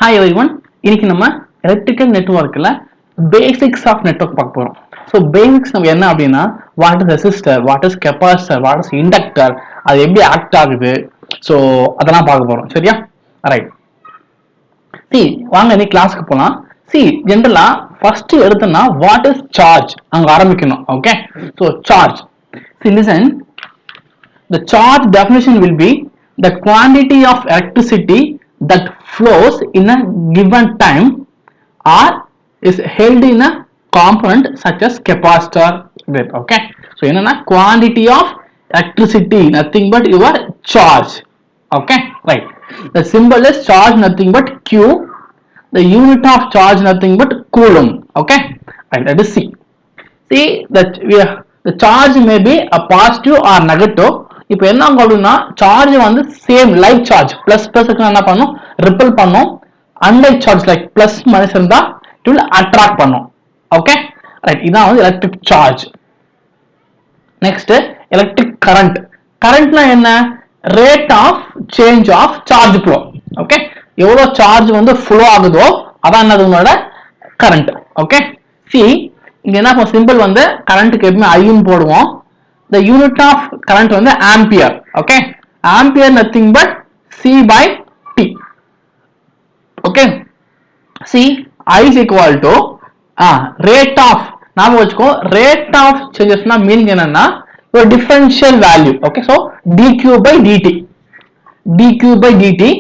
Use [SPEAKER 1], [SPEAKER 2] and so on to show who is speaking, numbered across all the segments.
[SPEAKER 1] Hi everyone. இன்னைக்கு நம்ம electrical நெட்வொர்க்ல basics of network பார்க்க போறோம். ஸோ பேசிக்ஸ் நம்ம என்ன அப்படின்னா what is resistor, what is capacitor, what is inductor, அது எப்படி ஆக்ட் ஆகுது, ஸோ அதெல்லாம் பார்க்க போறோம். சரியா? ரைட். வாங்க இன்னைக்கு கிளாஸ்க்கு போகலாம். ஜென்ரலா ஃபர்ஸ்ட் எடுத்தோம்னா வாட் இஸ் சார்ஜ் அங்க ஆரம்பிக்கணும். Okay, so charge. Listen, the charge definition will be the quantity of electricity that flows in a given time or is held in a component such as capacitor. Okay, so enna quantity of electricity, nothing but your charge. Okay, right. The symbol is charge, nothing but Q. The unit of charge, nothing but coulomb. Okay, right. That is C. See that the charge may be a positive or negative. இப்போ என்ன அப்படின்னா charge வந்து same like charge plus plus என்ன பண்ணும், repel பண்ணும். Unlike charge like plus minus இருந்தா it will attract பண்ணும். Okay, right. இதான் வந்து electric charge. Next electric current. கரண்ட்னா என்ன? Rate of change of charge flow. Okay, எவ்வளவு சார்ஜ் வந்து ஃப்ளோ ஆகுதோ அதான் என்னது உங்களோட கரண்ட். ஓகே, இங்க என்ன சிம்பிள் வந்து கரண்ட்டுக்கு எப்பவுமே ஐன்னு போடுவோம். The unit of current வந்து ampere. Okay, ampere nothing but C by T. Okay, C I is equal to rate of, நாம வச்சுக்கோ, rate of changes னா மீனிங் என்னன்னா ஒரு differential value. Okay, so dq by dt, dq by dt,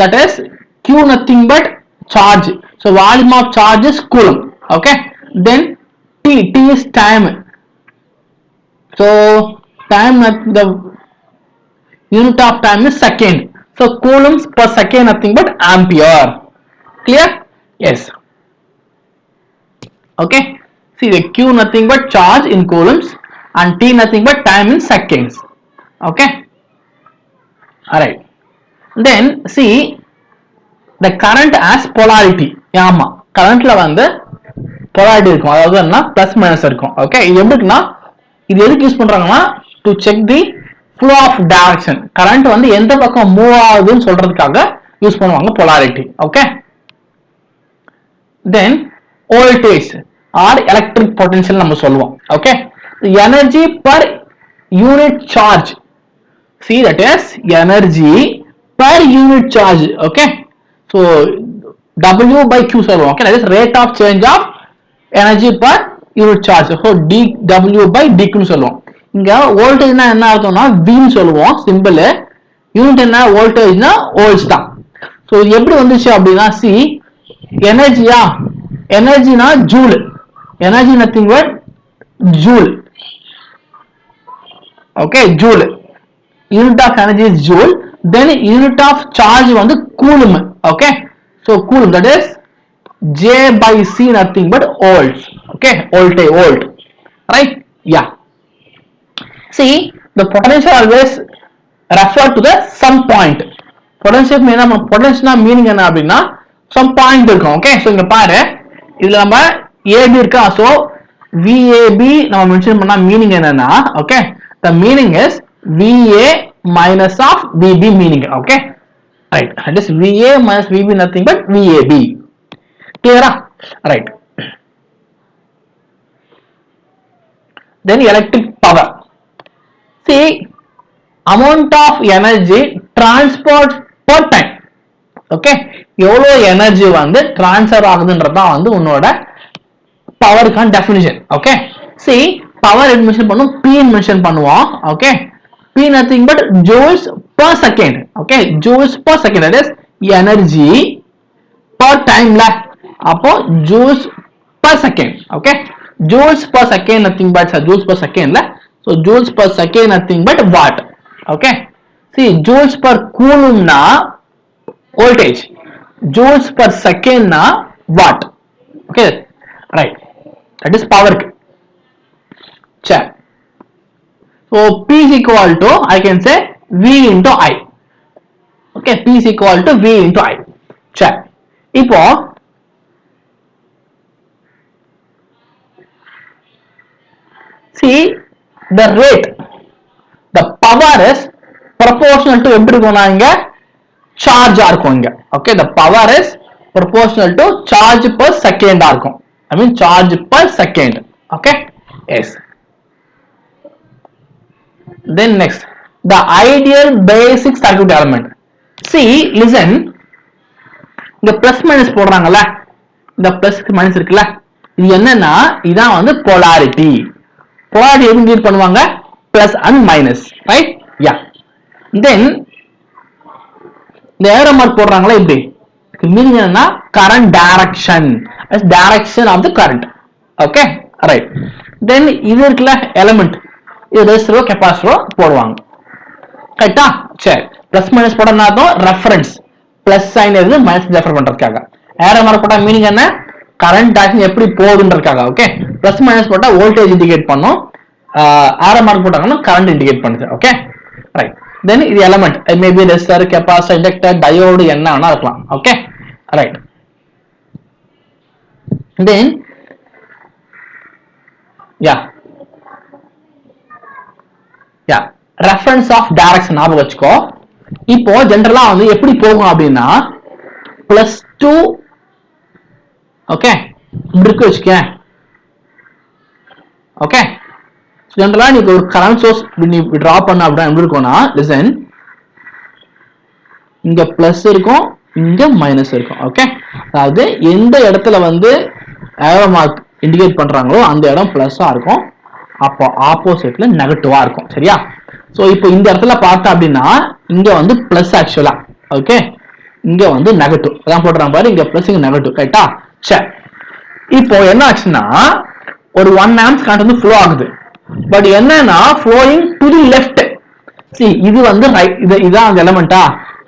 [SPEAKER 1] that is q nothing but charge. So volume of charge is coulomb. Okay, then t is time. So time, the unit of time is second. So coulombs per second nothing but ampere. Clear? Yes. Okay. See, the Q nothing but charge in coulombs and T nothing but time in seconds. Okay. Alright. Then see, the current as polarity. Yama. Current la வந்து polarity இருக்கும். அதாவது என்ன plus minus இருக்கும். Okay. இது எப்படின்னா இது எதுக்கு use பண்றாங்கன்னா to check the flow of direction. Current வந்து எந்த பக்கம் மூவ் ஆகுதுன்னு சொல்றதுக்காக யூஸ் பண்ணுவாங்க polarity. Okay, then voltage or electric potential நம்ம சொல்லுவோம். Okay, energy per unit charge. See, that is energy per unit charge. Okay, so W by Q சொல்லுவோம். Okay, that is rate of change of energy per unit charge. So dw by dq சொல்லுவோம். இங்க வோல்டேஜ்னா என்ன அர்த்தம்னா V சொல்லுவோம் simple. Unit என்ன? வோல்டேஜ்னா volts தான். So எப்படி வந்துச்சு அப்படின்னா சி எனர்ஜியா, எனர்ஜினா joule. Energy nothing but joule. Okay, joule. Unit of energy is joule. Then unit of charge வந்து coulomb. Okay, so coulomb, that is J by C nothing but volts. Okay, volt, right? Yeah. See, the potential always refer to the some point. Potential mean potential meaning என்ன அப்படின்னா some point இருக்கும். Okay, so இங்க பாரு, இதுல நம்ம AB இருக்கா, so VAB நம்ம mention பண்ணா மீனிங் என்னன்னா, okay, the meaning is VA minus of VB meaning. Okay, right, that is VA minus VB nothing but VAB. Clear? Right. Then electric power. See, amount of energy transport per time. Okay, எவ்வளோ energy வந்து transfer ஆகுதுன்றதான் வந்து உன்னோட பவருக்கான definition. Okay, see, power mention பண்ணுவோம், P mention பண்ணுவோம். Okay, P nothing but joules per second. Okay, joules per second, that is energy per time la. அப்போ joules per second. Okay, joules per second nothing but joules per second la. So joules per second nothing but watt. Okay, see, joules per coulomb na voltage, joules per second na watt. Okay, right, that is power. Check. So P is equal to, I can say V into I. Okay, P is equal to V into I. Check. இப்போ see, the rate, the power is proportional to எப்படி இருக்கும்னா இங்க charge இருக்கும் இங்க. Okay, the power is proportional to charge per second இருக்கும். I mean charge per second. Okay, yes. Then next, the ideal basic circuit element. See, listen, இந்த plus minus போடுறாங்கல்ல, இந்த plus minus இருக்குல்ல, இது என்னன்னா இதான் வந்து polarity. polarity எப்படி indicate பண்ணுவாங்க? plus and minus, right? Yeah. Then இந்த arrow mark போடுறாங்களா இப்படி, மீனிங் என்னன்னா current direction, as direction of the current. Okay, right. Then இது இருக்குல்ல element, இது ரெசிஸ்டரோ கெபாசிட்டரோ போடுவாங்க. கரெக்ட்டா? சரி. பிளஸ் மைனஸ் போட்டா என்ன அர்த்தம்? ரெஃபரன்ஸ். பிளஸ் சைன் இருந்து மைனஸ் ரெஃபர் பண்றதுக்காக. ஏரோ மார்க் போட்டா மீனிங் என்ன? கரண்ட் டைரக்ஷன் எப்படி போகுதுன்றதுக்காக. ஓகே. பிளஸ் மைனஸ் போட்டா வோல்டேஜ் இண்டிகேட் பண்ணும். ஏரோ மார்க் போட்டாங்கன்னா கரண்ட் இண்டிகேட் பண்ணுது. Okay, right. தென் இது element, it may be resistor, capacitor, inductor, diode என்ன வேணா இருக்கலாம். Okay, right. Then reference of direction ஞாபகம் வச்சுக்கோ. இப்போ ஜெனரலா வந்து எப்படி போகும் அப்படின்னா +2, ஓகே, இப்படி இருக்கு வச்சுக்க. ஓகே, ஜெனரலா நீ ஒரு கரண்ட் சோர்ஸ் நீ டிரா பண்ண அப்படின்னா எப்படி இருக்கும்னா, லிசன், இங்க பிளஸ் இருக்கும், இங்க மைனஸ் இருக்கும். ஓகே, அதாவது எந்த இடத்துல வந்து ஏரோ மார்க் இண்டிகேட் பண்றாங்களோ அந்த இடம் பிளஸ்ஸா இருக்கும், அப்போ ஆப்போசிட்ல நெகட்டிவா இருக்கும். சரியா? சோ இப்போ இந்த இடத்துல பார்த்தா அப்படின்னா இங்க வந்து பிளஸ் ஆக்சுவலா. ஓகே, இங்க வந்து நெகட்டிவ். அதான் போடுறாங்க பாரு, இங்க பிளஸ் இங்க நெகட்டிவ். ரைட்டா? சரி. இப்போ என்ன ஆச்சுன்னா ஒரு 1 amps கரண்ட் வந்து ஃப்ளோ ஆகுது. பட் என்னன்னா flowing to the left. see, இது வந்து ரைட், இதான் அந்த எலிமெண்டா,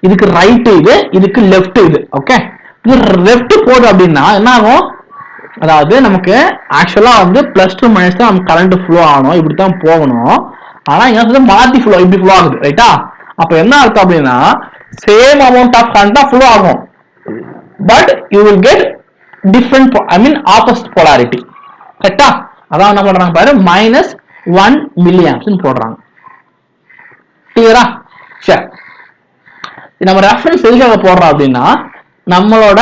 [SPEAKER 1] இதுக்கு ரைட் இது, இதுக்கு லெஃப்ட் இது. ஓகே, இது லெஃப்ட் போகுது அப்படின்னா என்ன ஆகும்? அதாவது நமக்கு ஆக்சுவலா வந்து +2 மைனஸ் தான் நமக்கு கரண்ட் ஃப்ளோ ஆகணும், இப்படித்தான் போகணும். ஆனா இங்க வந்து மாத்தி ஃப்ளோ, இப்படி ஃப்ளோ ஆகுது. ரைட்டா? அப்ப என்ன அர்த்தம் அப்படின்னா சேம் அமௌண்ட் ஆஃப் கரண்ட் தான் ஃப்ளோ ஆகும், but you will get different, I mean opposite polarity. கரெக்டா? அதான் என்ன பண்றாங்க பாரு, -1 மில்லிஆம்ப்ஸ் போடுறாங்க. கிளியரா? சரி. நம்ம ரெஃபரன்ஸ் எதுக்காக போடுறோம் அப்படின்னா நம்மளோட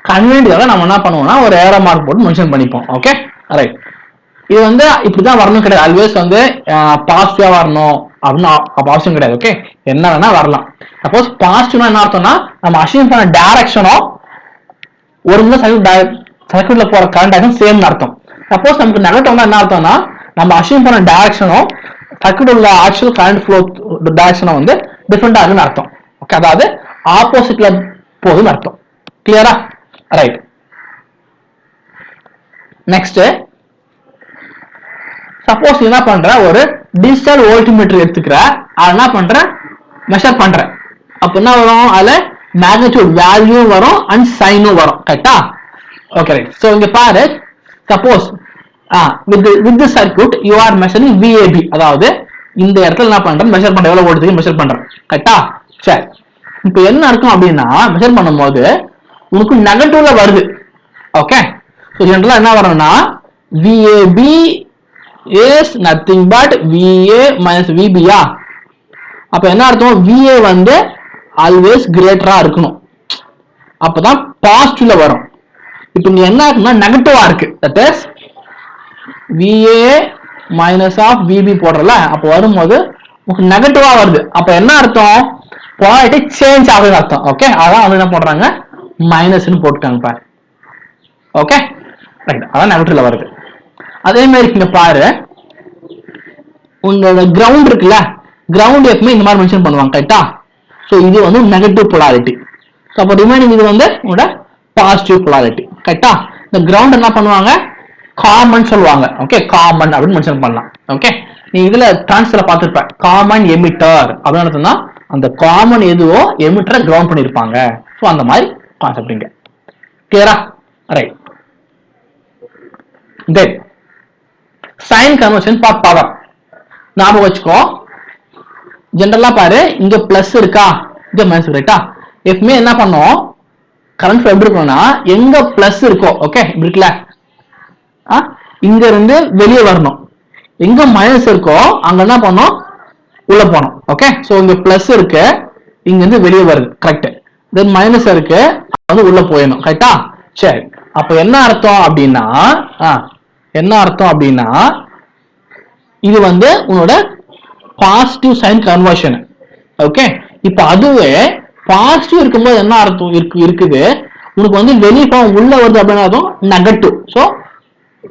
[SPEAKER 1] கன்வீனியன்ட்காக நம்ம என்ன பண்ணுவோம்னா ஒரு ஏரோ மார்க் போட்டு மென்ஷன் பண்ணிப்போம். Okay, right. இது வந்து இப்படிதான் வரணும் கிடையாது, ஆல்வேஸ் வந்து பாசிட்டிவா வரணும் அப்படின்னு அவசியம் கிடையாது. ஓகே, என்ன வேணா வரலாம். சப்போஸ் பாசிட்டிவ்னா என்ன அர்த்தம்னா நம்ம அசியூம் பண்ண டைரக்ஷனும் ஒரு சர்க்யூட்ல போற கரண்ட் ஆகும் சேம் அர்த்தம். சப்போஸ் நமக்கு நெகட்டிவ்னா என்ன அர்த்தம்னா நம்ம அசியூம் பண்ண டைரக்ஷனும் சர்க்யூட் உள்ள ஆக்சுவல் கரண்ட் ஃப்ளோ டைரக்ஷனும் வந்து டிஃபரெண்டா இருக்குன்னு அர்த்தம். ஓகே, அதாவது ஆப்போசிட்ல போகுதுன்னு அர்த்தம். கிளியரா? ரைட். நெக்ஸ்ட், சப்போஸ் என்ன பண்ற, ஒரு டிஜிட்டல் வோல்ட்மீட்டர் எடுத்துக்கிற, அதை என்ன பண்ற, மெஷர் பண்ற. அப்ப என்ன வரும்? அதுல மேக்னிடியூட் வேல்யூ வரும் அண்ட் சைனும் வரும். கரெக்டா? Okay, right. சோ இங்க பாரு, suppose with the circuit you are measuring VAB, அதாவது இந்த இடத்துல என்ன பண்றேன், மெஷர் பண்ற, எவ்வளவு வோல்டேஜ் மெஷர் பண்றேன். கரெக்டா? சரி. இப்போ என்ன இருக்கும் அப்படின்னா மெஷர் பண்ணும்போது உனக்கு நெகட்டிவ்ல வருது. ஓகே, சோ ஜெனரலா என்ன வரும்னா VAB is nothing but VA minus VB. அப்ப என்ன அர்த்தம்? VA வந்து ஆல்வேஸ் கிரேட்டரா இருக்கணும், அப்பதான் பாசிட்டிவ்ல வரும். இப்போ இங்க என்ன இருக்குன்னா நெகட்டிவா இருக்கு, that is VA minus of VB போடுறல, அப்ப வரும்போது உங்களுக்கு நெகட்டிவா வருது. அப்ப என்ன அர்த்தம்? polarity சேஞ்ச் ஆகுதுன்னு அர்த்தம். ஓகே, அதான் வந்து என்ன போடுறாங்க, மைனஸ்னு போட்டுட்டாங்க பாரு. Okay, right. அதான் நெகட்டிவ்ல வருது. அதே மாதிரி இங்க பாரு, உங்களோட கிரவுண்ட் இருக்குல்ல, கிரவுண்ட் எப்பவுமே இந்த மாதிரி மென்ஷன் பண்ணுவாங்க. கரெக்டா? சோ இது வந்து நெகட்டிவ் போலாரிட்டி. சோ அப்ப ரிமைனிங் இது வந்து உங்களோட பாசிட்டிவ் போலாரிட்டி. கரெக்டா? இந்த கிரவுண்ட் என்ன பண்ணுவாங்க, காமன் சொல்லுவாங்க. ஓகே, காமன் அப்படின்னு மென்ஷன் பண்ணலாம். ஓகே, நீ இதுல டிரான்ஸ்ஃபர்ல பார்த்திருப்ப, காமன் எமிட்டர் அப்படின்னு சொன்னா அந்த காமன் எதுவோ எமிட்டரை கிரவுண்ட் பண்ணிருப்பாங்க. சோ அந்த மாதிரி கான்செப்ட் இங்க. கிளியரா? Right. Then sign conversion for power ஞாபகம் வச்சுக்கோ. ஜெனரலா பாரு, இங்க பிளஸ் இருக்கா, இங்க மைனஸ். ரைட்டா? எப்பவுமே என்ன பண்ணும், கரண்ட் எப்படி இருக்கும்னா எங்க பிளஸ் இருக்கோ, ஓகே, இப்படி இருக்குல்ல, இங்க இருந்து வெளியே வரணும். எங்க மைனஸ் இருக்கோ அங்க என்ன பண்ணும், உள்ள போனோம். ஓகே, சோ இங்க பிளஸ் இருக்கு, இங்க இருந்து வெளியே வருது. கரெக்ட். தென் மைனஸ் இருக்கு, வந்து உள்ள போயிடணும். கரெக்டா? சரி, அப்ப என்ன அர்த்தம் அப்படின்னா இது வந்து உன்னோட பாசிட்டிவ் சைன் கன்வர்ஷன். ஓகே, இப்ப அதுவே பாசிட்டிவ் இருக்கும்போது என்ன அர்த்தம் இருக்குது, உனக்கு வந்து வெளியே உள்ள வருது அப்படின்னா negative. So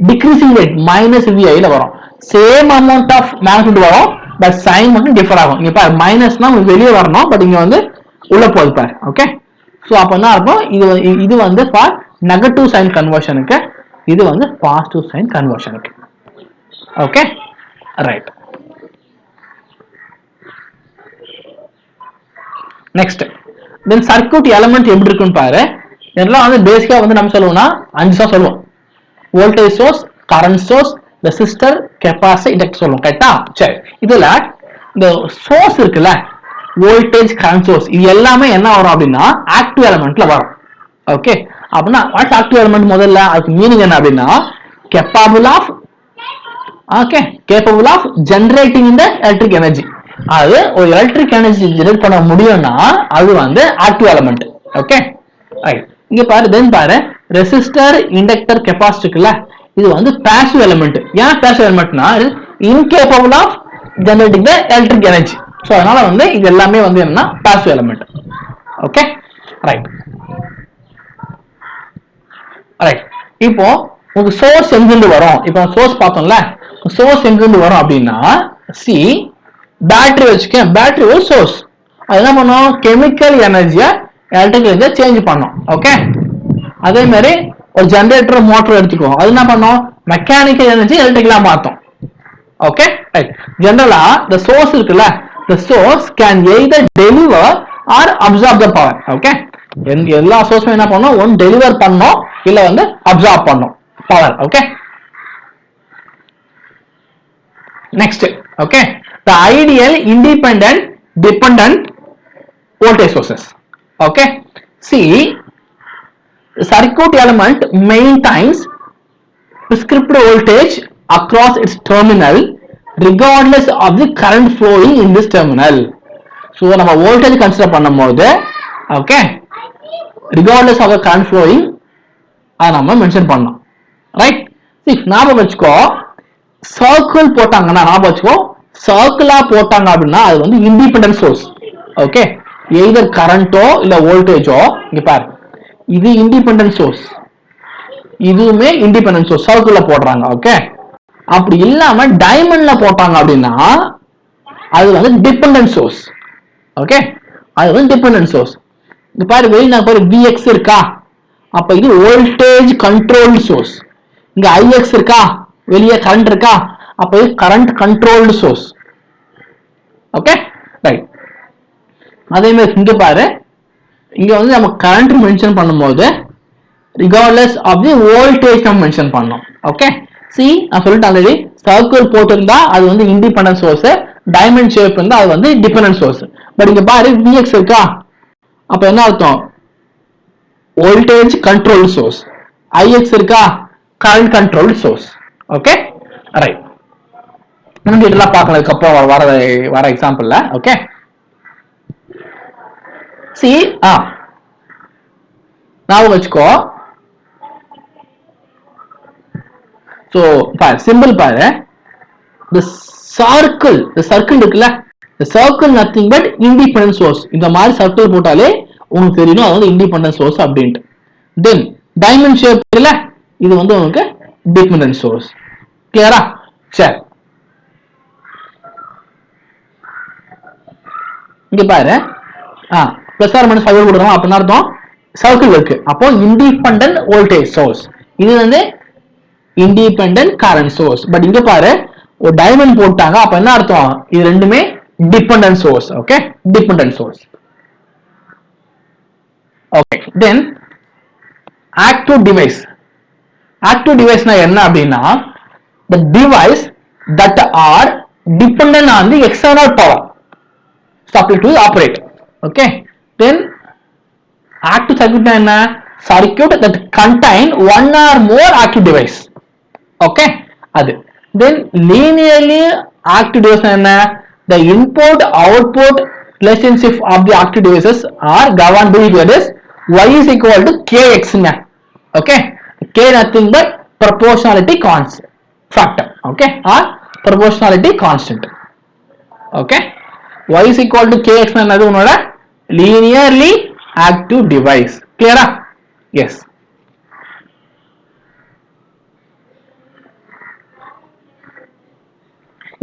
[SPEAKER 1] decreasing rate -vi வரும். சேம் அமௌண்ட் ஆஃப் மேக்னிட்யூட் வரும், பட் சைன் மட்டும் டிஃபர் ஆகும். இங்க பாரு, மைனஸ்னா வெளியே வரணும், பட் இங்க வந்து உள்ள போகுது பாரு. ஓகே, ஸோ அப்ப என்ன இருக்கும், இது வந்து ஃபார் நெகட்டிவ் சைன் கன்வர்ஷனுக்கு, இது வந்து பாசிட்டிவ் சைன் கன்வர்ஷனுக்கு. Okay, right. Next, then circuit element எப்படி இருக்குன்னு பாரு. இதெல்லாம் வந்து பேசிக்கா வந்து நம்ம சொல்லுவோம்னா 5 தான் சொல்லுவோம். Voltage source, current source, resistor, capacitor, inductor சொல்லுவோம். கரெக்டா? சரி, இதுல இந்த சோர்ஸ் இருக்குல்ல, வோல்டேஜ், கரண்ட் சோர்ஸ், இது எல்லாமே என்ன வரும் அப்படின்னா ஆக்டிவ் எலிமெண்ட்ல வரும். ஓகே, அப்படின்னா வாட்ஸ் ஆக்டிவ் எலிமெண்ட்? முதல்ல அதுக்கு மீனிங் என்ன அப்படின்னா கேப்பபிள் ஆஃப் ஜெனரேட்டிங் இந்த எலக்ட்ரிக் எனர்ஜி. அது ஒரு எலக்ட்ரிக் எனர்ஜி ஜெனரேட் பண்ண முடியும்னா அது வந்து ஆக்டிவ் எலிமெண்ட். Okay, right. இங்க பாரு, தென் பாரு, ரெசிஸ்டர், இண்டக்டர், கெபாசிட்டர்ல இது வந்து பாசிவ் எலிமெண்ட். ஏன் பாசிவ் எலிமெண்ட்னா incapable of generating the electric energy. So அதனால வந்து இது எல்லாமே வந்து என்னன்னா passive element. Okay, right. Right, இப்போ உங்களுக்கு சோர்ஸ் எங்கிருந்து வரும்? இப்போ சோர்ஸ் பார்த்தோம்ல, சோர்ஸ் எங்கிருந்து வரும் அப்படின்னா சி பேட்டரி வச்சுக்க, பேட்டரி ஒரு சோர்ஸ். அது என்ன பண்ணும், கெமிக்கல் எனர்ஜியை எலக்ட்ரிக் எனர்ஜியை சேஞ்ச் பண்ணும். ஓகே, அதே மாதிரி ஒரு ஜெனரேட்டர், மோட்டர் எடுத்துக்குவோம், அது என்ன பண்ணும், மெக்கானிக்கல் எனர்ஜி எலக்ட்ரிக்கலா மாற்றும். Okay, right. ஜெனரலா இந்த சோர்ஸ் இருக்குல்ல, the source can either deliver or absorb the power. Okay, எல்லா சோர்ஸும் என்ன பண்ணும், ஒன் டெலிவர் பண்ணும், இல்ல வந்து அப்சார்ப் பண்ணும் power. Okay, next. Okay, the ideal independent dependent voltage sources. Okay, see, circuit element maintains prescribed voltage across its terminal regardless of the current flowing in this terminal. So நம்ம voltage consider பண்ணும்போது okay, regardless of the current flowing அதை நம்ம mention பண்ணோம். Right, ஞாபகம் வச்சுக்கோ, circle போட்டாங்கன்னா ஞாபகம் வச்சுக்கோ, சர்க்கிளா போட்டாங்க அப்படின்னா அது வந்து இண்டிபெண்டன்ட் சோர்ஸ். ஓகே, எய்தர் கரண்டோ இல்ல வோல்டேஜோ. இங்க பாரு, இது இண்டிபெண்டன்ட் சோர்ஸ், இதுவுமே இண்டிபெண்டன்ட் சோர்ஸ், சர்க்கிள்ல போடுறாங்க. ஓகே, அப்படி இல்லாம டைமண்ட்ல போட்டாங்க அப்படின்னா அது வந்து டிபெண்டன்ட் சோர்ஸ். ஓகே, அது வந்து டிபெண்டன்ட் சோர்ஸ். இங்க பாரு, வெளியே நான் பாரு Vx இருக்கா, அப்ப இது வோல்டேஜ் கண்ட்ரோல்டு சோர்ஸ். இங்க Ix இருக்கா, வெளியே கரண்ட் இருக்கா, அப்ப இது current controlled source. Okay, right. அதே மாதிரி இங்க பாரு, இங்க வந்து நம்ம கரண்ட் மென்ஷன் பண்ணும்போது regardless of the voltage நம்ம மென்ஷன் பண்ணோம். ஓகே, சி நான் சொல்லிட்டேன் ஆல்ரெடி, சர்க்கிள் போட்டிருந்தா அது வந்து இண்டிபெண்டன்ட் சோர்ஸ், டைமண்ட் ஷேப் இருந்தா அது வந்து டிபெண்டன்ட் சோர்ஸ். பட் இங்க பாரு Vx இருக்கா, அப்ப என்ன அர்த்தம், வோல்டேஜ் கண்ட்ரோல் சோர்ஸ். Ix இருக்கா, current control source. Okay, right. நம்ம இதெல்லாம் பார்க்கறதுக்கு அப்புறம் வர எக்ஸாம்பிள்ல. ஓகே, சி ஞாபகம் வச்சுக்கோ. சோ சிம்பிள் பாரு, the circle இருக்குல்ல, the circle nothing but independent source. இந்த மாதிரி சர்க்கிள் போட்டாலே உங்களுக்கு தெரியணும் அது வந்து இண்டிபெண்டன்ட் சோர்ஸ் அப்படின்ட்டு. தென் டைமண்ட் ஷேப் இல்ல, இது வந்து உங்களுக்கு டிபெண்டன்ட் சோர்ஸ். கிளியரா? சரி, இங்க பாரு, பிளஸ் ஆர் மைனஸ் 5 கொடுக்குறோம் அப்படின்னா அர்த்தம் சர்க்கிள் இருக்கு, அப்போ இண்டிபெண்டன்ட் வோல்டேஜ் சோர்ஸ், இது வந்து இண்டிபெண்டன்ட் கரண்ட் சோர்ஸ். பட் இங்க பாரு ஒரு டைமண்ட் போட்டாங்க, அப்ப என்ன அர்த்தம், இது ரெண்டுமே dependent source. Okay, dependent source. Okay, then active device. Active டிவைஸ்னா என்ன அப்படின்னா the device that are dependent on the external power supply to operate. Okay, then active circuit na enna, circuit that contain one or more active device. Okay, adu. Then linearly active device na enna, the input output relationship of the active devices are governed by this y is equal to kx ங்க. Okay, k nothing but proportionality constant factor. Okay, or proportionality constant. Okay, y is equal to kx என்னது உன்னோட linearly active device. Clear? Yes.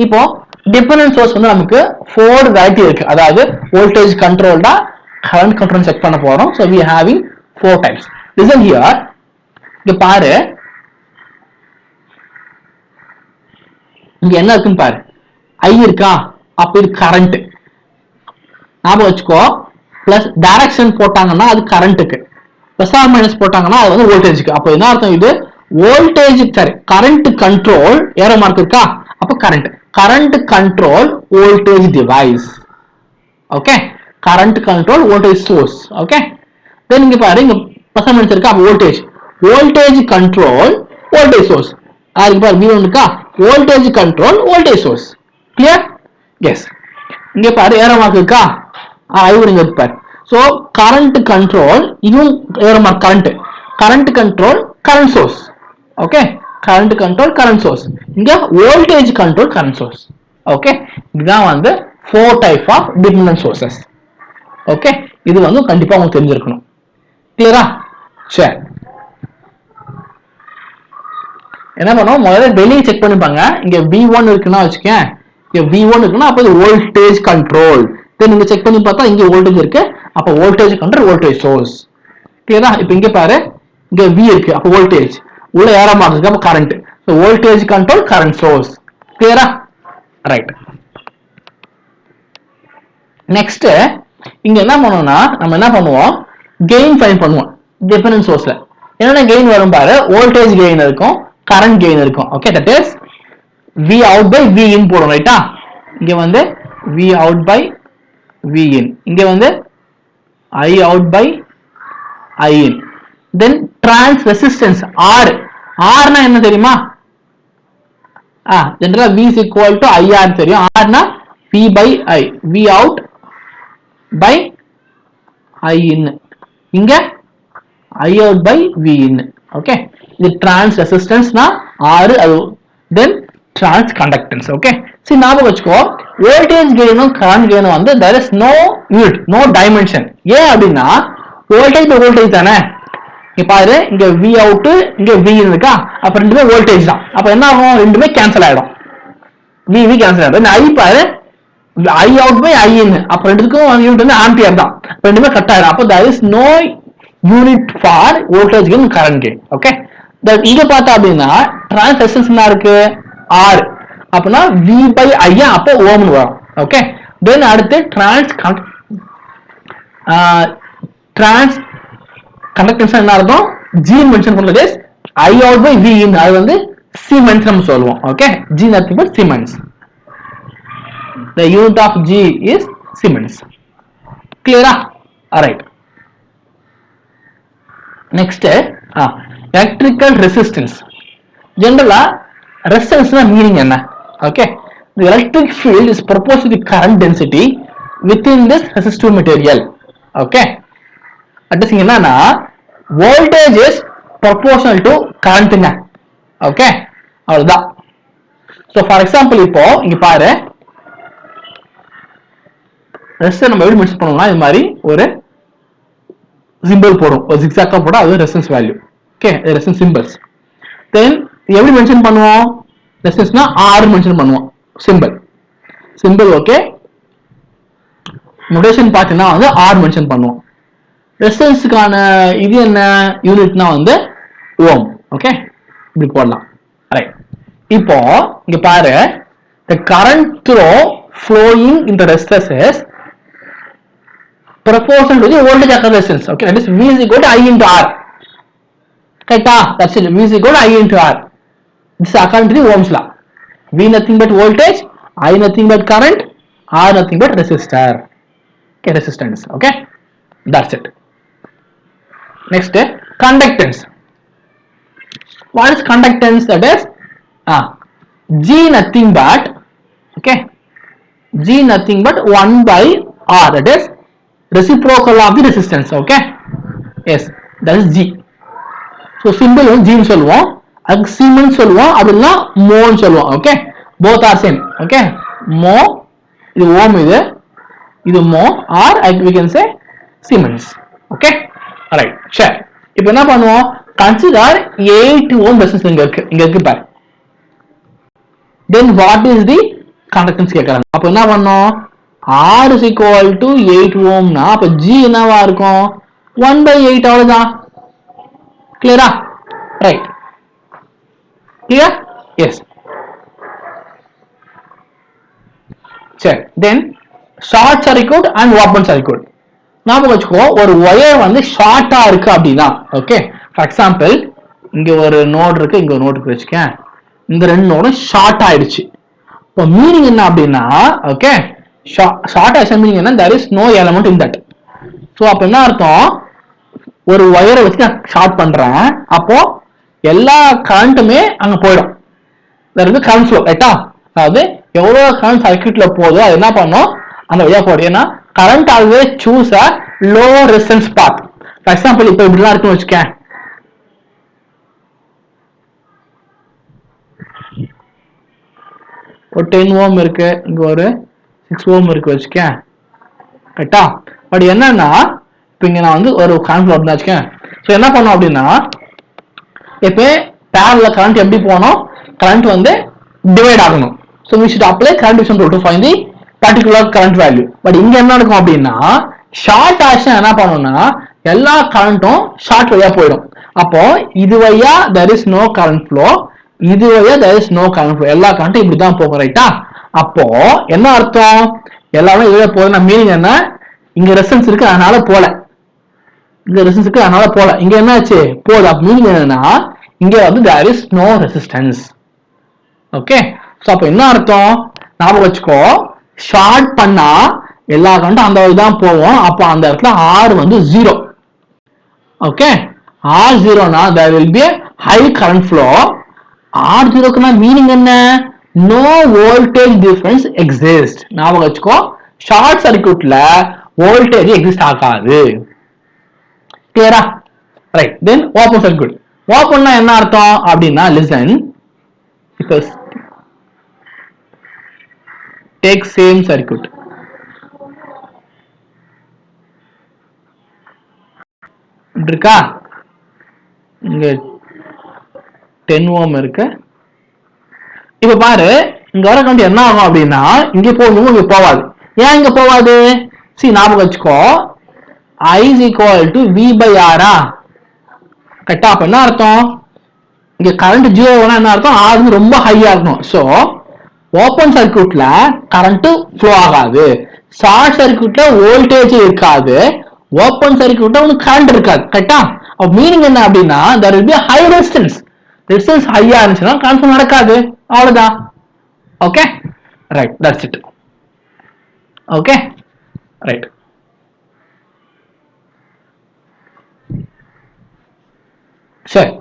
[SPEAKER 1] இப்போ dependent source வந்து நமக்கு 4 variety இருக்கு. அதாவது voltage கண்ட்ரோல்டா current control check பண்ண போறோம். So we having 4 types. Listen here. இங்க பாரு, இங்க என்ன இருக்குன்னு பாரு. I இருக்கா, அப்ப இது கரண்ட். ஞாபகம் வச்சுக்கோ. பிளஸ் டைரக்ஷன் போட்டாங்கன்னா அது கரண்ட்டுக்கு, பிளஸ் ஆர் மைனஸ் போட்டாங்கன்னா அது வந்து வோல்டேஜ்க்கு. அப்போ என்ன அர்த்தம், இது வோல்டேஜ் சரி கரண்ட் கண்ட்ரோல் ஏரோ மார்க் இருக்கா, அப்ப current current control voltage device. Okay, current control voltage source. Okay, then இங்க பாரு, இங்க plus minus இருக்கா, voltage control voltage source. இங்க பாரு V1 இருக்கா, voltage control voltage source. Clear? Yes. இங்க பாரு ஏரோ மார்க் இருக்கா, I1 இங்க இருக்கு பாரு. So current control, இதுவும் arrow mark current control current source. Okay, current control current source. இங்க voltage control current source. Okay, இதுதான் வந்து 4 type of dependent sources. Okay, இது வந்து கண்டிப்பா உங்களுக்கு தெரிஞ்சிருக்கணும். கிளியரா? சரி, என்ன பண்ணுவோம், முதல்ல வெளியே செக் பண்ணிப்பாங்க. இங்க V1 இருக்குன்னா வச்சுக்கேன், இங்க V1 இருக்குன்னா அப்போ இது voltage control. தென் இங்க செக் பண்ணி பார்த்தா இங்க வோல்டேஜ் இருக்கு, அப்போ voltage control voltage source. கிளியரா? இப்போ இங்க பாரு, இங்க V இருக்கு, அப்போ voltage உள்ள ஏரோ மார்க் இருக்கு, அப்ப current. So voltage control current source. கிளியரா? ரைட். நெக்ஸ்ட் இங்க என்ன பண்ணுவோம்னா, நம்ம என்ன பண்ணுவோம், கெயின் ஃபைண்ட் பண்ணுவோம். டிபெண்டன்ட் சோர்ஸ்ல என்னென்ன கெயின் வரும் பாரு, வோல்டேஜ் கெயின் இருக்கும், கரண்ட் கெயின் இருக்கும். Okay, that is V out by V in போடும். ரைட்டா? இங்க வந்து V out by V in, இங்க வந்து I out by I in. Then trans resistance R. R னா என்ன தெரியுமா? ஜெனரலா V is equal to IR தெரியும். R னா V by I, V out by I in. இங்க I out by V in. Okay, இது trans resistance னா R, அது then trans conductance. ஓகே, சரி ஞாபகம் வச்சுக்கோ, voltage gain current gain வந்து there is no unit, no dimension. ஏன் அப்படின்னா voltage by voltage தானே. இங்க பாரு, இங்க V out, இங்க V in இருக்கா, அப்ப ரெண்டுமே வோல்டேஜ் தான். அப்ப என்ன ஆகும், ரெண்டுமே கேன்சல் ஆயிடும், V கேன்சல் ஆயிடும். I பாரு, I out by I in, அப்ப ரெண்டுக்கும் யூனிட் வந்து ஆம்பியர் தான், ரெண்டுமே கட் ஆயிடும். அப்ப there is no unit for voltage gain current gain. Okay, இங்க பார்த்தா அப்படின்னா டிரான்ஸ் ரெசிஸ்டன்ஸ் என்ன இருக்கு, R, அப்பனா V by I, அப்போ ஓம்னு வரும். ஓகே, தென் அடுத்து டிரான்ஸ் கண்டக்டன்ஸ் என்ன அர்த்தம், G மென்ஷன் பண்றது I out by V in, அது வந்து Siemens நம்ம சொல்லுவோம். Okay, G nothing but Siemens. The unit of G is Siemens. Clear? Alright. Next, electrical resistance. Generally, resistance na meaning enna? Okay, the electric field is proportional to the current density within this resistive material. Okay, that is enna, voltage is proportional to current na. Okay, avladha. So for example, இப்போ இங்க பாரு, resistance நம்ம எப்படி mention பண்ணோம்னா, இது மாதிரி ஒரு simple போடும், ஒரு ஜிக்ஸாக்கா போடும், அது resistance value. Okay, resistance symbols. Then எப்படி மென்ஷன் பண்ணுவோம், ரெசிஸ்டன்ஸ்னா R மென்ஷன் பண்ணுவோம், சிம்பிள். ஓகே, நோட்டேஷன் பார்த்தீங்கன்னா வந்து R மென்ஷன் பண்ணுவோம். ரெசிஸ்டன்ஸ்க்கான இது என்ன யூனிட்னா வந்து ஓம். ஓகே, இப்படி போடலாம். ரைட். இப்போ இங்க பாரு, the current through flowing in the resistors is proportional to the voltage across the resistance. Okay, that is V is equal to I into R. Correct? That's it. V is equal to I into R. This is according to the Ohm's law. V nothing but voltage, I nothing but current, R nothing but resistor. Okay, resistance. Okay, that's it. Next, conductance. What is conductance? That is G nothing but, okay, G nothing but 1 by R. That is reciprocal of the resistance. Okay, yes that is G. So simple வந்து ஜின்னு சொல்லுவோம், அதுக்கு siemens சொல்லுவோம், அதுனா மோன்னு சொல்லுவோம். Okay, both are same. Okay, mho இது ohm, இது mho, or we can say siemens. Okay, right, சரி. இப்போ என்ன பண்ணுவோம், கன்சிடர் 8 ஓம் ரெசிஸ்டன்ஸ் இங்க இருக்கு பாரு. Then what is the conductance கேட்கறாங்க. அப்போ என்ன பண்ணோம், R is equal to 8 ஓம்னா அப்ப G என்னவா இருக்கும், 1/8. அவ்வளவுதான். கிளியரா? Right, clear? எஸ். சரி, then short circuit and open circuit. ஞாபகம் வச்சுக்கோ, ஒரு ஒயர் வந்து ஷார்ட்டா இருக்கு அப்படின்னா, ஓகே, ஃபார் எக்ஸாம்பிள் இங்க ஒரு நோட் இருக்கு, இங்க ஒரு நோட் இருக்கு வச்சுக்கேன், இந்த ரெண்டு நோடும் ஷார்ட் ஆயிடுச்சு. இப்போ மீனிங் என்ன அப்படின்னா, ஓகே, ஷார்ட் ஆயிடுச்சு மீனிங் என்ன, there is no element in that. So அப்ப என்ன அர்த்தம், ஒரு ஒயரை வச்சு நான் ஷார்ட் பண்றேன், அப்போ எல்லா கரண்ட்டுமே அங்க போயிடும். கரண்ட் ஃப்ளோ, ரைட்டா? அதாவது எவ்வளவு கரண்ட் சர்க்யூட்ல போதோ அது என்ன பண்ணும், அந்த வழியா போடும். ஏன்னா current always choose a low resistance path. For example இப்போ இப்படிலாம் இருக்குன்னு வச்சுக்கேன், ஒரு 10 ஓம் இருக்கு, இங்க ஒரு 6 ஓம் இருக்கு வச்சுக்கேன், ரைட்டா? பட் என்னன்னா இப்போ இங்க நான் வந்து ஒரு கரண்ட் ஃப்ளோ இருந்தா வச்சுக்கேன். ஸோ என்ன பண்ணும் அப்படின்னா, இப்போ பேரல்ல கரண்ட் எப்படி போகணும், கரண்ட் வந்து டிவைட் ஆகணும். So we should apply current division rule to find the particular current value. But இங்க என்ன இருக்கும் அப்படின்னா, ஷார்ட் ஆக்ஷன் என்ன பண்ணும்னா எல்லா கரண்ட்டும் ஷார்ட் வழியா போயிடும். அப்போ இது வழியா there is no current flow, இது வழியா there is no current flow, எல்லா கரண்ட்டும் இப்படி தான் போகும், ரைட்டா? அப்போ என்ன அர்த்தம், எல்லாமே இதுவே போகுதுன்னா மீனிங் என்ன, இங்க ரெசிஸ்டன்ஸ் இருக்கு அதனால போல, இங்க ரெசிஸ்டன்ஸ் இருக்கு அதனால போல, இங்க என்ன ஆச்சு போகுது. அப்ப மீனிங் என்னன்னா இங்க வந்து there is no resistance. Okay, so அப்ப என்ன அர்த்தம், ஞாபகம் வச்சுக்கோ, ஷார்ட் பண்ணா எல்லா கரண்ட்டும் அந்த வழி தான் போவோம். அப்ப அந்த இடத்துல R வந்து 0. ஓகே, R 0னா there will be a high current flow. R 0க்குனா மீனிங் என்ன, no voltage difference exists. ஞாபகம் வச்சுக்கோ, ஷார்ட் சர்க்யூட்ல வோல்டேஜ் எக்ஸிஸ்ட் ஆகாது. கிளியரா? ரைட், தென் ஓபன் சர்க்யூட். ஓபன்னா என்ன அர்த்தம் அப்படின்னா, லிசன், இப்போ டேக் சேம் சர்க்யூட், இருக்கா, இங்க 10 ஓம் இருக்கு. இப்ப பாரு, இங்க வர கரண்ட் என்ன ஆகும் அப்படின்னா, இங்க போகும், இங்க போவாது. ஏன் இங்க போவாது, சி ஞாபகம் வச்சுக்கோ, I is equal to V by R. கரெக்டா? அப்ப என்ன அர்த்தம், இங்க கரண்ட் 0 என்ன அர்த்தம், R வந்து ரொம்ப ஹையா இருக்கும். சோ ஓபன் சர்க்யூட்ல கரண்ட் ஃப்ளோ ஆகாது, ஷார்ட் சர்க்யூட்ல வோல்டேஜ் இருக்காது, ஓபன் சர்க்யூட்ல உங்களுக்கு கரண்ட் இருக்காது. கரெக்டா? அப்ப மீனிங் என்ன அப்படின்னா, there will be a high resistance. Resistance ஹையா இருந்துச்சுன்னா கரண்ட் நடக்காது, அவ்வளவுதான். Okay, right, that's it. Okay, right. சரி,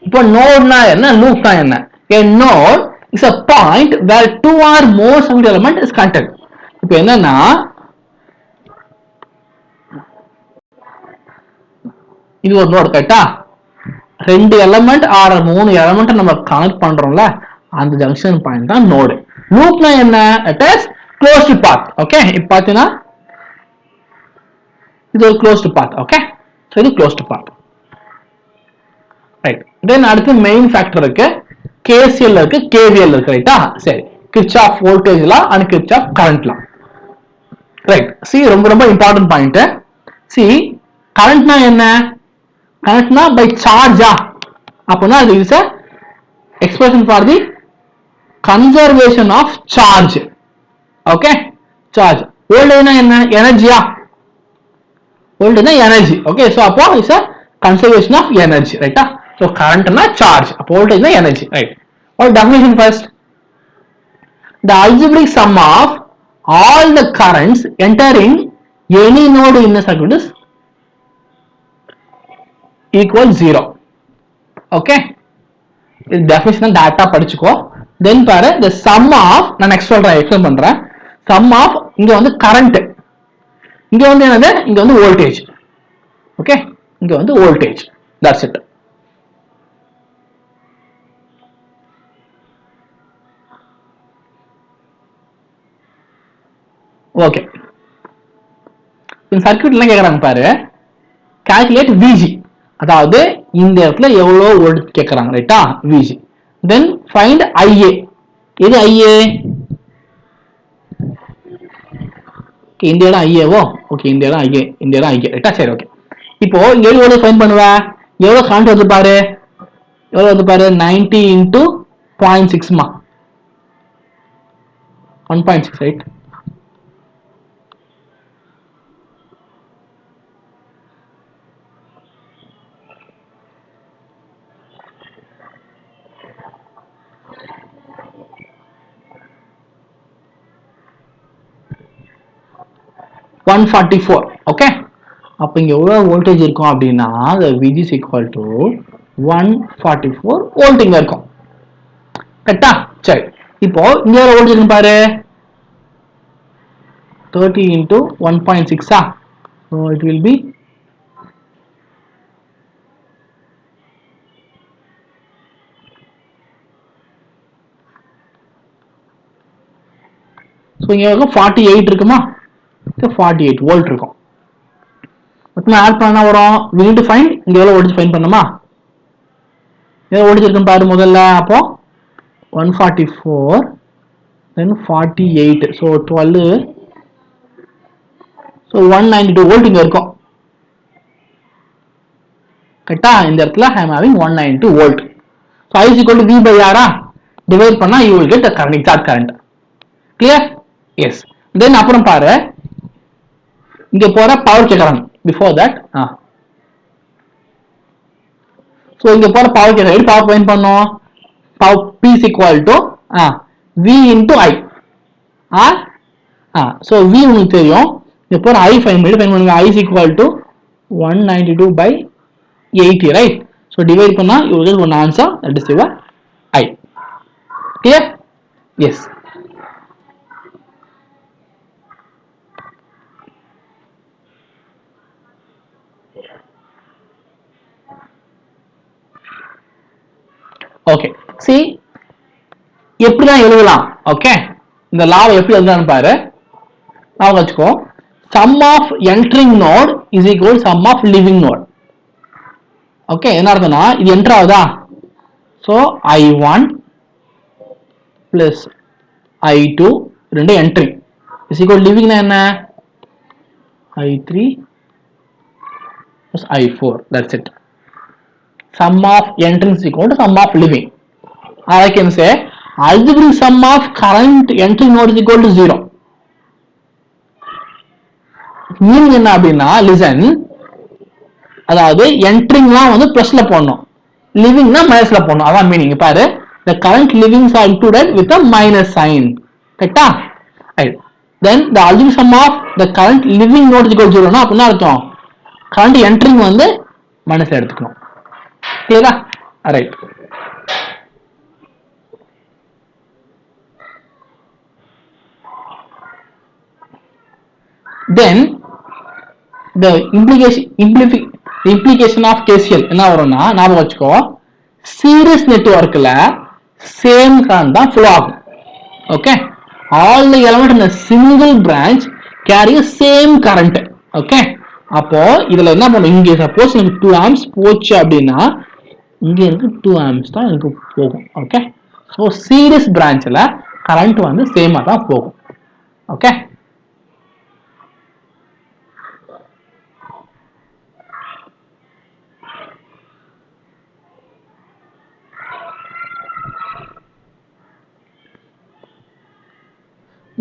[SPEAKER 1] இப்போ நோட்னா என்ன, லூப்னா என்ன? A node is a point where two or more circuit element is connected. இப்போ என்னன்னா, இது ஒரு நோட், கரெக்டா? ரெண்டு எலிமெண்ட் ஆர் 3 எலிமெண்ட் நம்ம கனெக்ட் பண்றோம்ல, அந்த ஜங்ஷன் பாயிண்ட் தான் நோடு. லூப்னா என்ன, it is closed path. Okay, இப்போ பாத்தீங்கன்னா இது ஒரு க்ளோஸ்ட் பாத். ஓகே, சோ இது க்ளோஸ்ட் பாத். ரைட், தென் அடுத்து மெயின் ஃபேக்டர் இருக்கு, KCL இருக்கு, KVL இருக்கு, ரைட்டா? சரி, Kirchhoff voltage law and Kirchhoff current law. Right, see ரொம்ப ரொம்ப இம்பார்ட்டன்ட் பாயிண்ட். சி கரண்ட்னா என்ன, கரண்ட்னா பை சார்ஜா, அப்பனா இது is a expression for the conservation of charge. Okay, charge. வோல்டேஜ்னா என்ன, எனர்ஜியா, வோல்டேஜ்னா எனர்ஜி. ஓகே, சோ அப்போ is a conservation of energy, ரைட்டா? So current na charge, voltage na energy, right? What definition first? The algebraic sum of all the currents entering any node in the circuit is equal 0. Okay, this definition data படிச்சுக்கோ. Then பாரு, the sum of, நான் next சொல்றேன், explain பண்றேன். Sum of இங்க வந்து current, இங்க வந்து என்னது, இங்க வந்து voltage. Okay, இங்க வந்து வோல்டேஜ். That's it. ஓகே, இந்த சர்க்யூட்ல கேக்குறாங்க பாரு, கால்குலேட் விஜி, அதாவது இந்த இடத்துல எவ்வளவு வோல்ட் கேக்குறாங்க, ரைட்டா? விஜி. Then find I A. எது ஐஏ? இந்த இடம் ஐஏவோ? ஓகே, இந்த இடம் ஐஏ, இந்த இடம் ஐஏ, ரைட்டா? சரி, ஓகே. இப்போ இங்க எவ்வளவு ஃபைண்ட் பண்ணுவ? எவ்வளவு கரண்ட் வந்து பாரு, எவ்வளவு வந்து பாரு, 90 into 0.6 மா, 1.6, ரைட்? ஒன் 144. ஓகே, அப்ப இங்க எவ்வளவு வோல்டேஜ் இருக்கும் அப்படின்னா Vg is equal to 144 volt இங்க இருக்கும், கரெக்டா? சரி, இப்போ இங்க எவ்வளவு வோல்டேஜ் இருக்கும் பாரு, 30 into 1.6. So it will be இங்க 48 இருக்குமா? 48 வோல்ட் இருக்கும். மொத்தமா ஆட் பண்ணா வரும், we need to find இங்க எவ்வளவு வோல்டேஜ் ஃபைண்ட் பண்ணுமா? எவ்வளவு வோல்டேஜ் இருக்கும் பாரு முதல்ல. அப்போ 144 then 48, so 12, so 192 வோல்ட் இங்க இருக்கும், கரெக்டா? இந்த இடத்துல I am having 192 volt. So I is equal to V by R, divide பண்ணா you will get the current, exact current. Clear? Yes. Then அப்புறம் பாரு, இங்க போற பவர் கேக்குறாங்க. Before that, so இங்க போற பவர் கேக்குறாங்க. பவர் ஃபைண்ட் பண்ணோம், power P is equal to V into I. so V உங்களுக்கு தெரியும், இங்க போற I ஃபைண்ட் பண்ணுங்க. I is equal to 192 by 80, right? So divide பண்ணா you will get one answer, that is your I. Clear? Yes. Okay, see எப்படிதான் எழுதலாம்? Okay, இந்த லாவை எப்படி எழுதலாம் பாரு, ஞாபகம் வச்சுக்கோ. sum of entering node is equal to sum of leaving node. Okay, என்ன அர்த்தம்னா இது என்டர் ஆகுதா, so I1 plus I2 ரெண்டு entering is equal to leaving என்ன, I3 plus I4, that's it. Sum of entering is equal to sum of leaving. I can say algebraic sum of current entering node is equal to 0. Meaning என்ன அப்படின்னா, listen, அதாவது என்ட்ரிங்லாம் வந்து பிளஸ்ல போடணும், லிவிங்னா மைனஸ்ல போடணும், அதான் meaning. பாரு, the current livings are included with a minus sign, கரெக்டா? right. Then the algebraic sum of the current living node is equal to 0 னா அப்படின்னா அர்த்தம் current entering வந்து மைனஸ்ல எடுத்துக்கணும். கிளியரா? Right. Then the implication of KCL என்ன வரும்னா, ஞாபகம் வச்சுக்கோ, சீரிஸ் நெட்வொர்க்ல சேம் கரண்ட் தான் ஃப்ளோ ஆகும். Okay, all the element in a single branch carry a same current. Okay, அப்போ இதுல என்ன பண்ணும், இங்க சப்போஸ் எனக்கு 2 amps போச்சு அப்படின்னா இங்க இருக்கு 2 amps தான் எனக்கு போகும். ஓகே, ஸோ சீரிஸ் பிரான்ச்ல கரண்ட் வந்து சேமா தான் போகும். Okay,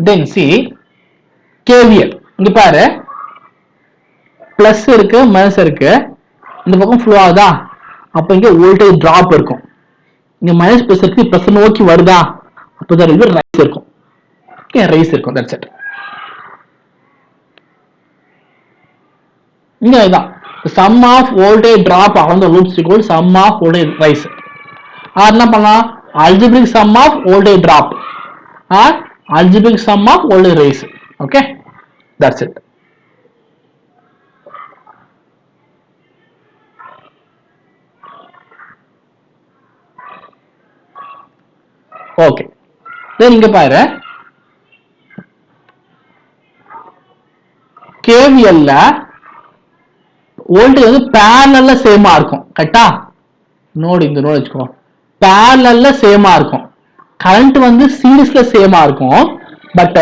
[SPEAKER 1] then see KVL. இங்க பாரு, பிளஸ் இருக்கு மைனஸ் இருக்கு, இந்த பக்கம் ஃப்ளோ ஆகுதா, அப்ப இங்க வோல்டேஜ் டிராப் இருக்கும். இங்க மைனஸ் பிளஸ் இருக்கு, பிளஸ் நோக்கி வருதா, அப்பதான் இது ரைஸ் இருக்கும். ஓகே, ரைஸ் இருக்கும், தட்ஸ் இட். இங்க இதுதான் sum of voltage drop along the loops equal sum of voltage rise. Or என்ன பண்ணலாம், algebraic sum of voltage drop or algebraic sum of voltage rise. Okay, that's it. Okay, then இங்க பாரு கேவிஎல்ல voltage வந்து பேரலல்ல சேமா இருக்கும். கரெக்டா? நோடு இந்த node வச்சுக்கோ, பேரலல்ல சேமா இருக்கும். கரண்ட் வந்து சீரிஸ்ல சேமா இருக்கும். பட்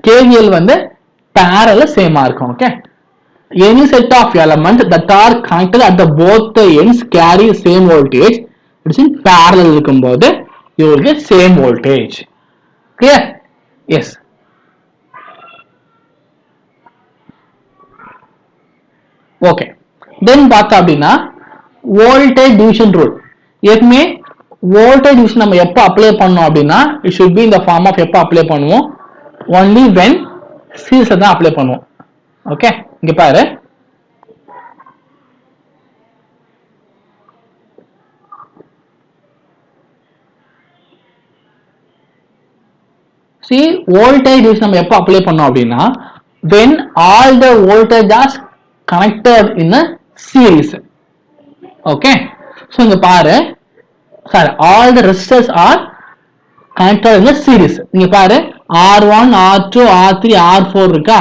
[SPEAKER 1] கேவிஎல் வந்து பேரலல்ல சேமா இருக்கும். Okay, any set of elements that are connected at the both the ends carry same voltage. It is in parallel இருக்கும்போது you will get same voltage. Clear? Yes. Okay, then பார்த்தா அப்படின்னா voltage division rule. எப்பவுமே voltage division நம்ம எப்போ apply பண்ணோம் அப்படின்னா it should be in the form of எப்போ apply பண்ணுவோம், only when series தான் அப்ளை பண்ணுவோம். ஓகே, இங்க பாரு see voltage division நம்ம எப்போ அப்ளை பண்ணோம் அப்படின்னா when all the voltage are connected in a series. Okay, so இங்க பாரு sorry all the resistors are connected in a series. இங்க பாரு R1 R2 R3 R4 இருக்கா,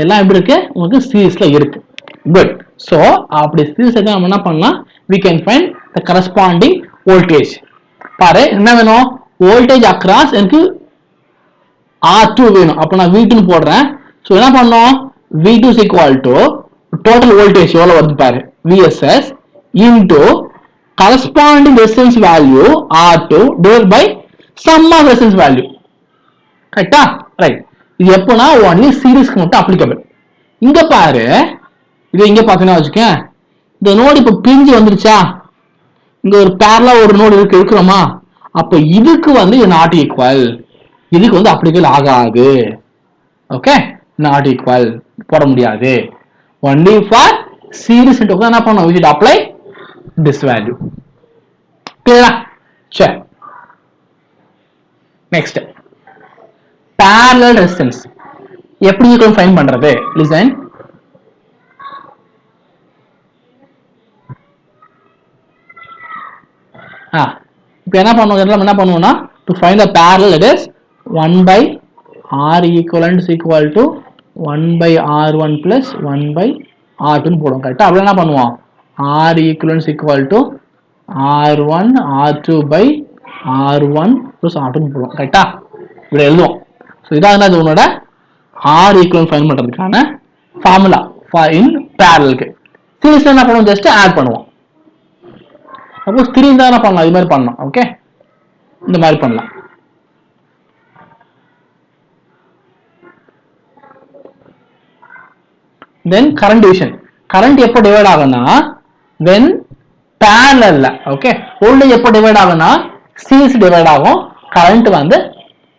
[SPEAKER 1] எல்லாம் எப்படி இருக்கு உங்களுக்கு சீரிஸ்ல இருக்கு. good, so அப்படி சீரிஸ்ல நம்ம என்ன பண்ணலாம், we can find the corresponding voltage. பாரு என்ன வேணும், voltage across எனக்கு R2 வேணும், அப்ப நான் V2 போடுறேன். சோ என்ன பண்ணோம், V2 is equal to total voltage எவ்வளவு வருது பாரு VSS into corresponding resistance value R2 divided by sum of resistance value. கரெக்ட்டா? ரைட். இது எப்போனா only சீரிஸ்க்கு மட்டும் அப்ளிகபிள். இங்க பாரு, இது இங்க பாத்தீங்கன்னா வச்சுக்கேன், இந்த நோடு இப்ப பிரிஞ்சு வந்துருச்சா, இங்க ஒரு பேரலா ஒரு நோடு இருக்கிறோமா, அப்ப இதுக்கு வந்து இது நாட் ஈக்குவல், இதுக்கு வந்து அப்ளிகபிள் ஆகாது. ஓகே, நாட் ஈக்குவல் போட முடியாது. only for series network என்ன பண்ணணும், we should apply this value. clear? சரி, next parallel resistance எப்படி ஈக்குவல் ஃபைண்ட் பண்றது, listen. இப்போ என்ன பண்ணுவோம்னா to find the parallel it is 1 by R equivalent is equal to 1 by R1 plus 1 by R2 போடுவோம். கரெக்ட்டா? அப்படி என்ன பண்ணுவோம், R equivalent is equal to R1 R2 by R1 plus R2 போடுவோம். கரெக்ட்டா? இப்படி எழுதுவோம். ஸோ இதான் என்னது உன்னோட R equivalent ஃபைண்ட் பண்றதுக்கான ஃபார்முலா in parallelக்கு. சீரிஸ்ல என்ன பண்ணுவோம், ஜஸ்ட் ஆட் பண்ணுவோம். சப்போஸ் 3 இருந்தா என்ன பண்ணலாம், இது மாதிரி பண்ணலாம். ஓகே, இந்த மாதிரி பண்ணலாம். தென் கரண்ட் டிவிஷன், கரண்ட் எப்போ டிவைட் ஆகும்னா when parallel. ஓகே, வோல்டேஜ் எப்போ டிவைட் ஆகும்னா சீரிஸ் டிவைட் ஆகும், கரண்ட் வந்து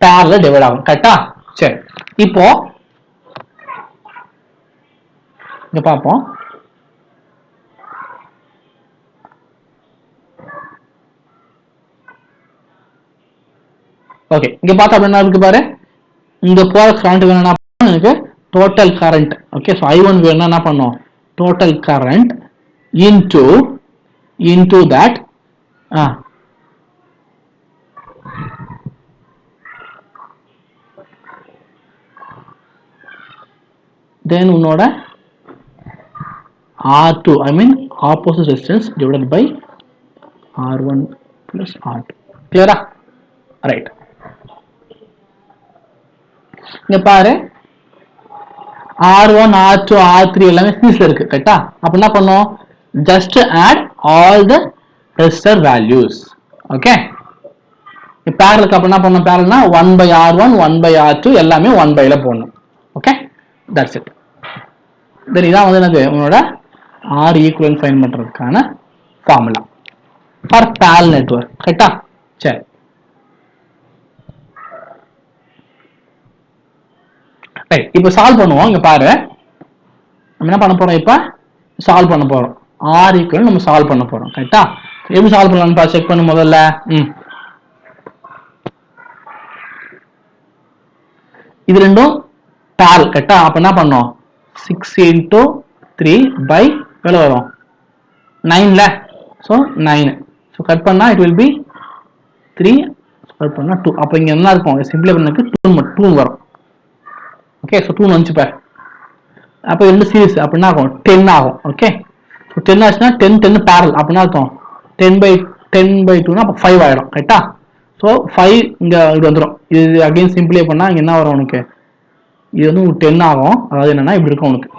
[SPEAKER 1] parallel டிவைட் ஆகும். கரெக்ட்டா? சரி, இப்போ இங்க பாப்போம். ஓகே, இங்க பார்த்தா அப்படின்னா இருக்கு பாரு, இங்க போற கரண்ட் வேணும்னா எனக்கு total current. Okay, so I1 வேணும்னா என்ன பண்ணோம், total current into that then உன்னோட R2 I mean opposite resistance divided by R1 plus R2. clear? Right. இங்க பாரு R1 R2 R3 எல்லாமே சீரிஸ்ல இருக்கு. கரெக்ட்டா? அப்ப என்ன பண்ணோம், just add all the resistor values. Okay, பேரலுக்கு அப்ப என்ன பண்ணோம், பேரல்னா 1 by R1 1 by R2 எல்லாமே 1 by ல போடணும். Okay, that's it. தென் இதான் வந்து என்னது உங்களோட R ஈக்குவலன்ட் ஃபைண்ட் பண்றதுக்கான ஃபார்முலா ஃபார் parallel நெட்வொர்க். கரெக்ட்டா? சரி, ரைட். இப்போ சால்வ் பண்ணுவோம். இங்க பாரு, நம்ம என்ன பண்ண போறோம், இப்ப சால்வ் பண்ண போறோம். R ஈக்குவல் நம்ம சால்வ் பண்ண போறோம். கரெக்ட்டா? எப்படி சால்வ் பண்ணலாம்னு செக் பண்ணு முதல்ல. இது ரெண்டும் parallel. கரெக்ட்டா? அப்ப என்ன பண்ணோம், 6 into 3 by எவ்வளவு வரும் 9ல, so 9. so கட் பண்ணா it will be 3 ஸ்கொயர் பண்ணா 2. அப்போ இங்க என்ன இருக்கும்? சிம்பிளை பண்ணக்கு 2 வரும். ஓகே, ஸோ 2 வந்துச்சு பாரு. அப்போ ரெண்டு சீரிஸ் அப்படின்னா ஆகும் 10 ஆகும். ஓகே, ஸோ 10 ஆச்சுன்னா 10 10 பேரல் அப்படின்னா இருக்கும் 10/2னா அப்போ 5 ஆயிடும். கரெக்டா? ஸோ 5 இங்க இது வந்துடும். இது அகைன் சிம்பிளை பண்ணா இங்க என்ன வரும் உனக்கு? இது வந்து 10 ஆகும். அதாவது என்னன்னா இப்படி இருக்கும் உனக்கு.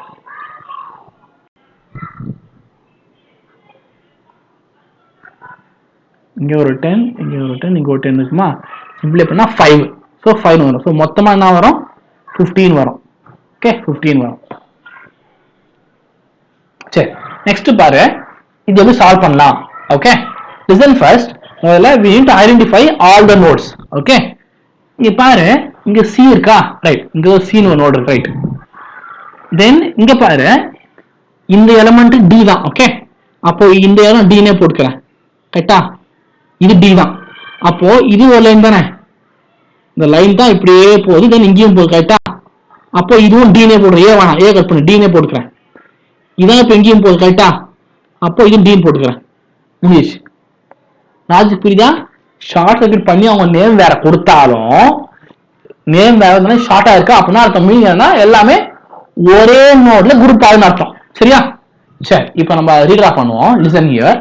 [SPEAKER 1] இங்க ஒரு 10, இங்க ஒரு 10, இங்க ஒரு 10 இருக்குமா? சிம்பிளை பண்ணா 5. ஸோ 5 வரும். ஸோ மொத்தமா என்ன வரும்? 15 வரும். ஓகே, 15 வரும். சரி, நெக்ஸ்ட் பாரு, இது எப்படி சால்வ் பண்ணலாம்? Okay, listen first. முதல்ல we need to identify all the nodes. Okay, இங்க பாரு, இங்க C இருக்கா? ரைட், இங்க ஒரு C ன்னு ஒரு நோட் இருக்கு. ரைட், தென் இங்க பாரு, இந்த எலிமெண்ட் D தான். ஓகே, அப்போ இந்த எலிமெண்ட் D னே போட்டுக்கிறேன். கரெக்டா? இது D தான். அப்போ இது ஒரு லைன் தானே, இந்த லைன் தான் இப்படியே போகுது. தென் இங்கேயும் போகுது. கரெக்டா? அப்போ இதுவும் D னே போடுறேன். ஏ வேணாம், ஏ கட் பண்ணு, D னே போட்டுக்கிறேன். இதான் இப்ப எங்கேயும் போகுது. கரெக்டா? அப்போ இது D போட்டுக்கிறேன். முடிஞ்சிச்சு. லாஜிக் புரியுதா? ஷார்ட் சர்க்யூட் பண்ணி அவங்க நேம் வேற கொடுத்தாலும் நேம் வேற இருந்தாலும் ஷார்ட்டா இருக்கா அப்படின்னா அர்த்தம் மீனிங் என்ன? எல்லாமே ஒரே நோட்ல குரூப் ஆகுதுன்னு அர்த்தம். சரியா? சரி, இப்போ நம்ம ரீட்ரா பண்ணுவோம். Listen here.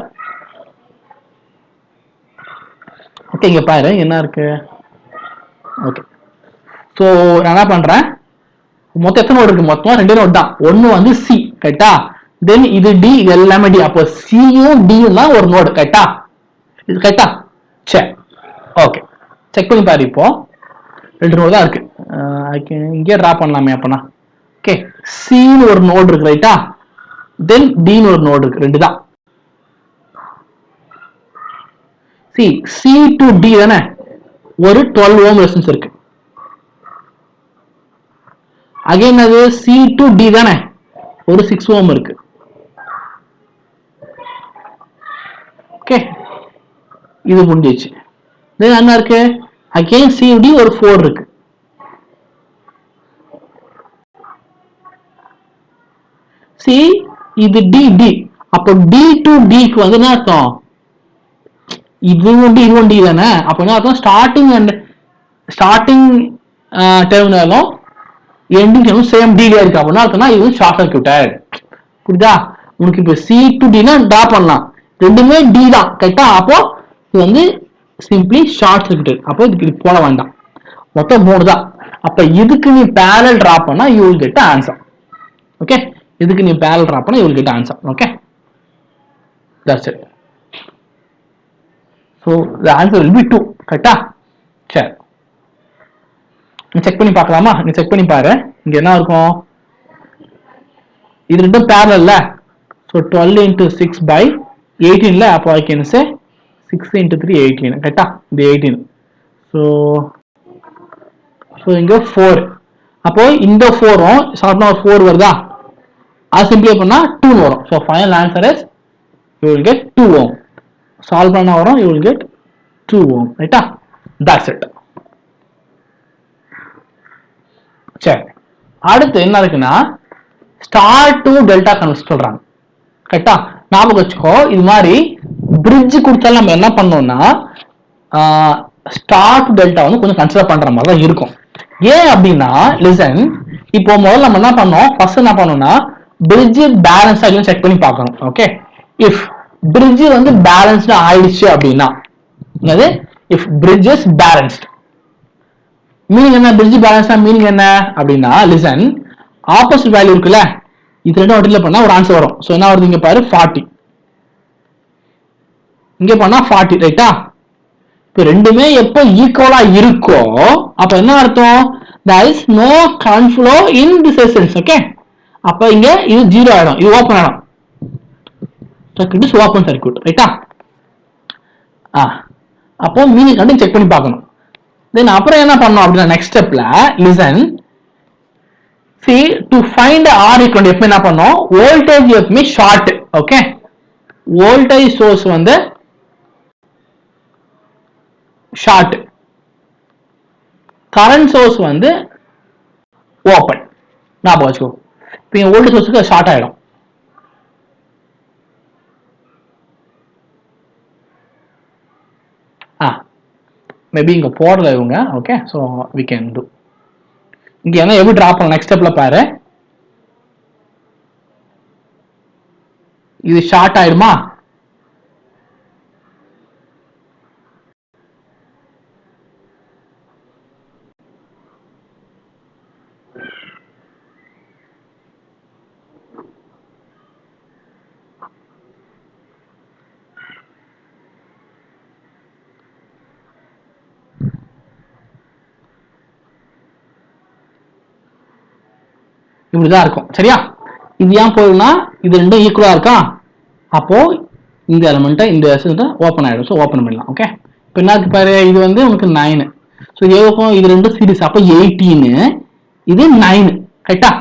[SPEAKER 1] ஓகே, இங்க பாரு என்ன இருக்கு. ஓகே, ஸோ நான் என்ன பண்றேன், மொத்தம் எத்தனை நோட் இருக்கு? மொத்தம் 2 நோட் தான். ஒன்னு வந்து சி. கரெக்டா? தென் இது டி, எல்லாமே டி. அப்போ சியும் டியும் தான் ஒரு நோடு. கரெக்டா? இது கரெக்டா? சரி, ஓகே, செக் பண்ணி பாரு. இப்போ 2 நோடு தான் இருக்கு. இங்கே டிரா பண்ணலாமே அப்பனா. ஓகே, சின்னு ஒரு நோடு இருக்கு. ரைட்டா? தென் டின்னு ஒரு நோடு இருக்கு. 2 தான். சி டு டி தானே, ஒரு 12 ஓம் ரெசிஸ்டன்ஸ் இருக்கு. அகைன் அது சி டு டி தானே, ஒரு 6 ஓம் இருக்கு. ஓகே, இது முடிஞ்சிச்சு. தென் என்ன இருக்கு? அகைன் சி டி ஒரு 4 இருக்கு. சி இது டி டி. அப்போ டி டு டிக்கு வந்து என்ன அர்த்தம்? இதுவும் டி இதுவும் டி தானே. அப்போ என்ன அர்த்தம்? ஸ்டார்டிங் டெர்மினலும் எண்டிங் டெர்மினலும் சேம் டில இருக்கு. அப்படின்னா அர்த்தம்னா இது ஷார்ட் சர்க்யூட்டட். புரியுதா? உனக்கு இப்போ சி டு டினா டிரா பண்ணலாம், ரெண்டுமே டி தான். கரெக்டா? அப்போ இது வந்து சிம்பிளி ஷார்ட் சர்க்யூட்டட். அப்போ இதுக்கு போட வேண்டாம். மொத்தம் 3 தான். அப்ப இதுக்கு நீ பேரல் டிரா பண்ணா you will get answer. Okay, இதுக்கு நீ பேரல் டிரா பண்ணா you will get answer. Okay, that's it. So the answer will be 2. கரெக்டா? சரி, நீ செக் பண்ணி பார்க்கலாமா? நீ செக் பண்ணி பாரு. இங்க என்ன இருக்கும்? இது ரெண்டும் பேரல்ல. ஸோ 12 into 6 by 18ல. அப்போ ஐ கேன் சே 6 into 3 18. கரெக்டா? இது 18. ஸோ இங்க 4. அப்போ இந்த 4ம் ஷார்ட்னா 4 வருதா? அது சிம்பிளை பண்ணா 2 வரும். So final answer is you will get 2 ohm. Solve பண்ணா வரும், யூ வில் கெட் 2 ஓம். ரைட்டா? That's it. சரி, அடுத்து என்ன இருக்குன்னா ஸ்டார் டு டெல்டா கன்வெர்ட் சொல்றாங்க. கரெக்டா? ஞாபகம் வச்சுக்கோ, இது மாதிரி பிரிட்ஜ் கொடுத்தாலும் நம்ம என்ன பண்ணோம்னா ஸ்டார் டு டெல்டா வந்து கொஞ்சம் கன்சிடர் பண்ற மாதிரி தான் இருக்கும். ஏன் அப்படின்னா லிசன், இப்போ முதல்ல நம்ம என்ன பண்ணோம், ஃபர்ஸ்ட் என்ன பண்ணோம்னா பிரிட்ஜ் பேலன்ஸா இல்லைன்னு செக் பண்ணி பார்க்கணும். ஓகே, இஃப் பிரிட்ஜ் வந்து பேலன்ஸ்டு ஆயிடுச்சு அப்படின்னா, என்னது? If bridge is balanced, meaning என்ன? பிரிட்ஜ் பேலன்ஸ்னா மீனிங் என்ன அப்படின்னா லிசன், ஆப்போசிட் வேல்யூ இருக்குல்ல, இது ரெண்டும் மல்டிப்ளை பண்ணா ஒரு ஆன்சர் வரும். ஸோ என்ன வருது? இங்க பாரு 40, இங்க பண்ணா 40. ரைட்டா? இப்போ ரெண்டுமே எப்போ ஈக்குவலா இருக்கோ அப்ப என்ன அர்த்தம்? there is no current flow in this resistance. Okay, அப்ப இங்க இது 0 ஆயிடும், இது ஓபன் ஆயிடும். Circuit is open circuit. ரைட்டா? அப்போ மீனிங் கண்டு செக் பண்ணி பார்க்கணும். தென் அப்புறம் என்ன பண்ணணும் அப்படின்னா நெக்ஸ்ட் ஸ்டெப்ல listen, see to find R equivalent எப்ப என்ன பண்ணோம்? வோல்டேஜ் எப்பவுமே ஷார்ட். ஓகே, வோல்டேஜ் சோர்ஸ் வந்து ஷார்ட், கரண்ட் சோர்ஸ் வந்து ஓபன். ஞாபகம் வச்சுக்கோ. இப்போ வோல்டேஜ் சோர்ஸ்க்கு ஷார்ட் ஆயிடும். மேபி இங்க போடல இவங்க. Okay, so we can do. இங்க என்ன எப்படி டிரா பண்ணலாம் நெக்ஸ்ட் ஸ்டெப்ல பாரு. இது ஷார்ட் ஆயிடுமா? இப்படிதான் இருக்கும். சரியா? இது ஏன் போகுதுன்னா இது ரெண்டும் ஈக்குவலா இருக்கா, அப்போ இந்த எலமெண்ட்டை இந்த எலமெண்ட்டை ஓப்பன் ஆயிடும். ஸோ ஓப்பன் பண்ணலாம். ஓகே, இப்போ என்ன பாரு, இது வந்து உனக்கு 9. ஸோ எவ்வளோ, இது ரெண்டும் சீரிஸ், அப்போ 18, இது 9. கரெக்டா?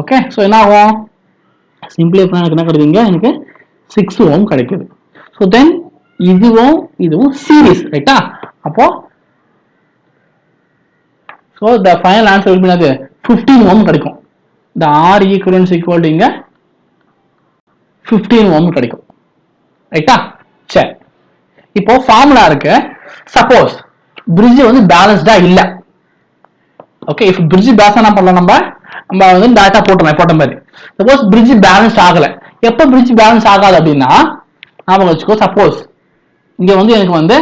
[SPEAKER 1] ஓகே, ஸோ என்ன ஆகும், சிம்பிளி எனக்கு என்ன கிடைக்குதுங்க, எனக்கு 6 ஓம் கிடைக்குது. ஸோ தென் இதுவும் சீரிஸ். ரைட்டா? அப்போ so the final answer will be என்னது, 15 ஓம் கிடைக்கும். த ஆர் ஈக்குவலன்ஸ் ஈக்குவல் டு இங்க 15 ஓம் கிடைக்கும். ரைட்டா? சரி, இப்போ ஃபார்முலா இருக்கு. சப்போஸ் பிரிட்ஜ் வந்து பேலன்ஸ்டா இல்ல. ஓகே, இஃப் பிரிட்ஜ் பேலன்ஸ் என்ன பண்ணலாம், நம்ம வந்து டேட்டா போட்ட மாதிரி. சப்போஸ் பிரிட்ஜ் பேலன்ஸ் ஆகல, எப்போ பிரிட்ஜ் பேலன்ஸ் ஆகாது அப்படின்னா ஞாபகம் வச்சுக்கோ. சப்போஸ் இங்க வந்து எனக்கு வந்து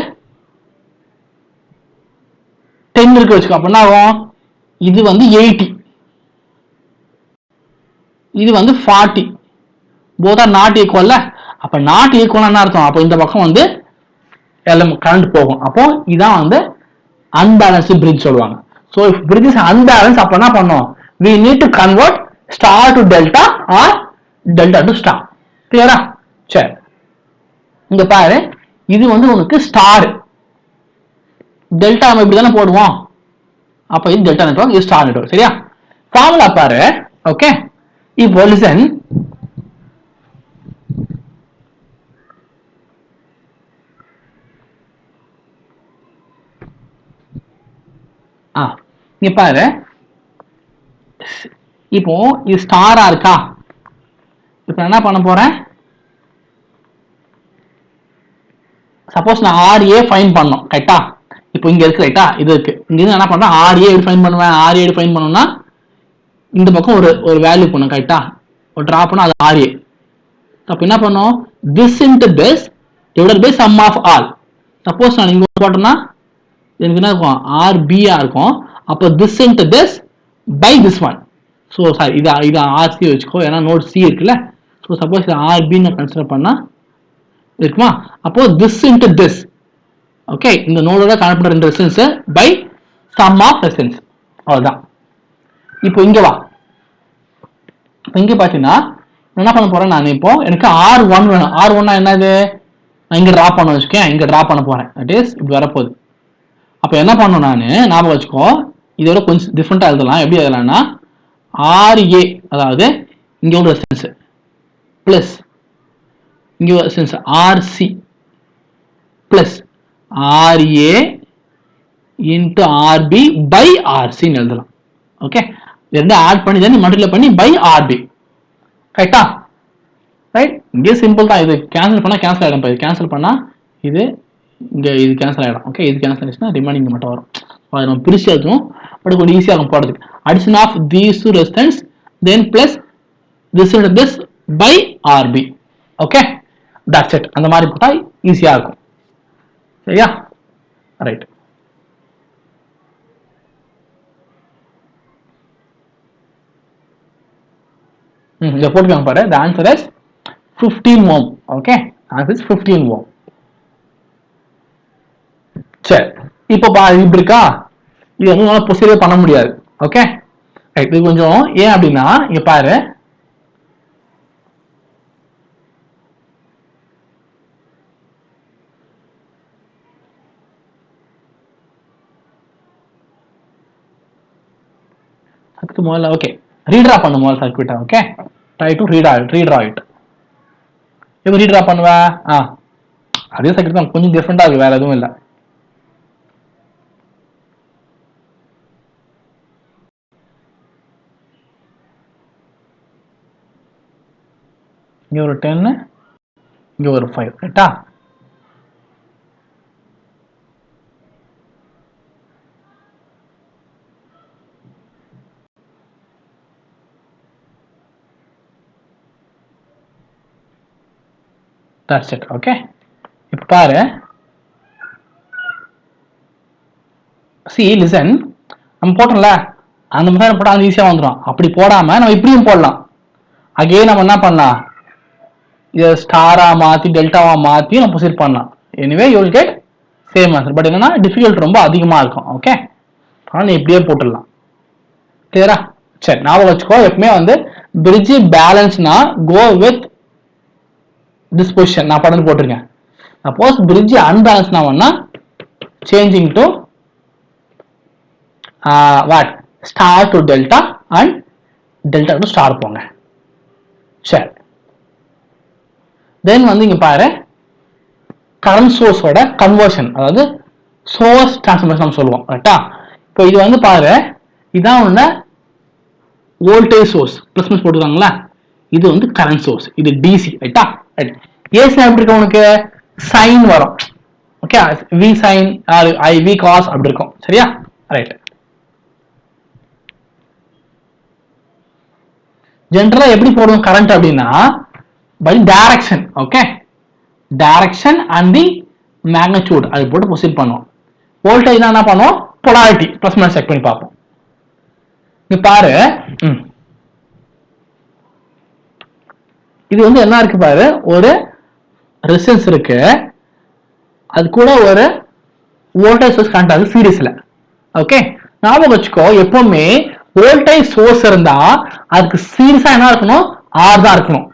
[SPEAKER 1] 10 இருக்கு வச்சுக்கோ, அப்படின்னா ஆகும், இது வந்து 80, இது வந்து 40, போத் ஆர் நாட் ஈக்குவல்ல. அப்ப நாட் ஈக்குவல் என்ன அர்த்தம், அப்போ இந்த பக்கம் வந்து கரண்ட் போகும். அப்போ இதான் வந்து அன்பேலன்ஸ்டு பிரிட்ஜ் சொல்லுவாங்க. So if bridge is unbalance, அப்போ என்ன பண்ணோம், we need to convert star to delta or delta to star. கிளியரா? சரி, இங்க பாரு, இது வந்து உனக்கு ஸ்டார், டெல்டா நம்ம இப்படி தானே போடுவோம். அப்போ இது டெல்டா நெட்வொர்க், இது ஸ்டார் நெட்வொர்க். சரியா? ஃபார்முலா பாரு. ஓகே, இப்போ லிசன். இங்க பாரு, இப்போ இது ஸ்டாரா இருக்கா, இப்போ என்ன பண்ண போறேன், சப்போஸ் நான் ஆர்ஏ ஃபைன் பண்ணோம். கரெக்டா? இப்போ இங்க இருக்கு. ரைட்டா? இது இருக்கு. இங்க என்ன பண்றேன், ஆர்ஏ எப்படி ஃபைன் பண்ணுவேன், ஆர்ஏ ஃபைன் பண்ணணும்னா இந்த பக்கம் ஒரு வேல்யூ பண்ணும். கரெக்டா? ஒரு டிரா பண்ணா அது ஆர்ஏ. அப்போ என்ன பண்ணும், this into this divided by sum of all. Suppose நான் இங்க போட்டேன்னா எனக்கு என்ன இருக்கும், ஆர்பியா இருக்கும். அப்போ this into this by this one. So sorry, இது ஆர்சி வச்சுக்கோ, ஏன்னா நோட் சி இருக்குல்ல. ஸோ சப்போஸ் இது ஆர்பின்னு கன்சிடர் பண்ணா இருக்குமா, அப்போ திஸ் இன்டு திஸ். ஓகே, இந்த நோடோட கனெக்ட் பண்ற இந்த resistance by sum of resistance. அவ்வளவுதான். இப்போ இங்க வா, இங்க பாத்தீங்கன்னா என்ன பண்ண போறேன், நான் இப்போ எனக்கு R1 வேணும். R1 என்னது, நான் இங்க டிரா பண்ண வச்சுக்கேன், இங்க டிரா பண்ண போறேன். தட் இஸ் இப்படி வரப்போகுது. அப்போ என்ன பண்ணும், நான் ஞாபகம் வச்சுக்கோ, இதோட கொஞ்சம் டிஃப்ரெண்டா எழுதலாம். எப்படி எழுதலாம்னா RA, அதாவது இங்க ஒரு ரெசிஸ்டன்ஸ் பிளஸ் இங்க ஒரு resistance RC plus RA into RB by RC எழுதலாம். ஓகே, ரெண்டு ஆட் பண்ணி தான் மல்டிப்ளை பண்ணி பை RB. கரெக்டா? ரைட், இங்கே சிம்பிள் தான். இது கேன்சல் பண்ணா கேன்சல் ஆயிடும். இது கேன்சல் பண்ணா இது இங்க இது கேன்சல் ஆயிடும். ஓகே, இது கேன்சல் ஆயிடுச்சுன்னா ரிமைனிங் மட்டும் வரும். அதை நம்ம பிரிச்சு எழுதுவோம், பட் கொஞ்சம் ஈஸியாக இருக்கும் போடுறதுக்கு. Addition of these two resistance then plus this into this by RB. Okay, that's it. அந்த மாதிரி போட்டா ஈஸியா இருக்கும். சரியா? ரைட். இங்க போட்டுக்காங்க பாரு. the answer is 15 ohm. Okay, answer is 15 ohm. சரி, இப்போ இப்படி இருக்கா, இது வந்து ப்ரொசீஜர் பண்ண முடியாது. Okay, right. இது கொஞ்சம் ஏன் அப்படின்னா இங்க பாரு, அதுக்கு முதல்ல ஓகே ரீட்ரா பண்ணுவோம் சர்க்யூட்டை. Okay, try to ரீட்ரா it. எப்படி ரீட்ரா பண்ணுவ? அதே சர்க்யூட் தான், கொஞ்சம் டிஃப்ரெண்டா இருக்கு, வேற எதுவும் இல்லை. இங்க ஒரு 10, இங்க ஒரு 5, ரைட்டா? That's it. ஓகே, இப்போ பாரு, லிசன், நம்ம போட்டோம்ல அந்த மெத்தட் போட்டால் அது ஈஸியாக வந்துடும். அப்படி போடாம நம்ம இப்படியும் போடலாம். அகைன் நம்ம என்ன பண்ணலாம், இதை ஸ்டாரா மாற்றி டெல்டாவா மாற்றி நம்ம ப்ரொசீட் பண்ணலாம். Anyway you will get same answer. But என்னன்னா டிஃபிகல்ட் ரொம்ப அதிகமாக இருக்கும். ஓகே, ஆனால் நீ இப்படியே போட்டுடலாம். கிளியரா? சரி, ஞாபகம் வச்சுக்கோ, எப்பவுமே வந்து பிரிட்ஜ் பேலன்ஸ்னா கோ வித் திஸ் பொசிஷன். நான் படம் போட்டிருக்கேன். சப்போஸ் பிரிட்ஜ் அன்பேலன்ஸ்னா வேணா changing to what, star to delta and delta to star போங்க. சரி, தென் வந்து இங்க பாரு, கரண்ட் சோர்ஸோட கன்வர்ஷன், அதாவது சோர்ஸ் டிரான்ஸ்ஃபர்மேஷன் நம்ம சொல்லுவோம். கரெக்டா? இப்போ இது வந்து பாரு, இதான் ஒன்று வோல்டேஜ் சோர்ஸ், பிளஸ் மைனஸ் போட்டுருக்காங்களா, இது வந்து கரண்ட் சோர்ஸ், இது டிசி. ரைட்டா? ரைட். ஏசி எப்படி இருக்கும், உனக்கு சைன் வரும். Okay, V sign R I V cause அப்படி இருக்கும். சரியா? ரைட். ஜென்ரலா எப்படி போடுவோம் கரண்ட் அப்படின்னா by direction. Okay, direction and the magnitude அது போட்டு ப்ரொசீட் பண்ணுவோம். வோல்டேஜ் என்ன பண்ணுவோம், பொலாரிட்டி பிளஸ் மைனஸ் செக் பண்ணி பார்ப்போம். இங்க பாரு, இது வந்து என்ன இருக்கு பாரு, ஒரு ரெசிஸ்டன்ஸ் இருக்கு, அது கூட ஒரு வோல்டேஜ் சோர்ஸ் கனெக்ட் ஆகுது சீரிஸ்ல. ஓகே, ஞாபகம் வச்சுக்கோ, எப்பவுமே வோல்டேஜ் சோர்ஸ் இருந்தா அதுக்கு சீரிஸா என்ன இருக்கணும், ஆர் தான் இருக்கணும்.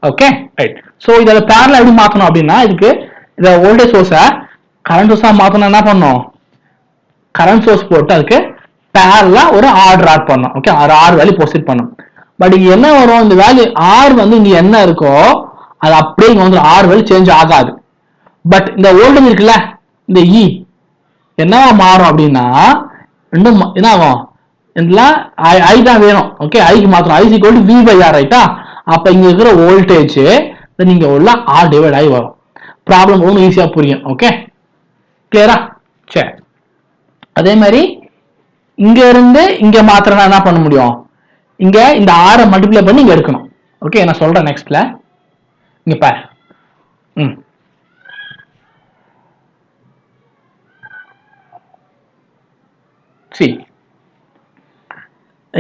[SPEAKER 1] Okay, right. சோ இத பேரலல் எப்படி மாத்தணும் அப்படின்னா, இதுக்கு இந்த வோல்டேஜ் சோர்ஸை கரண்ட் சோர்ஸா மாத்தணும். என்ன பண்ணணும், கரண்ட் சோர்ஸ் போட்டு அதுக்கு பேரலா ஒரு ஆர்டர் ஆட் பண்ணணும். ஓகே, ஆர் வேல்யூ ப்ரொசீட் பண்ணணும். பட் இங்க என்ன வரும், இந்த வேல்யூ ஆர் வந்து இங்க என்ன இருக்கோ அது அப்படியே இங்க வந்து ஆர் வேல்யூ சேஞ்ச் ஆகாது. பட் இந்த வோல்டேஜ் இருக்குல்ல, இந்த இ என்னவா மாறும் அப்படின்னா, ரெண்டும் என்ன ஆகும், இதெல்லாம் ஐ தான் வேணும். ஓகே, ஐக்கு மாத்திரம், I equal to V by R. ரைட்டா? அப்ப இங்க இருக்கிற வோல்டேஜ் நீங்க உள்ள ஆர் டிவைட் ஆகி வரும். ப்ராப்ளம் ரொம்ப ஈஸியா புரியும். ஓகே, கிளியரா? சரி, அதே மாதிரி இங்க இருந்து இங்க மாத்திரம் என்ன பண்ண முடியும், இங்க இந்த ஆரை மல்டிப்ளை பண்ணி இங்க எடுக்கணும். ஓகே, நான் சொல்றேன் நெக்ஸ்ட்ல. இங்க பாரு,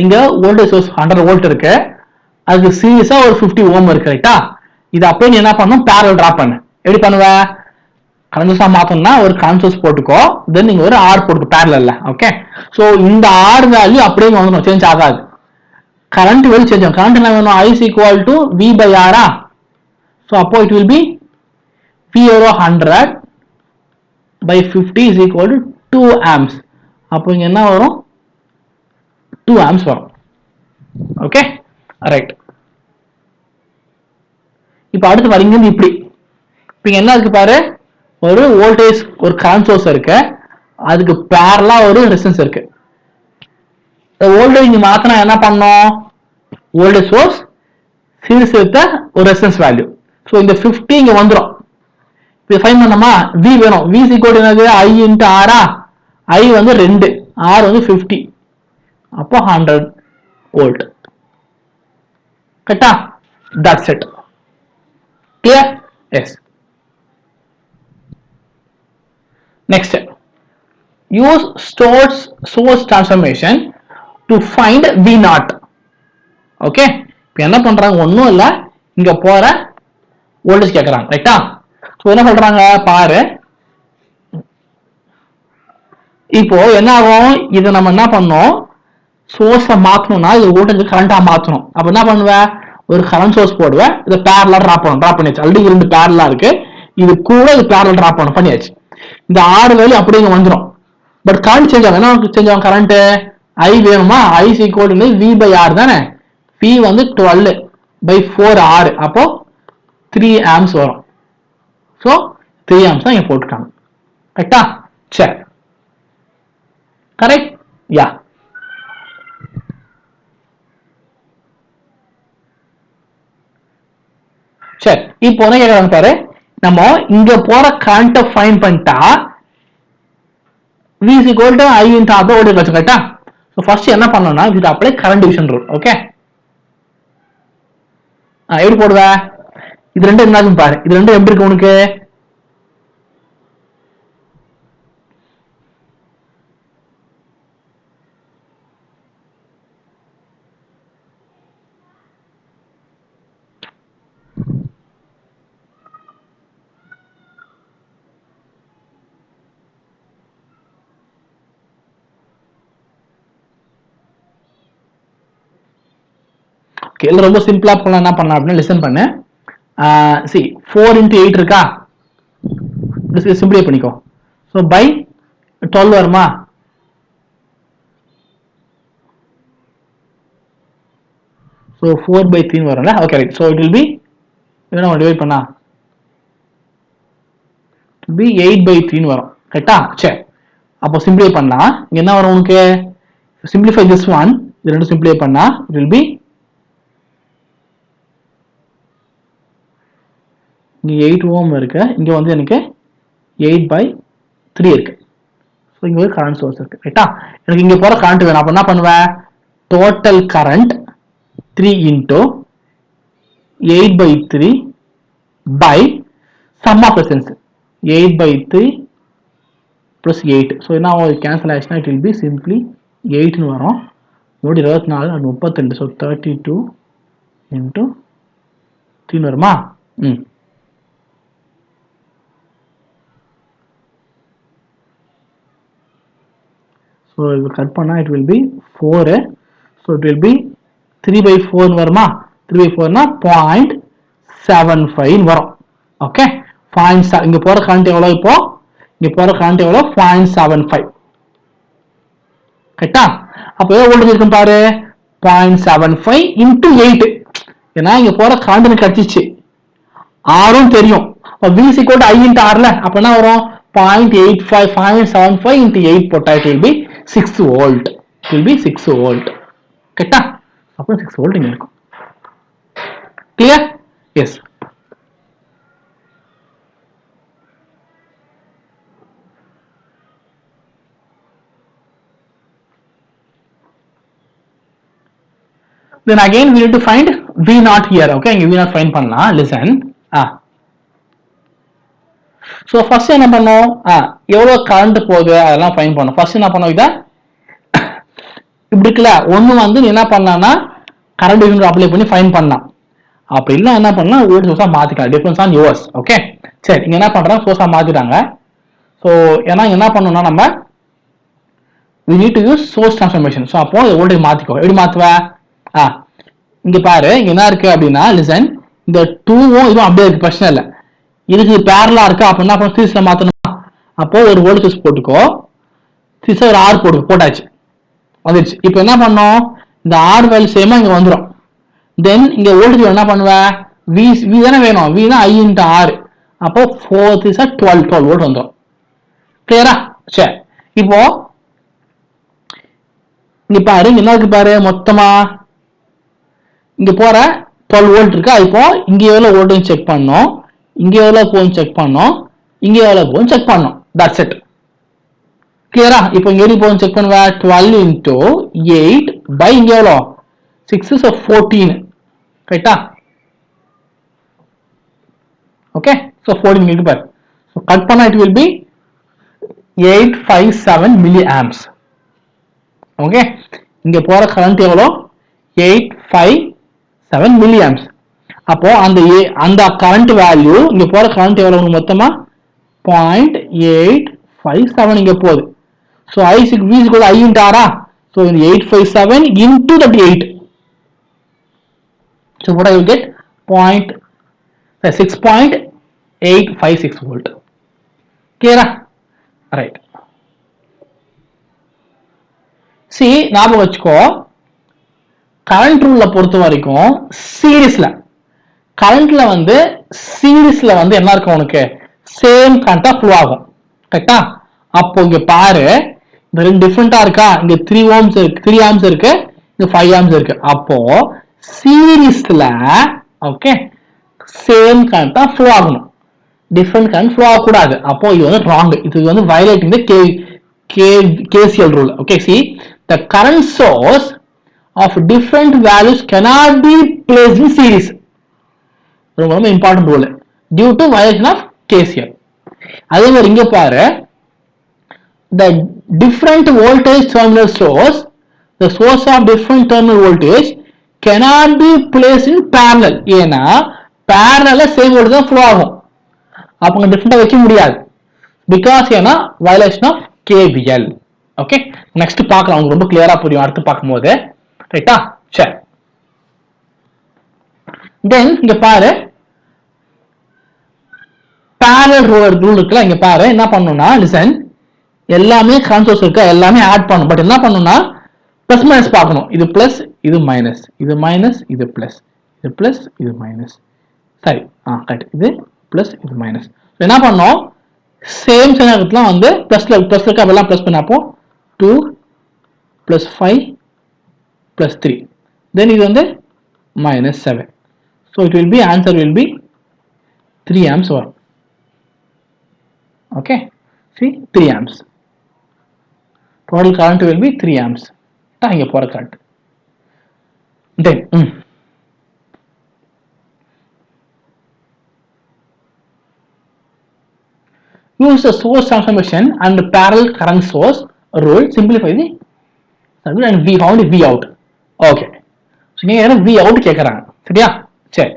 [SPEAKER 1] இங்க வோல்டேஜ் சோர்ஸ் 100 வோல்ட் இருக்கு, அதுக்கு சீரிஸா ஒரு 50 ஓம் இருக்கு. ரைட்டா? இது அப்படியே நீ என்ன பண்ணணும், பேரலல் டிரா பண்ணு. எப்படி பண்ணுவ, கரண்ட் சோர்ஸா மாத்தணும்னா ஒரு கரண்ட் சோர்ஸ் போட்டுக்கோ, தென் நீங்க ஒரு ஆர் போட்டுக்கோ பேரலல்ல. ஓகே, சோ இந்த ஆர் வேல்யூ அப்படியே வந்துடும், சேஞ்ச் ஆகாது. கரண்ட் வேல்யூ சேஞ்ச் ஆகும். கரண்ட் என்ன வேணும், ஐ ஈக்குவல் டு வி பை ஆரா. சோ அப்போ it will P V over 100 by 50 is equal to 2 amps. அப்போ இங்க என்ன வரும், 2 amps வரும். Okay, right. இப்போ அடுத்து வரீங்க இப்படி, இப்போ என்ன இருக்கு பாரு, ஒரு வோல்டேஜ் ஒரு கரண்ட் சோர்ஸ் இருக்கு, அதுக்கு பேரலா ஒரு ரெசிஸ்டன்ஸ் இருக்கு. வோல்டேஜ் மாத்தினா என்ன பண்ணோம், வோல்டேஜ் சோர்ஸ் சீரிஸ் வித் ஒரு ரெசிஸ்டன்ஸ் வேல்யூ. ஸோ இந்த 50 இங்க வந்துடும். இப்போ ஃபைண்ட் பண்ணோமா, வி வேணும், வி ஈக்குவல் என்னது, ஐ இன்ட்டு ஆரா. ஐ வந்து 2, ஆர் வந்து 50, அப்போ 100 வோல்ட். கரெக்டா? That's it. Clear? Yes. Next, use source transformation to find V naught. Okay, இப்போ என்ன பண்றாங்க, ஒன்றும் இல்லை, இங்க போற வோல்டேஜ் கேட்கறாங்க. ரைட்டா? ஸோ என்ன சொல்றாங்க பாரு, இப்போ என்ன ஆகும், இதை நம்ம என்ன பண்ணோம், சோர்ஸை மாற்றணும்னா இது வோல்டேஜ் கரண்டா மாற்றணும். அப்ப என்ன பண்ணுவேன், ஒரு கரண்ட் சோர்ஸ் போடுவேன், இதை பேரலா டிரா பண்ணியாச்சு. ஆல்ரெடி 2 பேரலா இருக்கு, இது கூட இது பேரலல் டிரா பண்ணியாச்சு. இந்த ஆறு வேல்யூ அப்படியே இங்க வந்துடும். பட் கரண்ட் சேஞ்ச் ஆகும். என்ன சேஞ்ச் ஆகும், கரண்ட் I வேணுமா? I is equal to V by R தானே. V வந்து 12 by 4 R, அப்போ 3 amps வரும். ஸோ 3 amps தான் இங்க போட்டுட்டாங்க. கரெக்டா? சரி, கரெக்ட். யா, சரி. இப்போ என்ன கேட்கறாங்க பாரு, நம்ம இங்க போற கரண்ட்டை ஃபைண்ட் பண்ணிட்டா V is equal to I into R ஓடி வச்சு. கரெக்டா? ஸோ ஃபர்ஸ்ட் என்ன பண்ணணும்னா இது apply current division rule. Okay, எப்படி போடுவ? இது ரெண்டு என்ன பாரு, இது ரெண்டு எப்படி இருக்கு உனக்கு? இல்லை ரொம்ப சிம்பிளா போலாம். என்ன பண்ணலாம் அப்படின்னு லிசன் பண்ணு. சி 4 into 8 இருக்கா, சிம்பிளை பண்ணிக்கோ. ஸோ பை 12 வருமா? ஸோ 4 by 3 வரும்ல. Okay right. So it will be என்ன டிவைட் பண்ணா பி 8 by 3 வரும். கரெக்டா? சரி, அப்போ சிம்பிளை பண்ணலாம். இங்க என்ன வரும் உனக்கு? சிம்பிளிஃபை திஸ் ஒன், இது ரெண்டு சிம்பிளை பண்ணா இட் வில் பி இங்க 8 ஓம் இருக்கு, இங்க வந்து எனக்கு 8 by 3 இருக்கு. ஸோ இங்க ஒரு கரண்ட் சோர்ஸ் இருக்கு. ரைட்டா? எனக்கு இங்க போற கரண்ட் வேணும். அப்ப என்ன பண்ணுவேன்? Total current 3 into 8 by 3 by sum of resistance 8 by 3 plus 8. So என்ன கேன்சல் ஆயிடுச்சுன்னா இட் வில் பி சிம்பிளி 8ன்னு வரும். 24 அது 32. ஸோ 32 into 3 வருமா? So if you cut பண்ணா it will be 4. So it will be 3 by 4 வருமா? 3 by 4 னா 0.75 வரும். Okay, 0.7. இங்க போற கரண்ட் எவ்வளவு? இப்போ இங்க போற கரண்ட் எவ்வளவு? 0.75. கரெக்டா? அப்போ எவ்வளவு வோல்டேஜ் இருக்கும் பாரு, 0.75 into 8. ஏன்னா இங்க போற கரண்ட் எனக்கு கிடைச்சிச்சு, ஆரும் தெரியும். V is equal to I into R ல, அப்ப என்ன வரும்? 0.85 0.75 into 8 போட்டா it will be 6 volt. It will be 6 volt. கரெக்டா? அப்போ 6 volt இங்க இருக்கும். Clear? Yes. Then again we need to find V naught here. Okay, இங்க V naught find பண்ணலாம். Listen. ஸோ ஃபர்ஸ்ட் என்ன பண்ணோம்? எவ்வளோ கரண்ட் போகுது அதெல்லாம் ஃபைன் பண்ணோம். ஃபர்ஸ்ட் என்ன பண்ணோம்? இதை இப்படி இருக்குல்ல, ஒன்று வந்து நீ என்ன பண்ணலாம்னா கரண்ட் டிவிஷன் அப்ளை பண்ணி ஃபைன் பண்ணலாம். அப்போ இல்லை என்ன பண்ணலாம், வோல்டேஜ் சோர்ஸாக மாற்றிக்கலாம். Difference on yours. ஓகே, சரி. இங்கே என்ன பண்ணுறாங்க, சோர்ஸாக மாற்றிட்டாங்க. ஸோ ஏன்னா என்ன பண்ணணும்னா நம்ம we need to use source transformation. So அப்போ வோல்டேஜ் மாற்றிக்கோ. எப்படி மாற்றுவேன்? இங்கே பாரு, இங்கே என்ன இருக்கு அப்படின்னா, லிசன், இந்த 2வும் இதுவும் அப்படியே இருக்கு, பிரச்சனை இல்லை. இதுக்கு பேரலா இருக்கு. அப்ப என்ன பண்ண, சீரிஸ்ல மாத்தணுமா? அப்போ ஒரு வோல்டேஜ் போட்டுக்கோ, சீரிஸ்ல ஒரு ஆர் போட்டாச்சு, வந்துருச்சு. இப்போ என்ன பண்ணோம், இந்த ஆர் வேல்யூ சேமா இங்க வந்துடும். தென் இங்க வோல்டேஜ் என்ன பண்ணுவேன், வி வி தானே வேணும், வி தான் ஐ இன்ட்டு ஆர். அப்போ 4 3 12 வோல்ட் வந்துடும். கிளியரா? சரி. இப்போ இங்க பாரு, என்ன இருக்கு பாரு, மொத்தமா இங்க போற 12 வோல்ட் இருக்கு. இப்போ இங்க எவ்வளவு வோல்டேஜ் செக் பண்ணோம், இங்க எவ்வளவு போகும் செக் பண்ணோம், இங்க எவ்வளவு போகும் செக் பண்ணோம். That's it. கிளியரா? இப்போ இங்க எப்படி போகும் செக் பண்ணுவா, 12 into 8 by இங்க எவ்வளோ 6 so 14. கரெக்டா? ஓகே, so 14 இருக்கு பாரு. So கட் பண்ணா it will be 857 milliamps. Okay, இங்க போற கரண்ட் எவ்வளோ, 857 milliamps. அப்போ அந்த கரண்ட் வேல்யூ, இங்க போற கரண்ட் எவ்வளவு மொத்தமா 0.857 இங்க போகுது. So I is equal to I into R. So in 857 into that 8. So what I will get, 6.856 volt. Clear? Right. C ஞாபகம் வச்சுக்கோ, கரண்ட் ரூல்ல பொறுத்த வரைக்கும் கரண்ட்ல வந்து சீரிஸ்ல வந்து என்ன இருக்கும் உனக்கு, சேம் கரண்டா ஃப்ளோ ஆகும். கரெக்டா? அப்போ இங்க பாரு, இந்த ரெண்டு டிஃபரெண்டா இருக்கா, இங்க 3 ஓம்ஸ் இருக்கு, 3 ஆம்ஸ் இருக்கு, இங்க 5 ஆம்ஸ் இருக்கு. அப்போ சீரிஸ்ல ஓகே சேம் கரண்ட் தான் ஃப்ளோ ஆகணும், டிஃபரெண்ட் கரண்ட் ஃப்ளோ ஆகக்கூடாது. அப்போ இது வந்து ராங், இது வந்து violating the KCL rule. Okay, see, the current source of different values cannot be placed in series. ரொம்ப important rule, due to violation of KCL. அதே மாதிரி இங்க பாரு, the different voltage terminal source, the source of different terminal voltage cannot be placed in parallel. ஏன்னா parallel same voltage தான் flow ஆகும், அப்போ டிஃபரெண்டா வைக்க முடியாது, பிகாஸ் ஏன்னா violation of KVL. Okay, next பார்க்கலாம், உங்களுக்கு ரொம்ப கிளியரா புரியும் அடுத்து பார்க்கும்போது. ரைட்டா? சரி, தென் இங்க பாரு, parallel ரூல் இருக்குல்ல, இங்க பாரு என்ன பண்ணணும்னா, லிசன், எல்லாமே கரண்ட் சோர்ஸ் இருக்கா, எல்லாமே ஆட் பண்ணணும். பட் என்ன பண்ணணும்னா பிளஸ் மைனஸ் பார்க்கணும். இது பிளஸ், இது மைனஸ், இது மைனஸ், இது பிளஸ், இது பிளஸ், இது மைனஸ். சரி, கரெக்ட், இது பிளஸ், இது மைனஸ். என்ன பண்ணோம், சேம் நேரத்துல வந்து பிளஸ்ல இருக்க அதெல்லாம் பிளஸ் பண்ணப்போ 2 plus 5 plus 3, then இது வந்து minus 7. So it will be, answer will be 3 amps வரும். Okay, see 3 amps, total current will be 3 amps. இங்க போற current. Then use the source transformation and the parallel current source rule, simplify the circuit and we found V out. Okay, so நீங்க V out கேக்குறாங்க, சரியா? சரி,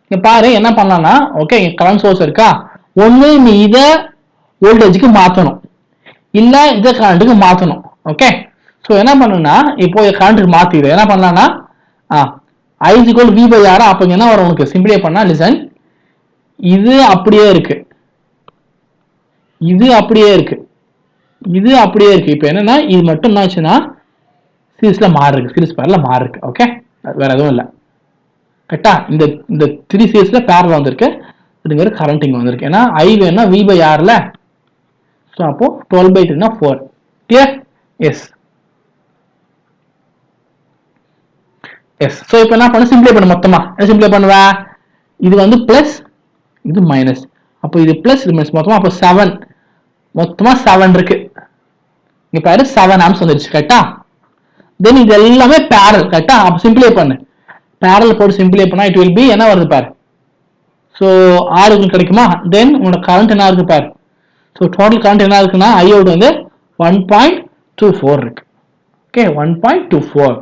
[SPEAKER 1] இங்க பாரு என்ன பண்ணலாம்னா, ஓகே கரண்ட் சோர்ஸ் இருக்கா, ஒண்ணு நீ இத வோல்டேஜ்க்கு மாத்தணும், இல்ல இத கரண்ட்க்கு மாத்தணும். ஓகே, சோ என்ன பண்ணனும்னா, இப்போ கரண்ட்க்கு மாத்திடு, என்ன பண்ணலாம்னா I is equal to V by R. அப்ப என்ன வரும் உனக்கு, சிம்பிளிஃபை பண்ணா, லிசன், இது அப்படியே இருக்கு, இது அப்படியே இருக்கு, இது அப்படியே இருக்கு. இப்போ என்னன்னா இது மட்டும் என்னாச்சுன்னா சீரிஸ்ல மாறி இருக்கு, சீரிஸ் பேரல மாறி இருக்கு. ஓகே, வேற எதுவும் இல்லை. கரெக்டா? இந்த 3 சீரிஸ்ல பேரல வந்திருக்கு, இதுங்கிற கரண்ட் இங்க வந்திருக்கு. ஏன்னா I வேணா V by R ல, ஸோ அப்போ 12 by 3 4. கிளியர்? Yes yes. ஸோ இப்போ என்ன பண்ண, சிம்பிளை பண்ணு, மொத்தமா என்ன சிம்பிளை பண்ணுவ, இது வந்து பிளஸ், இது மைனஸ், அப்போ இது பிளஸ், இது மைனஸ், மொத்தமா அப்போ 7, மொத்தமா 7 இருக்கு. இங்க பாரு 7 ஆம்ஸ் வந்துருச்சு. கரெக்டா? தென் இது எல்லாமே பேரல். கரெக்டா? அப்ப சிம்பிளை பண்ணு, பேரல் போட்டு சிம்பிளை பண்ணா இட் வில் பி என்ன வருது பாரு, ஸோ 6 கிடைக்குமா. தென் உன்னோட கரண்ட் என்ன இருக்கு பாரு, ஸோ டோட்டல் கரண்ட் என்ன இருக்குன்னா I out வந்து 1.24 இருக்கு. ஓகே, 1.24.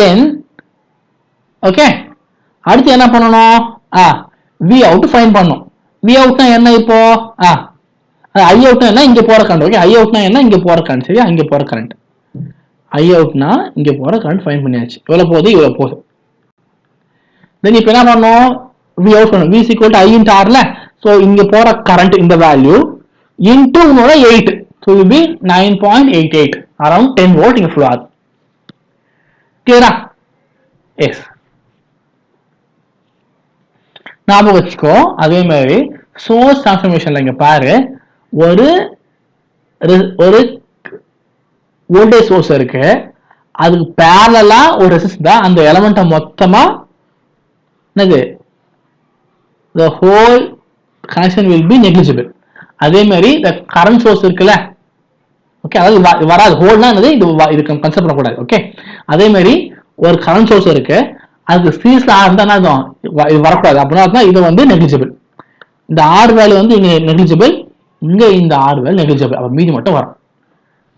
[SPEAKER 1] தென் ஓகே, அடுத்து என்ன பண்ணணும், V out ஃபைண்ட் பண்ணணும். V outனா என்ன, இப்போ I outனா என்ன, இங்க போற கரண்ட். ஓகே, I outனா என்ன, இங்க போற கரண்ட். சரியா? இங்க போற கரண்ட் I outனா இங்க போற கரண்ட் ஃபைண்ட் பண்ணியாச்சு. எவ்வளவு போகுது, இவ்வளவு போகுது. தென் இப்போ என்ன பண்ணணும், V out பண்ணணும். V is equal to I into R ல, சோ இங்க போற கரண்ட் இந்த வேல்யூ இன்டு உன்னோட 8, so it will be 9.88, around 10 volt இங்க ஃப்ளோ ஆகுது. கிளியரா? எஸ். ஞாபகம் வச்சுக்கோ. அதே மாதிரி சோர்ஸ் டிரான்ஸ்ஃபர்மேஷன்ல இங்க பாரு, ஒரு வோல்டேஜ் சோர்ஸ் இருக்கு, அதுக்கு பேரலா ஒரு ரெசிஸ்டர் தான், அந்த எலிமெண்ட்டை மொத்தமா என்னது, the whole connection will be negligible. அதே மாதிரி the current source இருக்குல்ல, ஓகே, அதாவது வராது, ஹோல்னா என்னது, இது கன்சிடர் பண்ணக்கூடாது. ஓகே, அதே மாதிரி ஒரு கரண்ட் சோர்ஸ் இருக்கு, அதுக்கு சீரிஸ்ல இருந்தா என்ன, இது வரக்கூடாது. அப்படின்னா இது வந்து நெக்லிஜிபிள், இந்த R வேல்யூ வந்து இங்க நெக்லிஜிபிள், இங்க இந்த R வேல்யூ நெக்லிஜிபிள், அப்ப மீதி மட்டும் வரும்.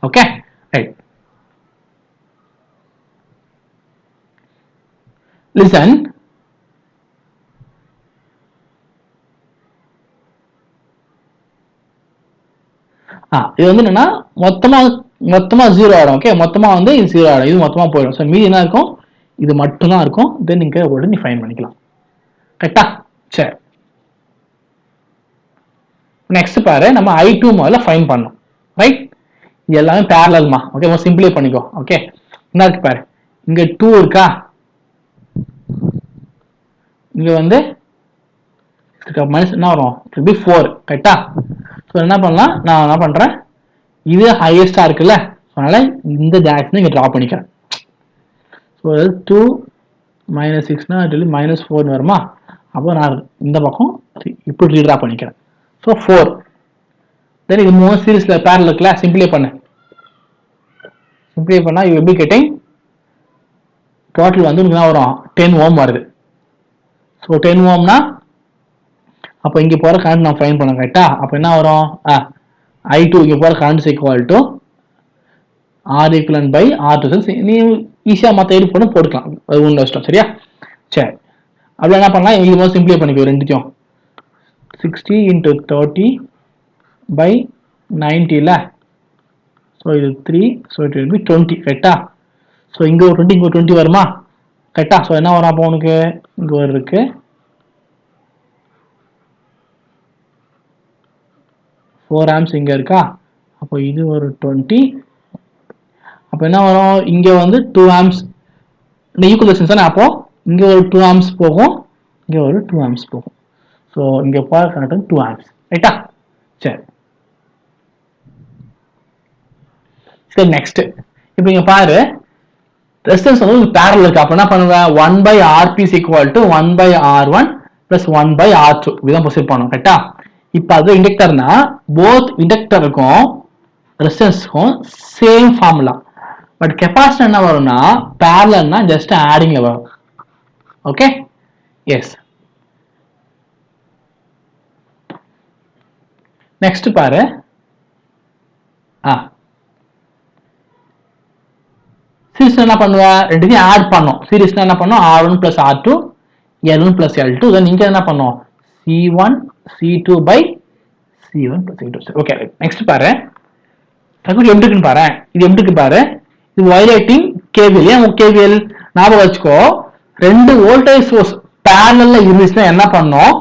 [SPEAKER 1] Okay, right. லிசன், இது வந்து என்னன்னா மொத்தமா 0 ஆயிடும். ஓகே, மொத்தமா வந்து இது 0 ஆயிடும், இது மொத்தமா போயிடும். ஸோ மீதி என்ன இருக்கும், இது மட்டும் தான் இருக்கும். தென் நீங்க போட்டு நீ ஃபைண்ட் பண்ணிக்கலாம். கரெக்டா? சரி, நெக்ஸ்ட் பாரு, நம்ம I2 முதல்ல ஃபைண்ட் பண்ணோம், ரைட்? இது எல்லாமே பேரலல்மா. ஓகே, சிம்பிளை பண்ணிக்கோ. ஓகே, என்ன இருக்கு பாரு, இங்க 2 இருக்கா, இங்க வந்து மைனஸ் என்ன வரும், 4, கரெக்டா? ஸோ என்ன பண்ணலாம், நான் என்ன பண்றேன், இது ஹையஸ்டா இருக்குல்ல, அதனால இந்த டைரக்ஷன் இங்க டிரா பண்ணிக்கிறேன். ஸோ 2 - 6னா -4 வருமா, அப்போ நான் இந்த பக்கம் இப்படி ரீட்ரா பண்ணிக்கிறேன். ஸோ 4. தென் இது 3 சீரீஸ்ல பேரல் இருக்குல்ல, சிம்பிளை பண்ணு. சிம்பிளை பண்ணா you will be getting total வந்து என்ன வரும், 10 ஓம் வருது. ஸோ 10 ஓம்னா அப்போ இங்க போற கரண்ட் நான் ஃபைண்ட் பண்ண, கரெக்டா? அப்போ என்ன வரும், I2 இங்க போற current is equal to R equivalent by R2. நீ ஈஸியா மற்ற எடி போட்டு போட்டுக்கலாம், அது உங்க இஷ்டம், சரியா? சரி, அப்படி என்ன பண்ணலாம், இது மாதிரி சிம்பிளை பண்ணிக்கோ ரெண்டுத்தையும். 60 into 30 by 90 ல, ஸோ இது 3, ஸோ இட் வில் பி 20, கரெக்டா? ஸோ இங்க ஒரு 20, இங்க ஒரு 20 வருமா, கரெக்டா? ஸோ என்ன வரும் அப்போ உனக்கு, இங்க ஒரு இருக்கு 4 amps இங்க இருக்கா, அப்போ இது ஒரு 20, அப்போ என்ன வரும், இங்க வந்து 2 amps ஈக்குவல் ரெசிஸ்டன்ஸ் தானே, அப்போ இங்க ஒரு 2 amps போகும், இங்க ஒரு 2 amps போகும். ஸோ இங்க போற கரண்ட் 2 amps, ரைட்டா? சரி, சரி நெக்ஸ்ட். இப்போ இங்க பாரு, ரெசிஸ்டன்ஸ் வந்து பேரலல் இருக்கு. அப்ப என்ன பண்ணுவேன், 1/Rp is equal to 1/R1 plus 1/R2 இதுதான் ப்ரொசீட் பண்ணணும், கரெக்டா? இப்போ அது இண்டக்டர்னா போத் இண்டக்டருக்கும் ரெசிஸ்டன்ஸ்க்கும் சேம் ஃபார்முலா. பட் கெபாசிட்டர் என்ன வரும்னா பேரலல்னா ஜஸ்ட் ஆடிங்ல வரும். Okay, S. நெக்ஸ்ட் பாரு, சீரிஸ்ல என்ன பண்ணுவா, ரெண்டுத்தையும் ஆட் பண்ணும். சீரிஸ்ல என்ன பண்ணும், R1 plus R2 L1 plus L2. தென் நீங்க என்ன பண்ணும், C1 C2 by C1 plus C2. Okay, next பாரு, சர்க்யூட் எப்படி இருக்குன்னு பாரு. இது எப்படி இருக்கு பாரு, இது வைலேட்டிங் கேவிஎல். ஏன் கேவிஎல் ஞாபகம் வச்சுக்கோ, ரெண்டு வோல்டேஜ் சோர்ஸ் பேரலல்ல இருந்துச்சுன்னா என்ன பண்ணும்,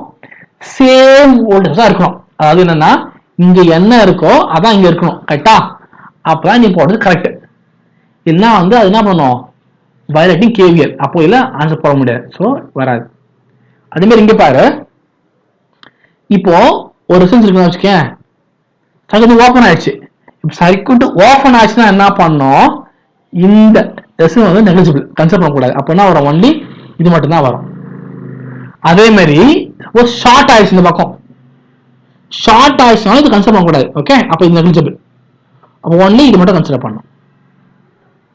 [SPEAKER 1] சேம் வோல்டேஜ் தான் இருக்கணும். அதாவது என்னன்னா இங்க என்ன இருக்கோ அதான் இங்க இருக்கணும், கரெக்டா? அப்பதான் நீ போடுறது கரெக்ட். இல்லைன்னா வந்து அது என்ன பண்ணும், வயலேட்டிங் கேவிஎல். அப்போ இல்ல ஆன்சர் போட முடியாது, ஸோ வராது. அதே மாதிரி இங்க பாரு, இப்போ ஒரு ரெசிஸ்டன்ஸ் இருக்குன்னு வச்சுக்கேன், சர்க்யூட் ஓப்பன் ஆயிடுச்சு. சர்க்யூட் ஓப்பன் ஆச்சுன்னா என்ன பண்ணும், இந்த ரெசிஸ்டன்ஸ் வந்து நெக்லிஜிபிள், கன்சிடர் பண்ணக்கூடாது. அப்போ என்ன வரும், ஒன்லி இது மட்டும் தான் வரும். அதே மாதிரி ஒரு ஷார்ட் ஆயிடுச்சு, இந்த பக்கம் ஷார்ட் ஆயிடுச்சுனாலும் இது கன்சிடர் பண்ணக்கூடாது. ஓகே, அப்போ இது நெக்லிஜிபிள், அப்போ ஒன்லி இது மட்டும் கன்சிடர் பண்ணும்.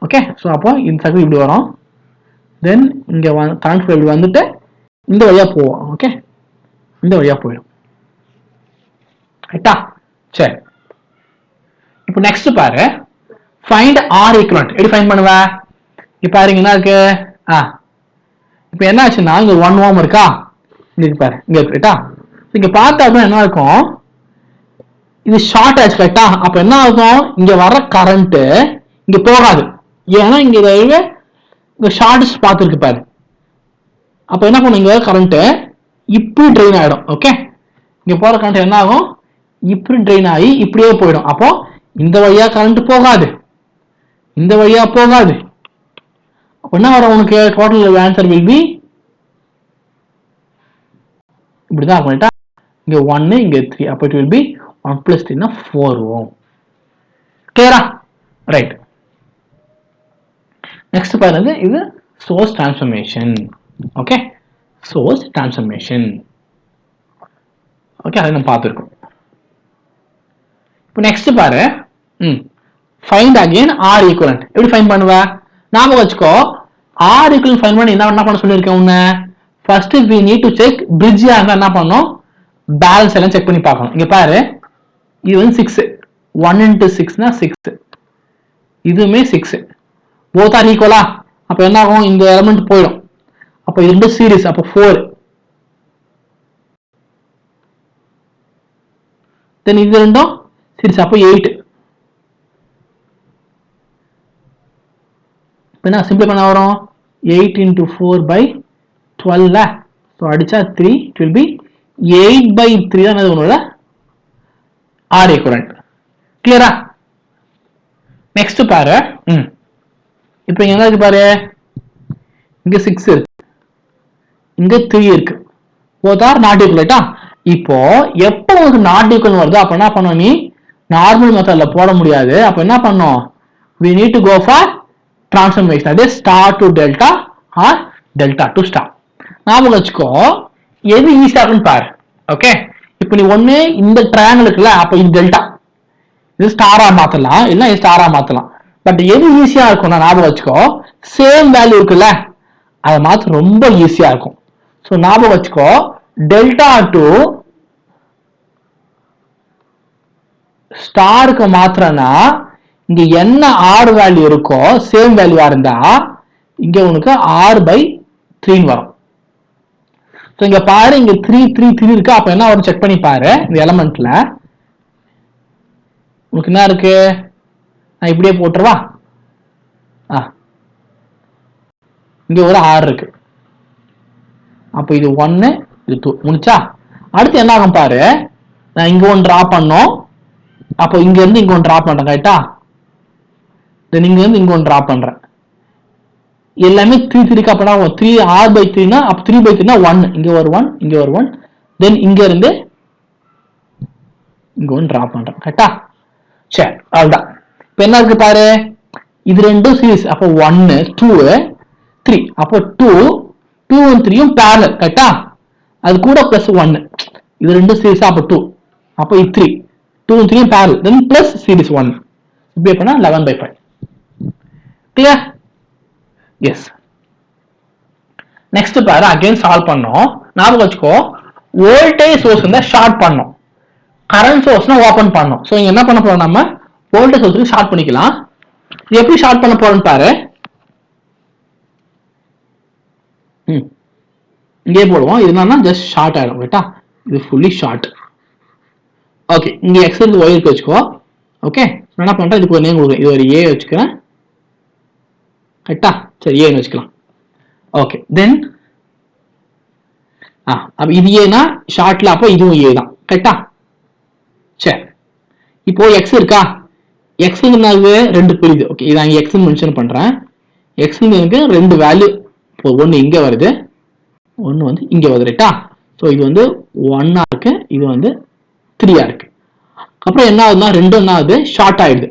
[SPEAKER 1] ஓகே, ஸோ அப்போ இந்த சர்க்யூட் இப்படி வரும். தென் இங்க கரண்ட் ஃப்ளோ இப்படி வந்துட்டு இந்த வழியா போவோம். ஓகே, இந்த வழியா போயிடும், ரைட்டா? சரி, இப்போ நெக்ஸ்ட் பாரு, ஃபைண்ட் R ஈக்குவலன்ட். எப்படி ஃபைண்ட் பண்ணுவ, இப்போ பாருங்க என்ன இருக்கு, இப்போ என்ன ஆச்சுன்னா இங்க 1 ohm இருக்கா, இங்க பாரு, இங்க இருக்கு, ரைட்டா? இங்க பார்த்தா என்ன இருக்கும், இது ஷார்ட் ஆச்சு, கரெக்டா? அப்ப என்ன ஆகும், இங்க வர கரண்ட் இங்க போகாது. ஏன்னா இங்க ஷார்ட் பார்த்துருக்கு பாரு. அப்ப என்ன பண்ணும், இங்க கரண்ட் இப்படி ட்ரெயின் ஆயிடும். ஓகே, இங்க போற கரண்ட் என்ன ஆகும், இப்படி ட்ரெயின் ஆகி இப்படியே போயிடும். அப்போ இந்த வழியா கரண்ட் போகாது, இந்த வழியா போகாது. அப்ப என்ன வரும் உனக்கு, டோட்டல் ஆன்சர் வில் பி இப்படிதான் இருக்கும். இங்க 1 இங்க 3, அப்ப இட் வில் பி 1 plus 3 னா 4 ohm. கிளியரா? ரைட். நெக்ஸ்ட் பாருங்க, இது source transformation. Okay, source transformation. Okay, அதை நம்ம பார்த்துருக்கோம். இப்போ நெக்ஸ்ட் பாரு, ஃபைண்ட் அகைன் R ஈக்குவலன்ட். எப்படி ஃபைண்ட் பண்ணுவ, ஞாபகம் வச்சுக்கோ, R ஈக்குவலன்ட் ஃபைண்ட் பண்ணி என்ன பண்ண சொல்லியிருக்கேன் உன்ன, first we need to check bridge இருந்தா என்ன பண்ணணும், பேலன்ஸ் எல்லாம் செக் பண்ணி பார்க்கணும். இங்க பாரு, இது வந்து 6, 1 into 6 னா 6, இதுவுமே 6, both are equal. அப்ப என்ன ஆகும், இந்த எலிமெண்ட் போயிடும். அப்ப இது ரெண்டு சீரிஸ், அப்ப 4. தென் இது ரெண்டும் சீரிஸ், அப்ப 8. என்ன சிம்பிள் பண்ண வரும், 8 into 4 by 12. ஸோ அடிச்சா 3, it will be 8/3 தான் உன்னோட ஆர் ஈக்குவலன்ட். கிளியரா? நெக்ஸ்ட் பாரு. இப்போ என்ன இருக்கு பாரு, இங்க 6 இருக்கு, இங்க 3 இருக்கு. போத் ஆர் நாட் ஈக்குவலட்டா? இப்போ எப்போ உங்களுக்கு நாட் ஈக்குவல் வருது அப்ப என்ன பண்ணும், நீ நார்மல் மெத்தட்ல போட முடியாது. அப்ப என்ன பண்ணும், we need to go for transformation, that is star to delta or delta to star. ஞாபகம் வச்சுக்கோ, எது ஈஸியா இருக்குன்னு பாரு. ஓகே, இப்போ நீ ஒண்ணு இந்த ட்ரையாங்கிள் இருக்குல்ல, அப்ப இது டெல்டா, இது ஸ்டாரா மாத்தலாம், இல்ல இது ஸ்டாரா மாத்தலாம். பட் எது ஈஸியா இருக்கும்னா ஞாபகம் வச்சுக்கோ, சேம் வேல்யூ இருக்குல்ல அதை மாத்த ரொம்ப ஈஸியா இருக்கும். ஸோ ஞாபகம் வச்சுக்கோ, டெல்டா டு ஸ்டாருக்கு மாத்திரனா இங்க என்ன ஆர் வேல்யூ இருக்கோ சேம் வேல்யூவா இருந்தா இங்க உனக்கு ஆர் பை 3 வரும். இங்க பாரு, இங்க 3 3 3 இருக்கு. அப்ப என்ன வரும் செக் பண்ணி பாரு. இந்த எலமெண்ட்ல உனக்கு என்ன இருக்கு, நான் இப்படியே போட்டுருவா. இங்க ஒரு 6 இருக்கு. அப்ப இது 1 இது 2 முடிச்சா. அடுத்து என்ன ஆகும் பாரு, நான் இங்க ஒன்று டிரா பண்ணோம், அப்போ இங்க இருந்து இங்க ஒன்று டிரா பண்றேன். கரெக்டா? இங்க இருந்து இங்க ஒன்று டிரா பண்றேன். எல்லாமே 3 3 க்கு. அப்பனா 3 r by 3 னா அப்ப 3 by 3 னா 1, இங்க ஒரு 1 இங்க ஒரு 1, தென் இங்க இருந்து இங்க ஒன்று டிரா பண்றேன். கரெக்டா? சரி, அவ்வளவுதான். இப்போ என்ன இருக்கு பாரு, இது ரெண்டும் சீரிஸ். அப்போ 1 2 3, அப்போ 2 2 3யும் parallel. கரெக்டா? அது கூட பிளஸ் 1, இது ரெண்டும் சீரிஸ். அப்போ 2, அப்போ இது 3 2 3யும் parallel, then plus series 1. இப்படி பண்ணா 11/5. clear? எஸ். நெக்ஸ்ட் பாரு, அகைன் சால்வ் பண்ணோம். ஞாபகம் வச்சுக்கோ, வோல்டேஜ் சோர்ஸ் இருந்தா ஷார்ட் பண்ணோம், கரண்ட் சோர்ஸ்னா ஓபன் பண்ணோம். சோ இங்க என்ன பண்ண போறோம், நம்ம வோல்டேஜ் சோர்ஸ்க்கு ஷார்ட் பண்ணிக்கலாம். எப்படி ஷார்ட் பண்ண போறோம்னு பாரு. இங்கே போடுவோம். இது என்னன்னா ஜஸ்ட் ஷார்ட் ஆயிடும். ரைட்டா? இது ஃபுல்லி ஷார்ட். ஓகே, இங்க எக்ஸ் இருந்து ஒய் இருக்கு வச்சுக்கோ. ஓகே, என்ன பண்றேன், இதுக்கு ஒரு நேம் கொடுக்குறேன். இது ஒரு ஏ வச்சுக்கிறேன். கரெக்டா? சரி, ஏன்னு வச்சுக்கலாம். ஓகே, தென் அப்ப இது ஏனா ஷார்ட்ல, அப்போ இதுவும் ஏ தான். கரெக்டா? சரி, இப்போ எக்ஸ் இருக்கா, எக்ஸ் ரெண்டு புரியுது. ஓகே, இதான் எக்ஸ் மென்ஷன் பண்றேன். எக்ஸ் எனக்கு ரெண்டு வேல்யூ, ஒன்னு இங்க வருது, ஒன்னு வந்து இங்க வருது. ரைட்டா? ஸோ இது வந்து 1 இருக்கு, இது வந்து 3 இருக்கு. அப்புறம் என்ன ஆகுதுன்னா ரெண்டும் என்ன ஆகுது, ஷார்ட் ஆயிடுது.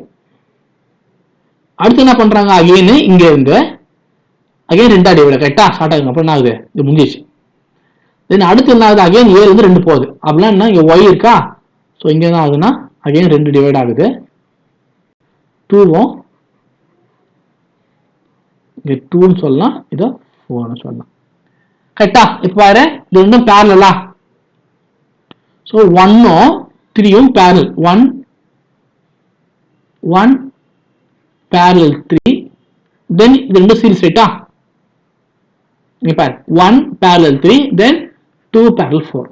[SPEAKER 1] அடுத்து என்ன பண்றாங்க, அகைன் இங்க இருந்து அகைன் 2 டிவைட். கரெக்டா? ஷார்ட் ஆகுது. அப்புறம் என்ன ஆகுது, இது முடிஞ்சிச்சு. தென் அடுத்து என்ன ஆகுது, அகைன் ஏ வந்து 2 போகுது. அப்படின்னா என்ன, இங்க ஒய் இருக்கா. ஸோ இங்க என்ன ஆகுதுன்னா அகைன் 2 டிவைட் ஆகுது. 2வும் இங்க 2ன்னு சொல்லலாம், இதோ 4ன்னு சொல்லலாம். கரெக்டா? இப்ப பாரு, இது ரெண்டும் பேரலா. ஸோ 1ம் 3யும் பேரல். 1 1 parallel 3, then இது ரெண்டும் சீரிஸ். ரைட்டா? இங்க பாரு, 1 parallel 3, then 2 parallel 4.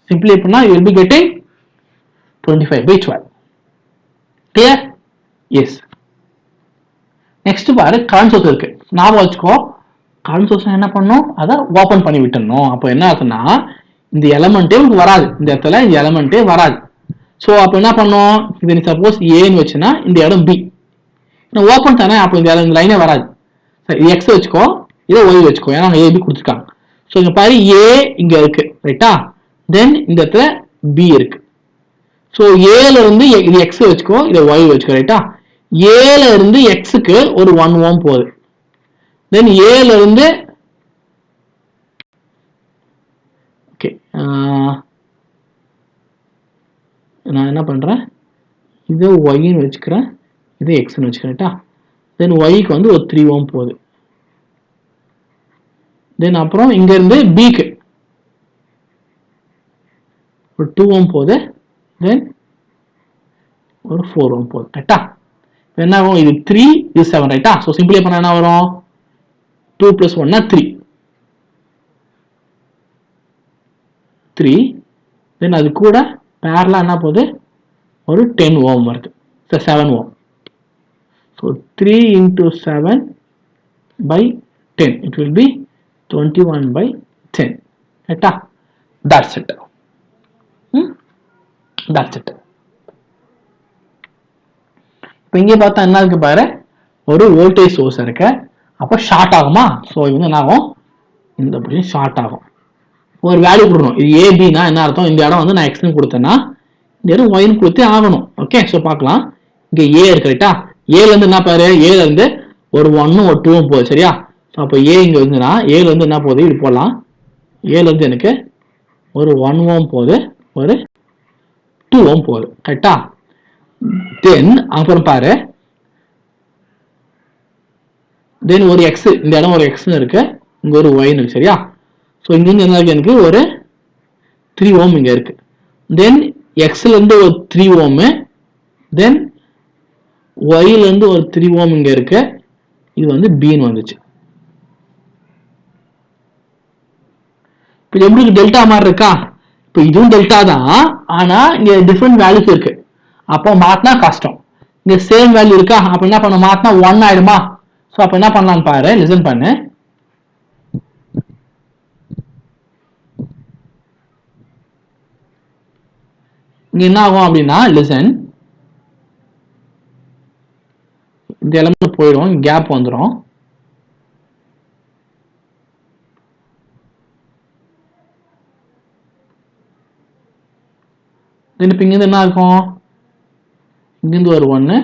[SPEAKER 1] சிம்பிளி பண்ணா you will be getting 25/12. clear? yes. Next பாரு, கரண்ட் சோர்ஸ் இருக்கு. ஞாபகம் வச்சுக்கோ, கரண்ட் சோர்ஸ் என்ன பண்ணும், அதை ஓபன் பண்ணி விட்டுறணும். அப்போ என்ன ஆகுதுன்னா இந்த எலமெண்டே உங்களுக்கு வராது, இந்த இடத்துல இந்த எலமெண்டே வராது. ஸோ அப்போ என்ன பண்ணும், இது சப்போஸ் ஏன்னு வச்சுன்னா இந்த இடம் பி ஓப்பன் தானே, அப்போ இந்த லைனே வராது. சரி, எக்ஸ் வச்சுக்கோ, இதை ஒய் வச்சுக்கோ, ஏன்னா ஏ பி கொடுத்துருக்காங்க. ஸோ இங்க பாரு, ஏ இங்க இருக்கு. ரைட்டா? தென் இந்த இடத்துல பி இருக்கு. ஸோ ஏல இருந்து இது எக்ஸ் வச்சுக்கோ, இதை ஒய் வச்சுக்கோ. ரைட்டா? ஏல இருந்து எக்ஸுக்கு ஒரு 1 ஓம் போகுது. தென் ஏல இருந்து ஓகே, நான் என்ன பண்றேன், இது ஒய்ன்னு வச்சுக்கிறேன், இது எக்ஸ்ன்னு வச்சுக்கிறேன். தென் ஒய்க்கு வந்து ஒரு 3 ஓம் போகுது. தென் அப்புறம் இங்க இருந்து பிக்கு ஒரு 2 ஓம் போகுது. தென் ஒரு 4 ஓம் போகுது. ரைட்டா? என்ன ஆகும், இது 3 இது 7. ரைட்டா? ஸோ சிம்பிளி பண்ண என்ன வரும், 2 + 1 3 3. தென் அது கூட பேரலா என்ன போகுது, ஒரு 10 ஓம் வருது. 7 ஓம். So 3 × 7/10, it will be 21/10. ரைட்டா? that's it. that's it. இப்போ இங்கே பார்த்தா என்ன இருக்கு பாரு, ஒரு வோல்டேஜ் சோர்ஸ் இருக்கு. அப்போ ஷார்ட் ஆகுமா? ஸோ இது வந்து என்ன ஆகும், இந்த பொசிஷன் ஷார்ட் ஆகும். ஒரு வேல்யூ கொடுக்கணும். இது ஏபினா என்ன அர்த்தம், இந்த இடம் வந்து நான் எக்ஸ்னு கொடுத்தேன்னா இந்த இடம் ஒய்னு கொடுத்தே ஆகணும். ஓகே, ஸோ பார்க்கலாம். இங்கே ஏ இருக்கு ரைட்டா, ஏல இருந்து என்ன பாரு, ஏல இருந்து ஒரு 1 ஒரு 2 போகுது சரியா. ஸோ அப்போ ஏ இங்கே வந்துன்னா ஏல இருந்து என்ன போகுது, இது போடலாம். ஏல இருந்து எனக்கு ஒரு 1 ஓம் போகுது, ஒரு 2 ஓம் போகுது கரெக்டா. தென் அப்புறம் பாரு, தென் ஒரு எக்ஸ், இந்த இடம் ஒரு எக்ஸ்னு இருக்கு, இங்க ஒரு ஒய்னு இருக்கு சரியா. ஸோ இங்கிருந்து என்ன இருக்கு, எனக்கு ஒரு 3 ஓம் இங்க இருக்கு. தென் எக்ஸ்ல இருந்து ஒரு 3 ஓம், தென் ஒய்ல இருந்து ஒரு 3 ஓம் இங்க இருக்கு. இது வந்து பின்னு வந்துச்சு. இப்போ எப்படி டெல்டா மாதிரி இருக்கா, இப்போ இதுவும் டெல்டா தான், ஆனா இங்க டிஃபரெண்ட் வேல்யூஸ் இருக்கு. அப்போ மாத்தினா கஷ்டம். இங்க சேம் வேல்யூ இருக்கா, அப்ப என்ன பண்ண, மாத்தினா 1 ஆயிடுமா. ஸோ அப்ப என்ன பண்ணலாம்னு பாரு, லிசன் பண்ணு. இங்க என்ன ஆகும் அப்படின்னா, லிசன், இந்த எலிமெண்ட் போயிடும், கேப் வந்துடும். இப்ப இங்கிருந்து என்ன இருக்கும், இங்கிருந்து ஒரு 1,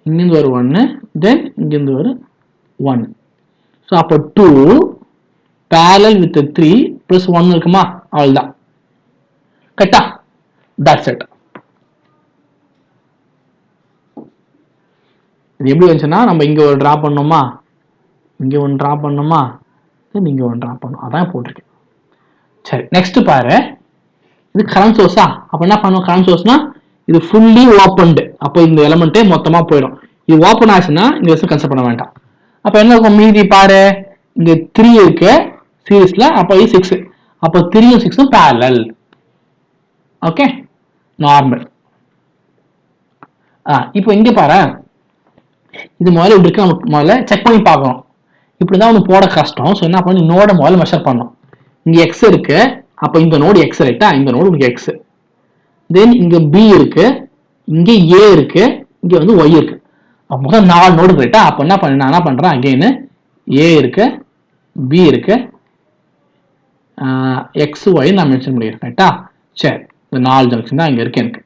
[SPEAKER 1] இங்கிருந்து ஒரு 1, தென் இங்கிருந்து ஒரு 1. ஸோ அப்போ 2 parallel with 3 plus 1 இருக்குமா, அவ்வளவுதான் கரெக்டா. That's it. இது எப்படி வந்துச்சுன்னா, நம்ம இங்க ஒரு டிரா பண்ணோமா, இங்க ஒன்று டிரா பண்ணோமா, இங்க ஒன்று டிரா பண்ணோம், அதான் போட்டிருக்கேன். சரி, நெக்ஸ்ட் பாரு, இது கரண்ட் சோர்ஸா. அப்ப என்ன பண்ணுவோம், கரண்ட் சோர்ஸ்னா இது ஃபுல்லி ஓப்பன்டு, அப்போ இந்த எலிமெண்ட்டே மொத்தமா போயிடும். இது ஓப்பன் ஆச்சுன்னா இந்த விஷயம் கன்சிடர் பண்ண வேண்டாம். அப்ப என்ன இருக்கும், மீதி பாரு, இங்க 3 இருக்கு சீரிஸ்ல, அப்போ இது 6, அப்போ 3ம் 6ம் parallel. Okay, normal. இப்போ இங்க பாரு, இது முதல்ல இப்படி இருக்கு, நமக்கு முதல்ல செக் பண்ணி பார்க்கணும். இப்படிதான் ஒன்று போட கஷ்டம். ஸோ என்ன பண்ணி, நோட முதல்ல மெஷர் பண்ணணும். இங்க எக்ஸ் இருக்கு, அப்ப இந்த நோடு எக்ஸ் ரைட்டா, இந்த நோடு உங்களுக்கு எக்ஸ். தென் இங்க பி இருக்கு, இங்க ஏ இருக்கு, இங்க வந்து ஒய் இருக்கு. அப்போ 4 நோடு ரைட்டா. அப்ப என்ன பண்ண, நான் என்ன பண்றேன், அகைன் ஏ இருக்கு, பி இருக்கு, எக்ஸ் ஒய் நான் மென்ஷன் பண்ணிடுறேன் ரைட்டா. சரி, இந்த 4 ஜங்ஷன் தான் இங்க இருக்கு எனக்கு.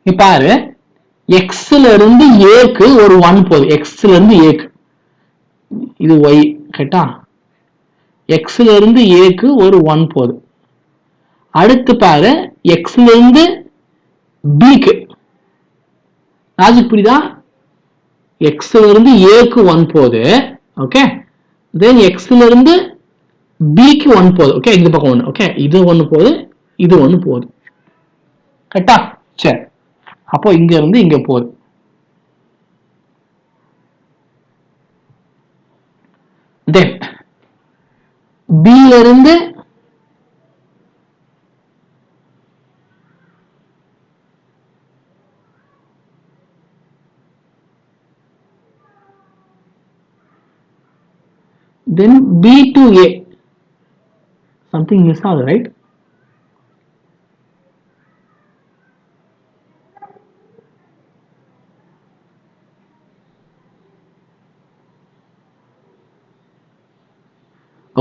[SPEAKER 1] இப்ப பாரு, எக்ஸ்ல இருந்து ஏக்கு ஒரு 1 போகுது, எக்ஸ்ல இருந்து ஏக்கு, இது ஒய் ரைட்டா. எக்ஸ்ல இருந்து ஏக்கு ஒரு 1 போகுது. அடுத்து பாரு, எக்ஸ்ல இருந்து பிக்கு, லாஜிக் புரியுதா, எக்ஸ்ல இருந்து ஏக்கு 1 போகுது. ஓகே, தென் எக்ஸ்ல இருந்து பிக்கு 1 போகுது. ஓகே, இந்த பக்கம் 1. ஓகே, இது 1 போகுது, இது 1 போகுது கரெக்டா. சரி, அப்போ இங்க இருந்து இங்க போகுது. தென் பில இருந்து then B to A, something miss ஆகுது right.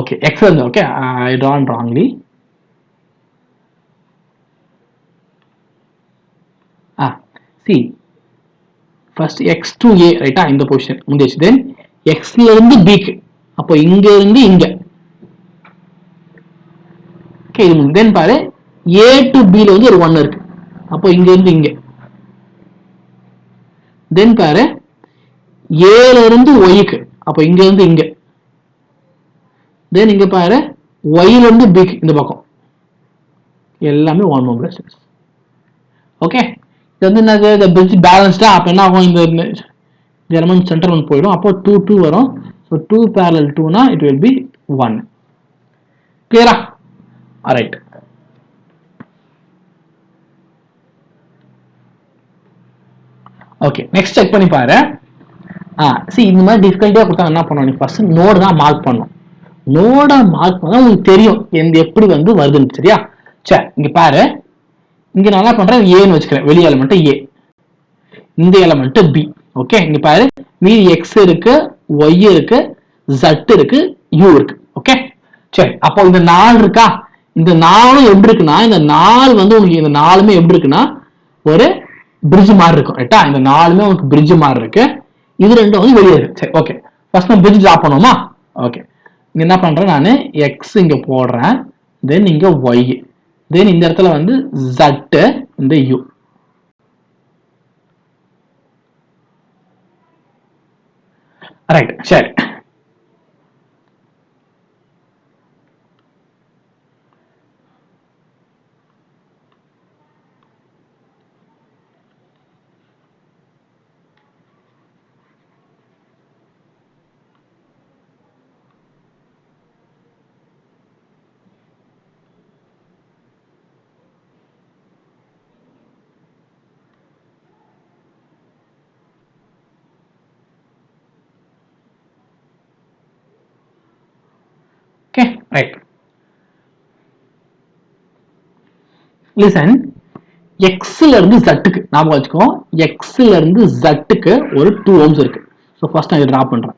[SPEAKER 1] okay, excellent. Okay, I drawn wrongly. See, first x to A ரைட்டா, இந்த பொசிஷன் முடிஞ்சிச்சு. தென் எக்ஸ்ல இருந்து பிக்கு, அப்போ இங்க இருந்து இங்க. ஓகே, இது தென் பாரு, ஏ டு பி ல வந்து ஒரு 1 இருக்கு, அப்போ இங்க இருந்து இங்க. தென் பாரு, ஏல இருந்து ஒய்க்கு, அப்போ இங்க இருந்து இங்க. தென் இங்க பாரு, ஒய்ல இருந்து பிக்கு இந்த பக்கம், எல்லாமே 1 more distance. ஓகே, இது வந்து என்னது, இந்த பிரிட்ஜ் பேலன்ஸ்டா. அப்ப என்ன ஆகும், இந்த எலிமெண்ட் சென்டர் 1 போயிடும், அப்போ 2 2 வரும். ஸோ 2 parallel 2 னா இட் வில் பி 1. கிளியரா? ரைட். ஓகே, நெக்ஸ்ட் செக் பண்ணி பாரு. இந்த மாதிரி டிஃபிகல்ட்டியா கொடுத்தா என்ன பண்ணணும், நீ ஃபர்ஸ்ட் நோடு தான் மார்க் பண்ணணும். நோட மார்க் பண்ணா உங்களுக்கு தெரியும் எந்த எப்படி வந்து வருதுன்னு. சரியா? சரி, இங்க பாரு, இங்க நான் என்ன பண்றேன், ஏன்னு வச்சுக்கிறேன், வெளி எலிமெண்ட் ஏ. இந்த எலமெண்ட் பி. ஓகே, இங்க பாரு மீதி எக்ஸ் இருக்கு, ஒய் இருக்கு, ஜட் இருக்கு, யூ இருக்கு. ஓகே சரி, அப்போ இந்த 4 இருக்கா, இந்த 4 எப்படி இருக்குன்னா, இந்த 4 வந்து உங்களுக்கு இந்த 4மே எப்படி இருக்குன்னா ஒரு பிரிட்ஜ் மாதிரி இருக்கும். ரைட்டா, இந்த 4மே உங்களுக்கு பிரிட்ஜ் மாதிரி இருக்கு. இது ரெண்டும் வந்து வெளியே இருக்கு. சரி ஓகே, ஃபர்ஸ்ட் நம்ம பிரிட்ஜ் டிரா பண்ணுவோமா? ஓகே, இங்க என்ன பண்றேன் நான், எக்ஸ் இங்க போடுறேன், தென் இங்க ஒய், தென் இந்த இடத்துல வந்து ஜட், இந்த யூ. ரைட் சரி, ஓகே ரைட். லிசன், எக்ஸ்ல இருந்து ஜட்டுக்கு ஞாபகம் வச்சுக்கோ, எக்ஸ்ல இருந்து ஜட்டுக்கு ஒரு 2 ஓம்ஸ் இருக்கு. ஸோ ஃபர்ஸ்ட் நான் இதை டிரா பண்றேன்,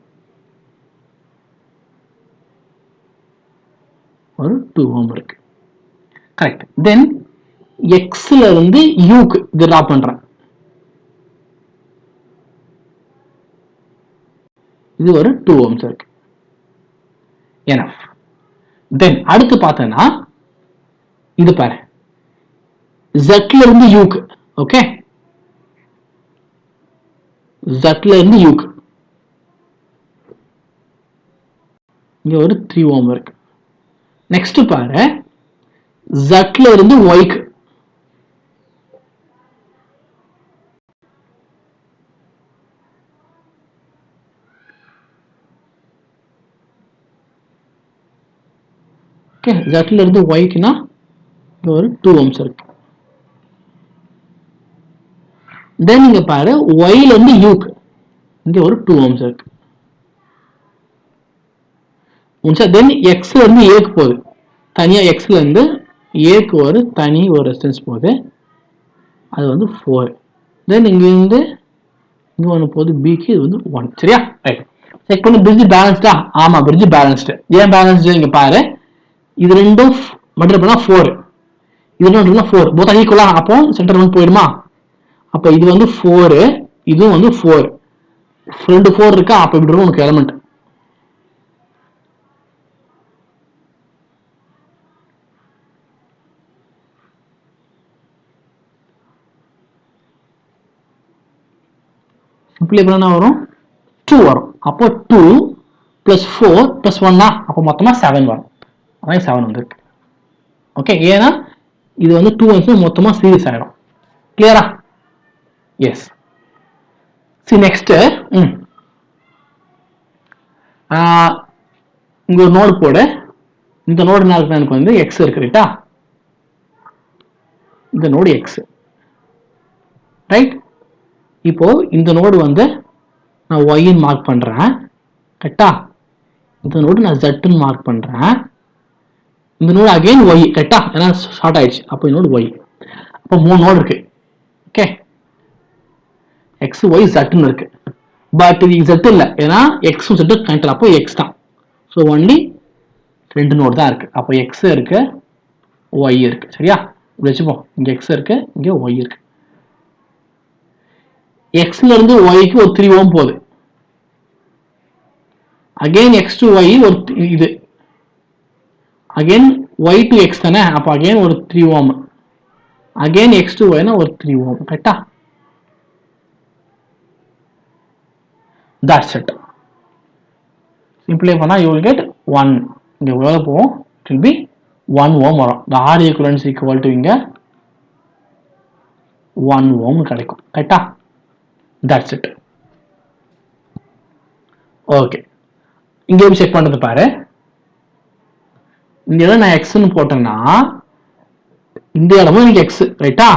[SPEAKER 1] ஒரு 2 ஓம் இருக்கு. கரெக்ட். தென் எக்ஸ்ல இருந்து யூக்கு இது டிரா பண்றேன், இது ஒரு 2 ஓம்ஸ் இருக்கு. எனஃப். தென் அடுத்து பார்த்தேன்னா இது பாரு, ஜட்ல இருந்து யூக்கு. ஓகே, ஜட்ல இருந்து யூக்கு இங்க ஒரு 3 ஓம் இருக்கு. நெக்ஸ்ட் பாரு, ஜட்ல இருந்து ஒய்க்கு, ஓகே, ஜட்ல இருந்து ஒய்க்குனா ஒரு 2 ஓம்ஸ் இருக்கு. தென் இங்க பாரு, ஒய்ல இருந்து யூக்கு இங்க ஒரு 2 ஓம்ஸ் இருக்கு. தென் எக்ஸ்ல இருந்து ஏக்கு போகுது, தனியா எக்ஸ்ல இருந்து ஏக்கு ஒரு தனி ஒரு ரெசிஸ்டன்ஸ் போகுது, அது வந்து 4. தென் இங்க இருந்து இங்க ஒன்று போகுது பிக்கு, இது வந்து 1. சரியா, ரைட். செக் பண்ணி பிரிட்ஜ் பேலன்ஸ்டா? ஆமா, பிரிட்ஜ் பேலன்ஸ்டு. ஏன் பேலன்ஸ்டு? இங்க பாரு, இது ரெண்டும் மல்டிப்ளை பண்ணா 4, இது ரெண்டும் 4, போத் ஈக்குவலா, அப்போ சென்டர் வந்து போயிடுமா? அப்ப இது வந்து 4, இதுவும் வந்து 4, ரெண்டு 4 இருக்கா, அப்ப இப்படி இருக்கும் உனக்கு எலமெண்ட். சிம்பிளி என்ன வரும்? 2 வரும். அப்போ 2 பிளஸ் 4 பிளஸ் 1, அப்போ மொத்தமா 7 வரும். அதான் 7 வந்துருக்கு. ஓகே, ஏன்னா இது வந்து 2 வந்து மொத்தமா சீரிஸ் ஆயிடும். கிளியரா? எஸ். சி நெக்ஸ்ட், இங்க ஒரு நோடு போடு. இந்த நோடு எனக்கு வந்து எக்ஸ் இருக்கு. ரைட்டா, இந்த நோடு எக்ஸ். ரைட், இப்போ இந்த நோடு வந்து நான் ஒய்ன்னு மார்க் பண்றேன். கரெக்டா, இந்த நோடு நான் ஜட்னு மார்க் பண்றேன். இந்த நோடு அகைன் ஒய். கரெக்டா, ஏன்னா ஷார்ட் ஆயிடுச்சு. அப்போ இந்த நோடு ஒய். அப்போ 3 நோடு இருக்கு. ஓகே, எக்ஸ் ஒய் ஜட்னு இருக்கு. பட் இது ஜெட் இல்லை, ஏன்னா எக்ஸும் ஜெட் கனெக்ட், அப்போ எக்ஸ் தான். ஸோ ஒன்லி 2 நோடு தான் இருக்கு. அப்போ எக்ஸ் இருக்கு, ஒய் இருக்கு. சரியா, இப்படி வச்சுப்போம். இங்க எக்ஸ் இருக்கு, இங்க ஒய் இருக்கு. எக்ஸ்ல இருந்து ஒய்க்கு ஒரு 3 ஓம் போகுது. அகைன் எக்ஸ் டு ஒய் ஒரு இது, அகைன் ஒய் டு எக்ஸ் தானே, அப்போ அகைன் ஒரு 3 ஓம், அகைன் எக்ஸ் டு ஒய்னா ஒரு 3 ஓம். கரெக்டா, that's it. Simplify பண்ணா you will get 1. இங்க எவ்வளவு போகும்? It will be 1 ohm வரும். The R equivalent equal to இங்க 1 ohm கிடைக்கும். கரெக்டா, that's it. ஓகே, இங்க செக் பண்றது பாரு. இந்த இடம் நான் எக்ஸ்ன்னு போட்டேன்னா இந்த இடமும் எனக்கு எக்ஸ். ரைட்டா,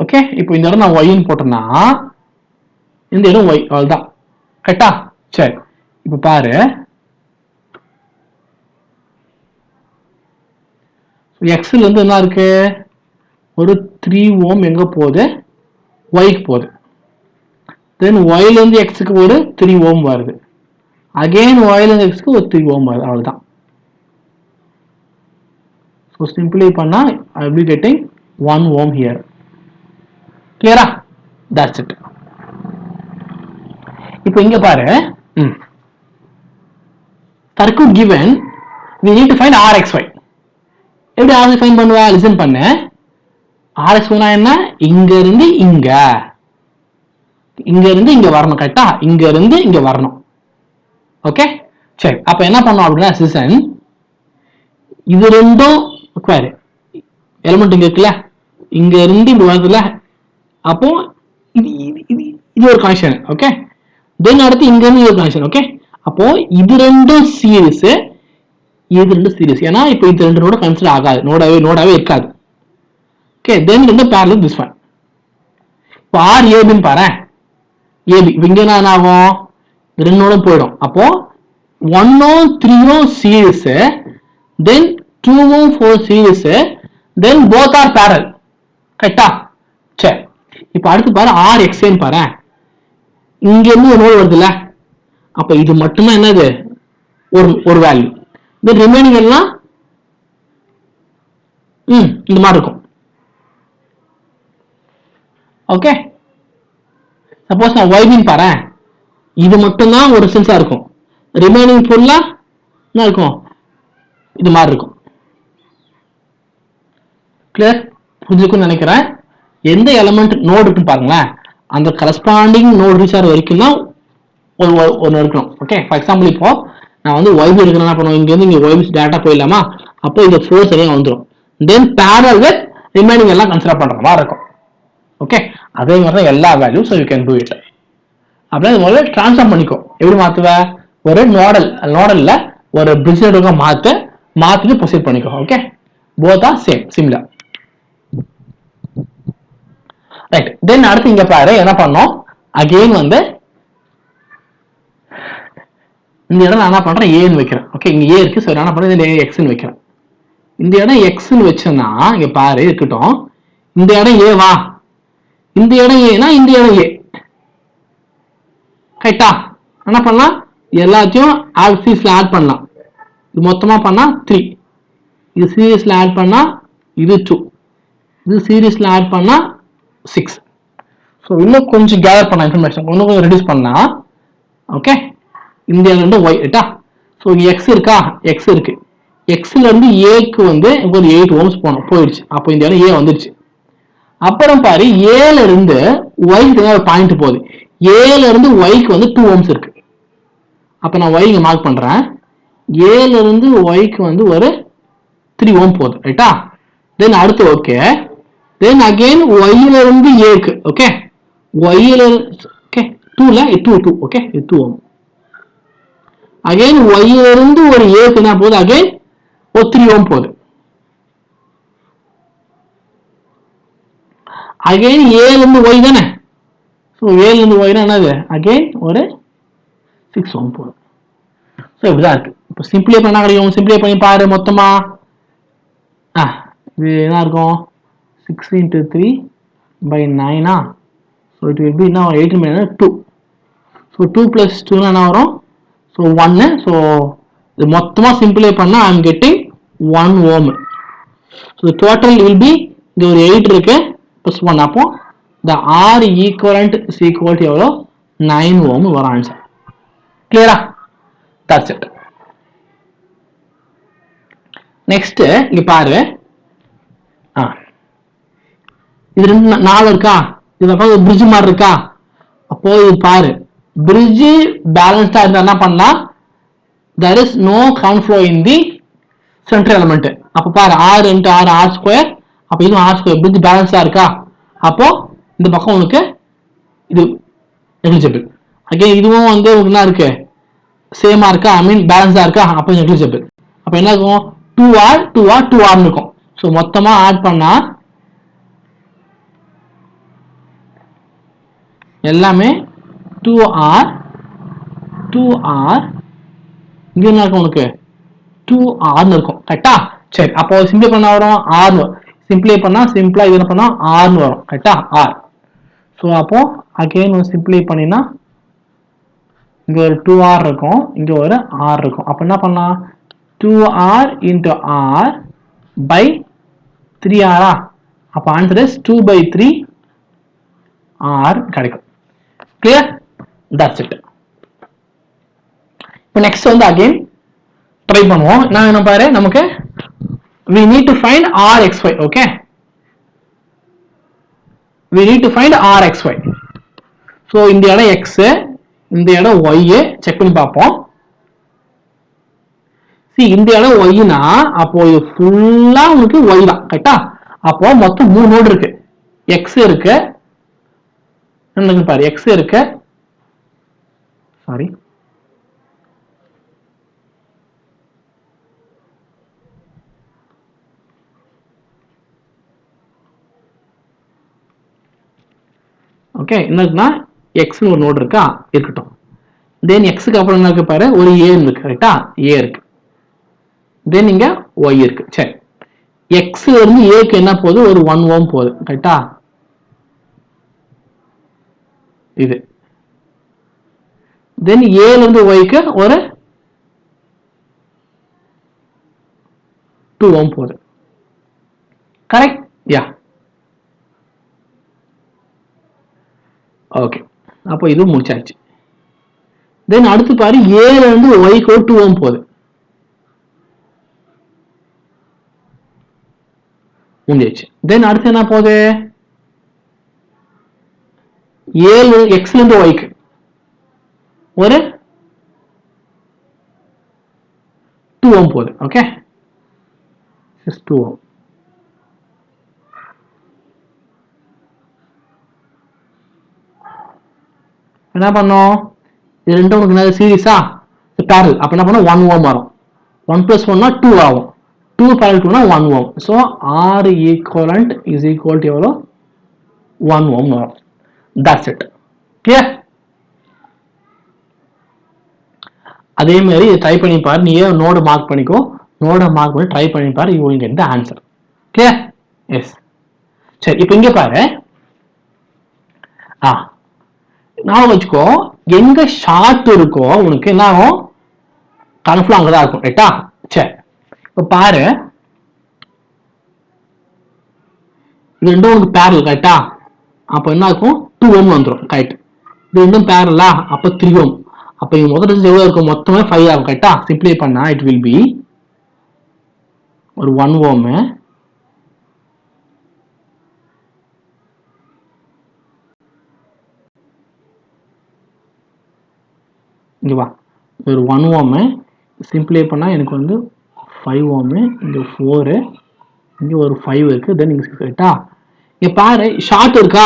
[SPEAKER 1] ஓகே. இப்போ இந்த இடம் நான் ஒய்ன்னு போட்டேன்னா இந்த இடம் ஒய், அவ்வளவுதான். கரெக்டா, சரி. இப்ப பாரு, எக்ஸ்ல இருந்து என்ன இருக்கு, ஒரு 3 ஓம் எங்க போகுது, ஒய்க்கு போகுது. தென் ஒயில இருந்து எக்ஸுக்கு ஒரு 3 ஓம் வருது. அகெயின் ஒயில இருந்து எக்ஸுக்கு ஒரு 3 ஓம் வருது. அவ்வளவுதான். ஸோ சிம்பிளை பண்ணா I will be getting 1 ohm here. கிளியரா? That's it. இப்போ இங்க பாரு, circuit given, we need to find RXY. எப்படி RXY ஃபைண்ட் பண்ணுவா? லிசன் பண்ணு. RXY என்ன? இங்க இருந்து இங்க, இங்க இருந்து இங்க வரணும். கரெக்டா? இங்க இருந்து இங்க வரணும். ஓகே, சரி. அப்ப என்ன பண்ணோம் அப்படின்னா, சிசன் இது ரெண்டும் பாரு, எலிமெண்ட் இங்க இருக்குல்ல, இங்க இருந்து இப்படி வருதுல்ல, அப்போ இது ஒரு கனெக்ஷன். ஓகே, தென் அடுத்து இங்க இருந்து ஒரு கனெக்ஷன். ஓகே, அப்போ இது ரெண்டும் சீரிஸ், இது ரெண்டும் சீரிஸ். ஏன்னா இப்போ இது ரெண்டு நோட கன்சிடர் ஆகாது, நோடாவே இருக்காது. ஓகே, தென் ரெண்டும் பேரலல் திஸ் ஒன். இப்போ ஆர் ஏபின்னு பாரு, ஏபி இங்க என்ன ஆகும்? ரெண்டு நோடும் போயிடும். அப்போ 1ம் 3ம் சீரிஸ், தென் 2ம் 4 series, then both are parallel. கரெக்டா? சரி. இப்போ அடுத்து பாரு ஆர் எக்ஸ்ன்னு பாரு, இங்க இருந்து ஒரு நோடு வருதுல்ல, அப்ப இது மட்டும்தான் என்னது? ஒரு வேல்யூ. தென் ரிமைனிங் எல்லாம் இந்த மாதிரி இருக்கும். ஓகே, சப்போஸ் நான் ஒய்பின்னு பாரு, இது மட்டும்தான் ஒரு சென்ஸா இருக்கும், ரிமைனிங் ஃபுல்லா என்ன இருக்கும்? இது மாதிரி இருக்கும். கிளியர்? புரிஞ்சுக்குன்னு நினைக்கிறேன். எந்த எலிமெண்ட் நோடு இருக்குன்னு பாருங்களேன், அந்த கரஸ்பாண்டிங் நோடு ரீச் ஆகிற வரைக்கும் தான் ஒன்று இருக்கணும். ஓகே, ஃபார் எக்ஸாம்பிள் இப்போ நான் வந்து ஒய்பி எடுக்கிறேன், என்ன பண்ணுவோம்? இங்க இருந்து இங்க ஒய்பி டேட்டா போயிடலாமா? அப்போ இந்த 4 சரியா வந்துடும். தென் பேரல் வித் ரிமைனிங் எல்லாம் கன்சிடர் பண்ற மாதிரி இருக்கும். ஓகே, அதே மாதிரி தான் எல்லா value. So you can do it. அப்படியே முதல்ல டிரான்ஸ்ஃபார்ம் பண்ணிக்கோ. எப்படி மாத்துவ? ஒரு நோடல்ல ஒரு பிரிட்ஜ் நெட்வொர்க்கை மாத்திட்டு ப்ரொசீட் பண்ணிக்கோ. Okay, both are same, similar. Right. Then அடுத்து இங்க பாரு, என்ன பண்ணோம்? அகெயின் வந்து இந்த இடம் நான் என்ன பண்றேன்? ஏன்னு வைக்கிறேன். ஓகே, இங்க ஏ இருக்கு. ஸோ என்ன பண்றேன்? எக்ஸ்ன்னு வைக்கிறேன். இந்த இடம் எக்ஸ்ன்னு வச்சேன்னா இங்க பாரு இருக்கட்டும், இந்த இடம் ஏவா, இந்த இடம் ஏனா இந்த இடம் ஏ. கரெக்டா? என்ன பண்ணலாம்? எல்லாத்தையும் சீரிஸ்ல ஆட் பண்ணலாம். இது மொத்தமா பண்ணா 3, இது சீரிஸ்ல ஆட் பண்ணா இது 2, இது சீரிஸ்ல ஆட் பண்ணா 6. ஸோ இன்னும் கொஞ்சம் கேதர் பண்ண இன்ஃபர்மேஷன் இன்னும் கொஞ்சம் ரெடியூஸ் பண்ணா, ஓகே, இந்த ரெண்டு ஒய். ரைட்டா? ஸோ எக்ஸ் இருக்கா? எக்ஸ் இருக்கு. எக்ஸ்ல இருந்து ஏக்கு வந்து ஒரு 8 ஓம்ஸ் போயிடுச்சு. அப்போ இந்த இடம் ஏ வந்துருச்சு. அப்புறம் பாரு, ஏல இருந்து ஒய்க்கு ஒரு பாயிண்ட் போகுது. ஏல இருந்து ஒய்க்கு வந்து 2 ஓம்ஸ் இருக்கு. அப்ப நான் ஒய் இங்க மார்க் பண்றேன். ஏல இருந்து ஒய்க்கு வந்து ஒரு 3 ஓம் போகுது. ரைட்டா? தென் அடுத்து ஓகே, தென் அகைன் ஒய்ல இருந்து ஏக்கு, ஓகே, ஒய்ல ஓகே 2ல 2 ஓகே, இது 2 ஓம். அகைன் ஒய்ல இருந்து ஒரு ஏக்கு என்ன போகுது? அகைன் ஒரு 3 ஓம் போகுது. அகைன் ஏல இருந்து ஒய் தானே, ஸோ ஏல இருந்து ஒய்னா என்னது? அகைன் ஒரு 6 ஓம் போகுது. ஸோ இப்படிதான் இருக்கு. இப்போ சிம்பிளை பண்ணா கிடைக்கும். சிம்பிளை பண்ணி பாரு மொத்தமா. இது என்ன இருக்கும்? 6 into 3 by 9. So it will be என்ன? 8 minus 2. ஸோ 2 plus 2 என்ன வரும்? ஸோ 1. ஸோ இது மொத்தமா சிம்பிளை பண்ணா I am getting 1 ohm. So total will be, இங்க ஒரு 8 இருக்கு plus 1. அப்போ the R equivalent is equal to எவ்வளோ? 9 ஓம் வரும் ஆன்சர். கிளியரா? That's it. நெக்ஸ்ட் இங்க பாரு, இது 4 இருக்கா? இது ஒரு பிரிட்ஜ் மாதிரி இருக்கா? அப்போ இது பாரு, பிரிட்ஜ் பேலன்ஸ்டா இருந்தா என்ன பண்ணலாம்? there is no current flow in the central element. அப்ப பாரு, r into r, r square. அப்ப இது r square, பிரிட்ஜ் பேலன்ஸா இருக்கா? அப்போ இந்த பக்கம் உனக்கு இது நெக்லிஜிபிள். அகைன் இதுவும் வந்து என்ன இருக்கு? சேமா இருக்கா? ஐ மீன் பேலன்ஸா இருக்கா? அப்போ நெக்லிஜிபிள். அப்ப என்ன இருக்கும்? 2r 2r 2r இருக்கும். ஸோ மொத்தமா ஆட் பண்ணா எல்லாமே 2r 2r, இங்க என்ன இருக்கும்? உனக்கு 2r இருக்கும். கரெக்டா? சரி, அப்போ சிம்பிளை பண்ணா வரும் r. சிம்பிளை பண்ணா சிம்பிளா இது என்ன பண்ணா r வரும். கரெக்டா? r. ஸோ அப்போ அகெயின் சிம்பிளை பண்ணினா இங்கே ஒரு 2r இருக்கும், இங்கே ஒரு r இருக்கும். அப்போ என்ன பண்ணலாம், 2r into r by 3r. அப்போ ஆன்சர் இஸ் 2/3 r கிடைக்கும். கிளியர்? That's it. இப்போ நெக்ஸ்ட் வந்து அகெயின் ட்ரை பண்ணுவோம். நான் என்ன பாரு, நமக்கு we need to find rxy. okay, we need to find rxy. so இந்த இடம் x, இந்த இடம் y செக் பண்ணி பார்ப்போம். see இந்த இடம் y னா அப்போ இது ஃபுல்லா உங்களுக்கு y தான், கரெக்ட்டா? அப்போ மொத்தம் 3 நோட் இருக்கு. x இருக்கு, என்னங்க பாரு, x இருக்கு, சாரி ஓகே, என்னன்னா x னு ஒரு நோட் இருக்கா, இருக்கட்டும். தென் x க்கு அப்புறம் என்ன இருக்கு பாரு, ஒரு a இருக்கு, கரெக்ட்டா? a இருக்கு. தென் இங்க y இருக்கு. சரி, x ல இருந்து a க்கு என்ன போகுது, ஒரு 1 ஓம் போகுது, கரெக்ட்டா? இது. தென் a ல இருந்து y க்கு ஒரு 2 ஓம் போகுது, கரெக்ட்? யா, ஓகே. அப்போ இது முடிச்சாச்சு. தென் அடுத்து பாரு, a ல இருந்து y க்கு 2 ஓம் போகுது, முடிஞ்சிச்சு. தென் அடுத்து என்ன போகுது, x ல இருந்து y க்கு ஒரு 2 ஓம் போகுது, ஓகே, 2 ஓம். என்ன பண்ணோம், இது ரெண்டும் உங்களுக்கு என்ன சீரிஸா, பேரல். அப்ப என்ன பண்ணோம், 1 ஓம் வரும். 1 + 1 னா 2 ஆகும். 2 parallel 2 னா 1 ohm. So R equivalent is equal to எவ்வளோ, 1 ஓம் வரும். That's it. கிளியர்? அதே மாதிரி ட்ரை பண்ணி பாரு, நீ நோடு மார்க் பண்ணிக்கோ, நோட மார்க் பண்ணி ட்ரை பண்ணி பாரு, you will get the answer. Clear? Yes. சரி, இப்போ இங்க பாரு, நான் வச்சுக்கோ, எங்க ஷார்ட் இருக்கோ உனக்கு என்ன ஆகும், கன்ஃபார்ம் அங்கதான் இருக்கும், ரைட்டா? சரி, இப்போ பாரு, இது ரெண்டும் உங்களுக்கு பேரல், கரெக்டா? அப்போ என்ன இருக்கும், 2 ஓம் வந்துடும், கரெக்ட். இது ரெண்டும் பேரலா, அப்போ 3 ஓம். அப்போ இது முதல் எவ்வளவு இருக்கும், மொத்தமே 5 ஆகும், கரெக்டா? சிம்பிளை பண்ணா இட் வில் பி ஒரு 1 ஓம், இங்க வா, ஒரு 1 ஓம் சிம்பிளை பண்ணா எனக்கு வந்து 5 ஓம், இங்க 4, இங்க ஒரு 5 இருக்கு, தென் இங்க 6, கரெக்டா? இங்க பாரு, ஷார்ட் இருக்கா,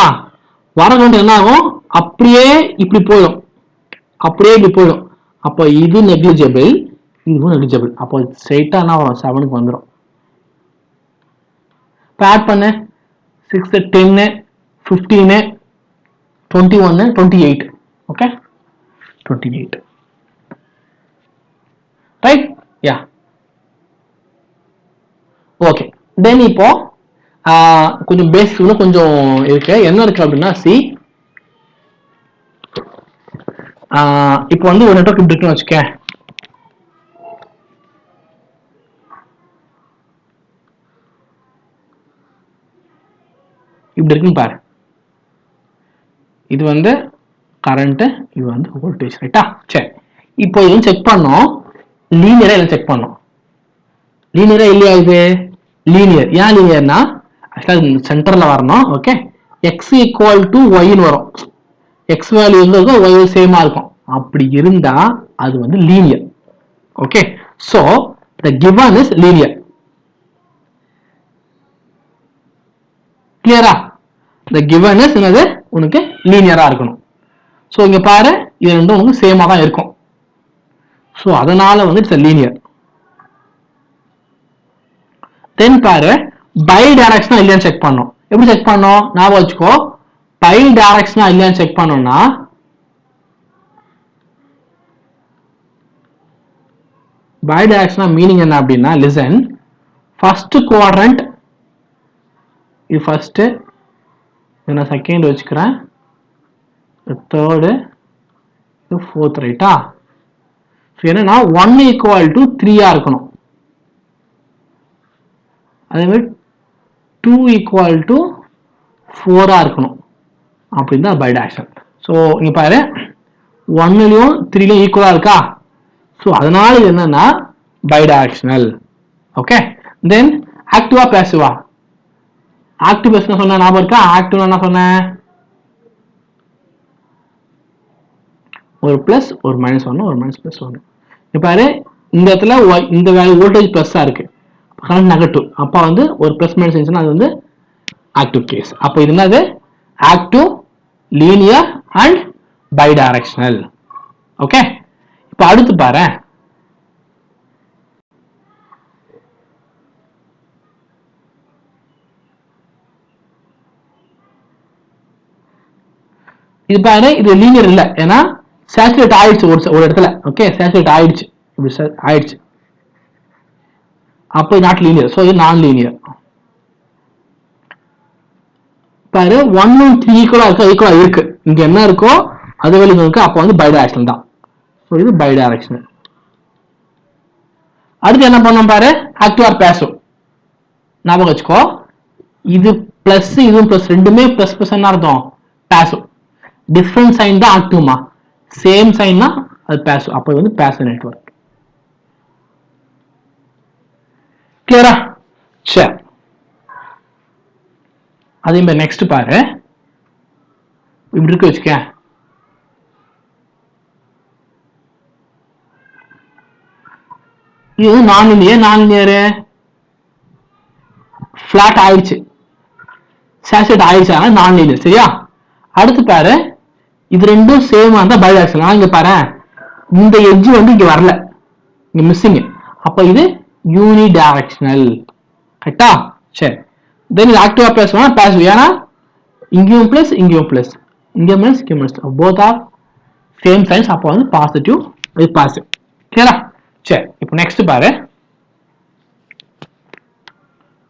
[SPEAKER 1] வர வேண்டிய என்ன ஆகும், அப்படியே இப்படி போயிடும், அப்படியே இப்படி போயிடும். அப்போ இது நெக்லிஜிபிள், இதுவும் நெக்லிஜிபிள். அப்போ ஸ்ட்ரைட்டா என்ன வரும், 7க்கு வந்துடும். ஆட் பண்ணு, 6, 10, 15, 21, 28. ஓகே, 28. ரைட்? யா, ஓகே. தென் இப்போ கொஞ்சம் பேசிக் கொஞ்சம் இருக்கு, என்ன இருக்கு அப்படின்னா, சி இப்போ வந்து ஒரு நெட்வொர்க் இப்படி இருக்குன்னு வச்சுக்க, இப்படி இருக்குன்னு பாரு, இது வந்து கரண்ட், இது வந்து வோல்டேஜ், ரைட்டா? சரி, இப்போ இது செக் பண்ணோம், லீனியரா இதை செக் பண்ணோம். லீனியரா இல்லையா, இது லீனியர். ஏன் லீனியர்னா, ஆக்சுவலா சென்டர்ல வரணும், ஓகே. எக்ஸ் ஈக்குவல் டு ஒய்னு வரும், எக்ஸ் வேல்யூ வந்து ஒய் சேமா இருக்கும். அப்படி இருந்தா அது வந்து linear, okay. So the given is linear. கிளியரா? the given is என்னது, உனக்கு லீனியரா இருக்கணும். சோ இங்க பாரு, இது ரெண்டும் உங்களுக்கு சேமா தான் இருக்கும். சோ அதனால வந்து இட்ஸ் லீனியர். தென் பாரு, பை டைரக்ஷனா இல்லையான்னு செக் பண்ணோம். எப்படி செக் பண்ணோம், ஞாபகம் வச்சுக்கோ, பை டைரக்ஷனா இல்லையான்னு செக் பண்ணோம்னா, பை டைரக்ஷனா மீனிங் என்ன அப்படின்னா, லிசன், ஃபர்ஸ்ட் குவாட்ரண்ட் இது ஃபர்ஸ்ட், நான் செகண்ட் வச்சுக்கிறேன், தேர்டு, ஃபோர்த், ரைட்டா? என்னன்னா 1 ஈக்குவல் டு 3 இருக்கணும். அதே மாதிரி 2 ஈக்குவல் டு 4 இருக்கணும். அப்படின்னு தான் பைடாக்ஷனல். ஸோ இங்க பாரு 1லயும் 3லயும் ஈக்குவலா இருக்கா? ஸோ அதனால இது என்னன்னா பைடாக்ஷனல். ஓகே, தென் ஆக்டிவா பேசிவா? ஆக்டிவ் பேசிவா சொன்ன ஞாபகம் இருக்கா? ஆக்டிவ் என்ன சொன்னேன்? ஒரு பிளஸ் ஒரு மைனஸ் ஒன்று, ஒரு மைனஸ் பிளஸ் ஒன்று. இப்போ பாரு இந்த இடத்துல இந்த வேல்யூ வோல்டேஜ் பிளஸ்ஸா இருக்கு, கரண்ட் நெகட்டிவ். அப்போ வந்து ஒரு பிளஸ் மைனஸ் இருந்துச்சுன்னா அது வந்து ஆக்டிவ் கேஸ். அப்போ இது என்னது? Active, linear and bidirectional. Okay, இப்போ அடுத்து பாரு, இது பாரு இது லீனியர் இல்ல, ஏன்னா சேச்சுரேட் ஆயிடுச்சு ஒரு இடத்துல. ஓகே, சேச்சுரேட் ஆயிடுச்சு, இப்படி ஆயிடுச்சு. அப்போ நாட் லீனியர், ஸோ இது நான் லீனியர். பாரு 1 and 3 ஈக்குவலா இருக்கு. இங்க என்ன இருக்கோ அது வெளியே இருக்கு. அப்போ வந்து பைடைரக்ஷனல் தான். ஸோ இது பைடைரக்ஷனல். அடுத்து என்ன பண்ணோம் பாரு, ஆக்டிவ் ஆர் பேசிவ். ஞாபகம் வச்சுக்கோ, இது பிளஸ் இதுவும் பிளஸ், ரெண்டுமே பிளஸ் பிளஸ் என்ன அர்த்தம்? பேசிவ். டிஃபரண்ட் சைன் தான் ஆக்டிவ்மா, சேம் சைன் தான் அது பேசிவ். அப்போ வந்து பேசிவ் நெட்வொர்க். கிளியரா? சரி, அதே மாதிரி நெக்ஸ்ட் பாரு, இப்படி இருக்கு வச்சுக்க. இது நான் லீனியர் ஃபிளாட் ஆயிடுச்சு, சேச்சுரேட் ஆயிடுச்சு, ஆனால் நான் லீனியர். சரியா? அடுத்து பாரு, இது ரெண்டும் சேமா இருந்தா பைடைரக்ஷனல். இங்க பாரு இந்த எட்ஜ் வந்து இங்க வரல, இங்க மிஸ்ஸிங். அப்ப இது யூனி டைரக்ஷனல். கரெக்டா? சரி, தென் இது ஆக்டிவா பேசுவா பேசிவ், ஏன்னா இங்கேயும் பிளஸ் இங்கேயும் பிளஸ், இங்க மைனஸ் இங்க minus, both are same science. அப்போ வந்து பாசிட்டிவ், இது பாசிவ். கிளியரா? சரி, இப்போ நெக்ஸ்ட் பாரு,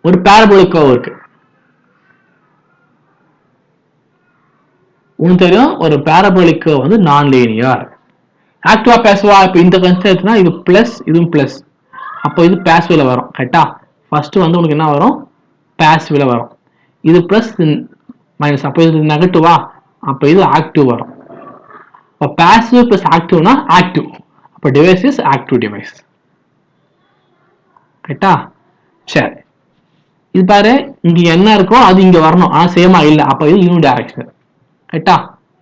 [SPEAKER 1] ஒரு பாரபோலிக் கர்வ் இருக்கு. உங்களுக்கு தெரியும் ஒரு பாரபோலிக் கர்வ் வந்து நான் லீனியர். ஆக்டிவா பேசிவா? இப்போ இந்த கன்ஸ்ட்ரக்ட்னா இது பிளஸ் இதுவும் பிளஸ், அப்போ இது பாசிவ்ல வரும். கரெக்டா? ஃபர்ஸ்ட் வந்து உங்களுக்கு என்ன வரும்? பாசிவ்ல வரும். இது பிளஸ் மைனஸ், அப்போ இது நெகட்டிவா? அப்போ இது ஆக்டிவ் வரும். இப்போ பாசிவ் பிளஸ் ஆக்டிவ்னா ஆக்டிவ். அப்போ டிவைஸ் இஸ் ஆக்டிவ் டிவைஸ். கரெக்டா? சரி, இது பாரு இங்க என்ன இருக்கோ அது இங்க வரணும், ஆனா சேமா இல்ல. அப்போ இது யூனி டைரக்ஷனல். கரெக்டா?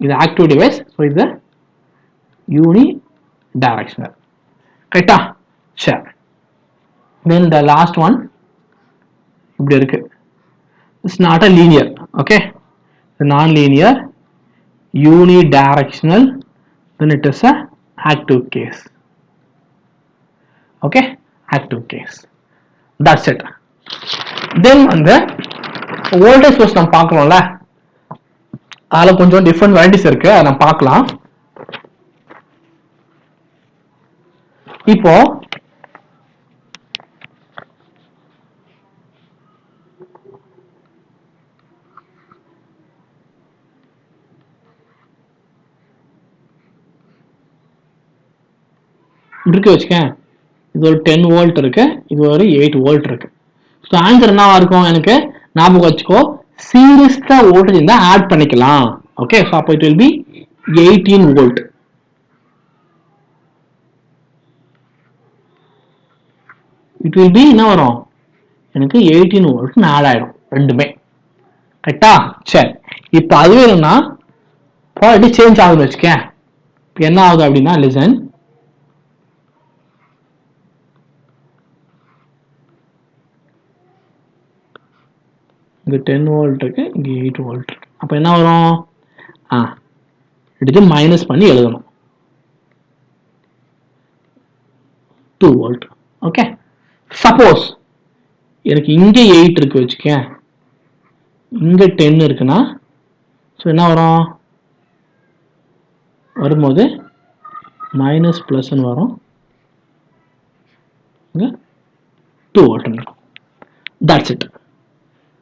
[SPEAKER 1] இது ஆக்டிவ் டிவைஸ், ஸோ இது யூனி டைரக்ஷனல். கரெக்டா? சரி, தென் த லாஸ்ட் ஒன் இப்படி இருக்கு. It's not a linear. Okay, நான் linear, unidirectional, then it is a active case. Okay, active case. That's it. Then அந்த voltage source நம்ம பார்க்கணும்ல, அதுல கொஞ்சம் டிஃபரெண்ட் வெரைட்டிஸ் இருக்கு, அதை நம்ம பார்க்கலாம். இப்போ இருக்கு வச்சுக்கேன், இது ஒரு 10 வோல்ட் இருக்கு, இது ஒரு 8 வோல்ட் இருக்கு. ஸோ ஆன்சர் என்னவா இருக்கும்? எனக்கு ஞாபகம் வச்சுக்கோ, சீரிஸ்ல வோல்டேஜ் இருந்தா ஆட் பண்ணிக்கலாம். ஓகே, ஸோ அப்போ it will be 18 volt. It will be என்ன வரும்? எனக்கு 18 வோல்ட் ஆட் ஆயிடும் ரெண்டுமே. கரெக்டா? சரி, இப்போ அதுவே என்னன்னா குவாலிட்டி சேஞ்ச் ஆகுதுன்னு வச்சுக்கேன். இப்போ என்ன ஆகுது அப்படின்னா, லிசன், இங்க 10 வோல்ட் இருக்கு, இங்க 8 வோல்ட் இருக்கு. அப்போ என்ன வரும்? எடுத்து மைனஸ் பண்ணி எழுதணும், 2 வோல்ட். ஓகே, சப்போஸ் எனக்கு இங்க 8 இருக்கு வச்சுக்கேன், இங்க 10 இருக்குன்னா, ஸோ என்ன வரும்? வரும்போது மைனஸ் பிளஸ் வரும், 2 வோல்ட் இருக்கும். That's it.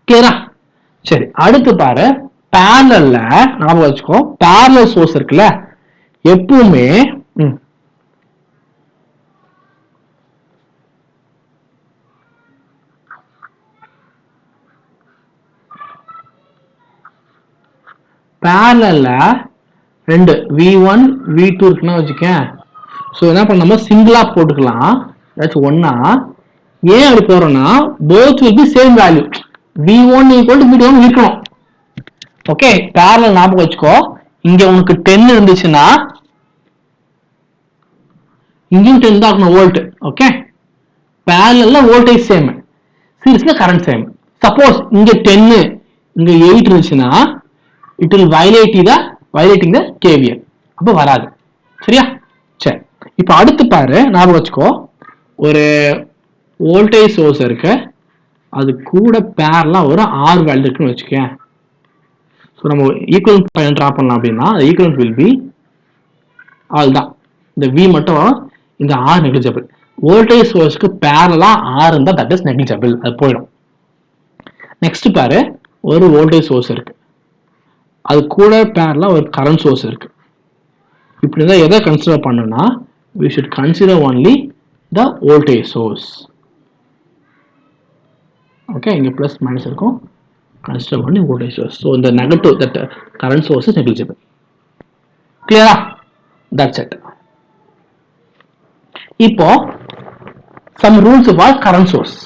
[SPEAKER 1] கிளியரா? சரி, அடுத்து பாரு பேரலல்ல ஞாபகம் வச்சுக்கோ, பேரலல் சோர்ஸ் இருக்குல்ல எப்பவுமே பேரலல்ல ரெண்டு V1 V2 இருக்குன்னா வச்சுக்கேன். ஸோ என்ன பண்ணாம சிங்கிளா போட்டுக்கலாம், ஏதாச்சும் ஒன்னா. ஏன் அப்படி போறோம்னா both will be same value, V1 equal to V2 இருக்கணும். ஓகே, பேரலல் ஞாபகம் வச்சுக்கோ. இங்க உனக்கு 10 இருந்துச்சுன்னா இங்கேயும் 10 தான் இருக்கணும் வோல்ட். ஓகே, பேரலல்ல வோல்டேஜ் சேம், சீரிஸ்ல கரண்ட் சேம். சப்போஸ் இங்க 10 இங்க 8 இருந்துச்சுன்னா it will violating the KVL, அப்ப வராது. சரியா? சரி, இப்ப அடுத்து பாரு, ஞாபகம் வச்சுக்கோ. ஒரு வோல்டேஜ் சோர்ஸ் இருக்கு, அது கூட பேரலா ஒரு R வேல்யூ இருக்குன்னு வச்சுக்கேன். ஸோ நம்ம ஈக்குவலன்ட் பயன் ட்ரா பண்ணலாம் அப்படின்னா ஈக்குவலன்ட் வில் பி ஆல் தான், இந்த V மட்டும், இந்த R நெக்லிஜிபிள். வோல்டேஜ் சோர்ஸ்க்கு பேரலா R இருந்தா தட் இஸ் நெக்லிஜிபிள், அது போயிடும். நெக்ஸ்ட் பாரு, ஒரு வோல்டேஜ் சோர்ஸ் இருக்கு, அது கூட பேரலா ஒரு கரண்ட் சோர்ஸ் இருக்கு. இப்படி தான் எதை கன்சிடர் பண்ணணும்னா we should consider only the voltage source. Okay, இங்க பிளஸ் மைனஸ் இருக்கும், consider only voltage source. So the negative, that current source is negligible. Clear? That's it. இப்போ some rules about current source.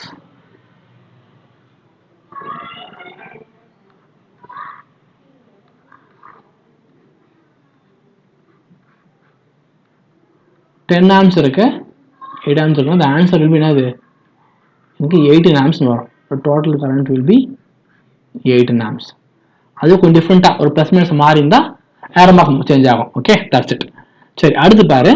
[SPEAKER 1] Ten arms இருக்கு, 8 arms இருக்கு. அந்த answer will be என்னது, எனக்கு 18 amps வரும். Total current will be 18 amps. அது கொஞ்சம் டிஃப்ரெண்டா ஒரு பிளஸ் மைனஸ் மாறி இருந்தா ஏரமாக சேஞ்ச் ஆகும். Okay, that's it. சரி, அடுத்து பாரு,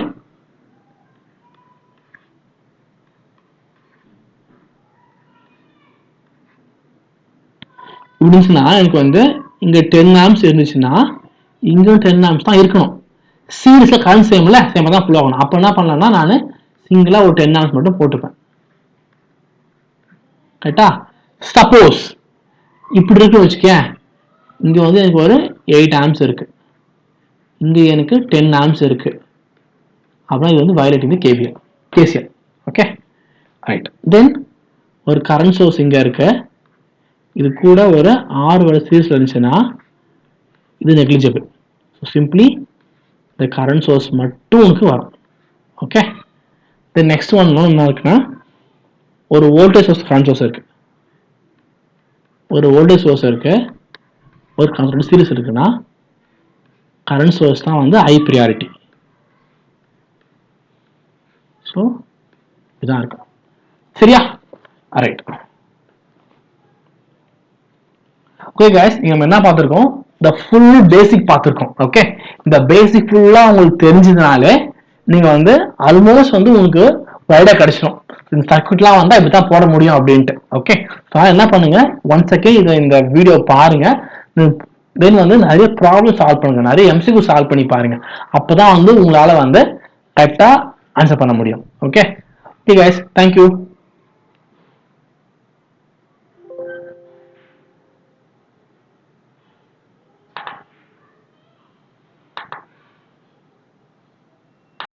[SPEAKER 1] இருந்துச்சுன்னா எனக்கு வந்து இங்க 10 ஆம்ஸ் இருந்துச்சுன்னா இங்கும் 10 ஆம்ஸ் தான் இருக்கணும். சீரிஸ்ல கரண்ட் சேம்ல சேமா தான் ஃப்ளோ ஆகணும். அப்ப என்ன பண்ணலாம்னா நான் சிங்கிளா ஒரு 10 ஆம்ஸ் மட்டும் போட்டுப்பேன். கரெக்டா? சப்போஸ் இப்படி இருக்குன்னு வச்சுக்கேன், இங்க வந்து எனக்கு ஒரு 8 ஆம்ஸ் இருக்கு, இங்க எனக்கு 10 ஆம்ஸ் இருக்கு, அப்படின்னா இது வந்து violating KCL. Okay, right. Then ஒரு கரண்ட் சோர்ஸ் இங்க இருக்கு, இது கூட ஒரு 6 வரை சீரிஸ்ல இருந்துச்சுன்னா இது நெக்லிஜிபிள். ஸோ சிம்பிளி இந்த கரண்ட் சோர்ஸ் மட்டும் உனக்கு வரும். ஓகே, தென் நெக்ஸ்ட் ஒன் என்ன இருக்குன்னா, ஒரு வோல்டேஜ் சோர்ஸ் கரண்ட் சோர்ஸ் இருக்கு, ஒரு வோல்டேஜ் சோர்ஸ் இருக்கு, ஒரு கரண்ட் சீரிஸ் இருக்குன்னா கரண்ட் சோர்ஸ் தான் வந்து ஹை ப்ரியாரிட்டி. ஸோ இதுதான் இருக்கு. சரியா? ரைட். ஓகே கைஸ், நம்ம என்ன பார்த்துருக்கோம், இந்த ஃபுல் பேசிக் பார்த்துருக்கோம். ஓகே, இந்த பேசிக் ஃபுல்லா உங்களுக்கு தெரிஞ்சதுனாலே நீங்க வந்து ஆல்மோஸ்ட் வந்து உங்களுக்கு ஐடியா கிடைச்சிடும், இந்த சர்க்யூட்லாம் வந்தா இப்படிதான் போட முடியும் அப்படின்ட்டு. ஓகே, என்ன பண்ணுங்க, ஒன் செகண்ட் இந்த வீடியோ பாருங்க, தென் வந்து நிறைய ப்ராப்ளம் சால்வ் பண்ணுங்க, நிறைய MCQ சால்வ் பண்ணி பாருங்க. அப்பதான் வந்து உங்களால வந்து கரெக்டா ஆன்சர் பண்ண முடியும். Okay guys, thank you.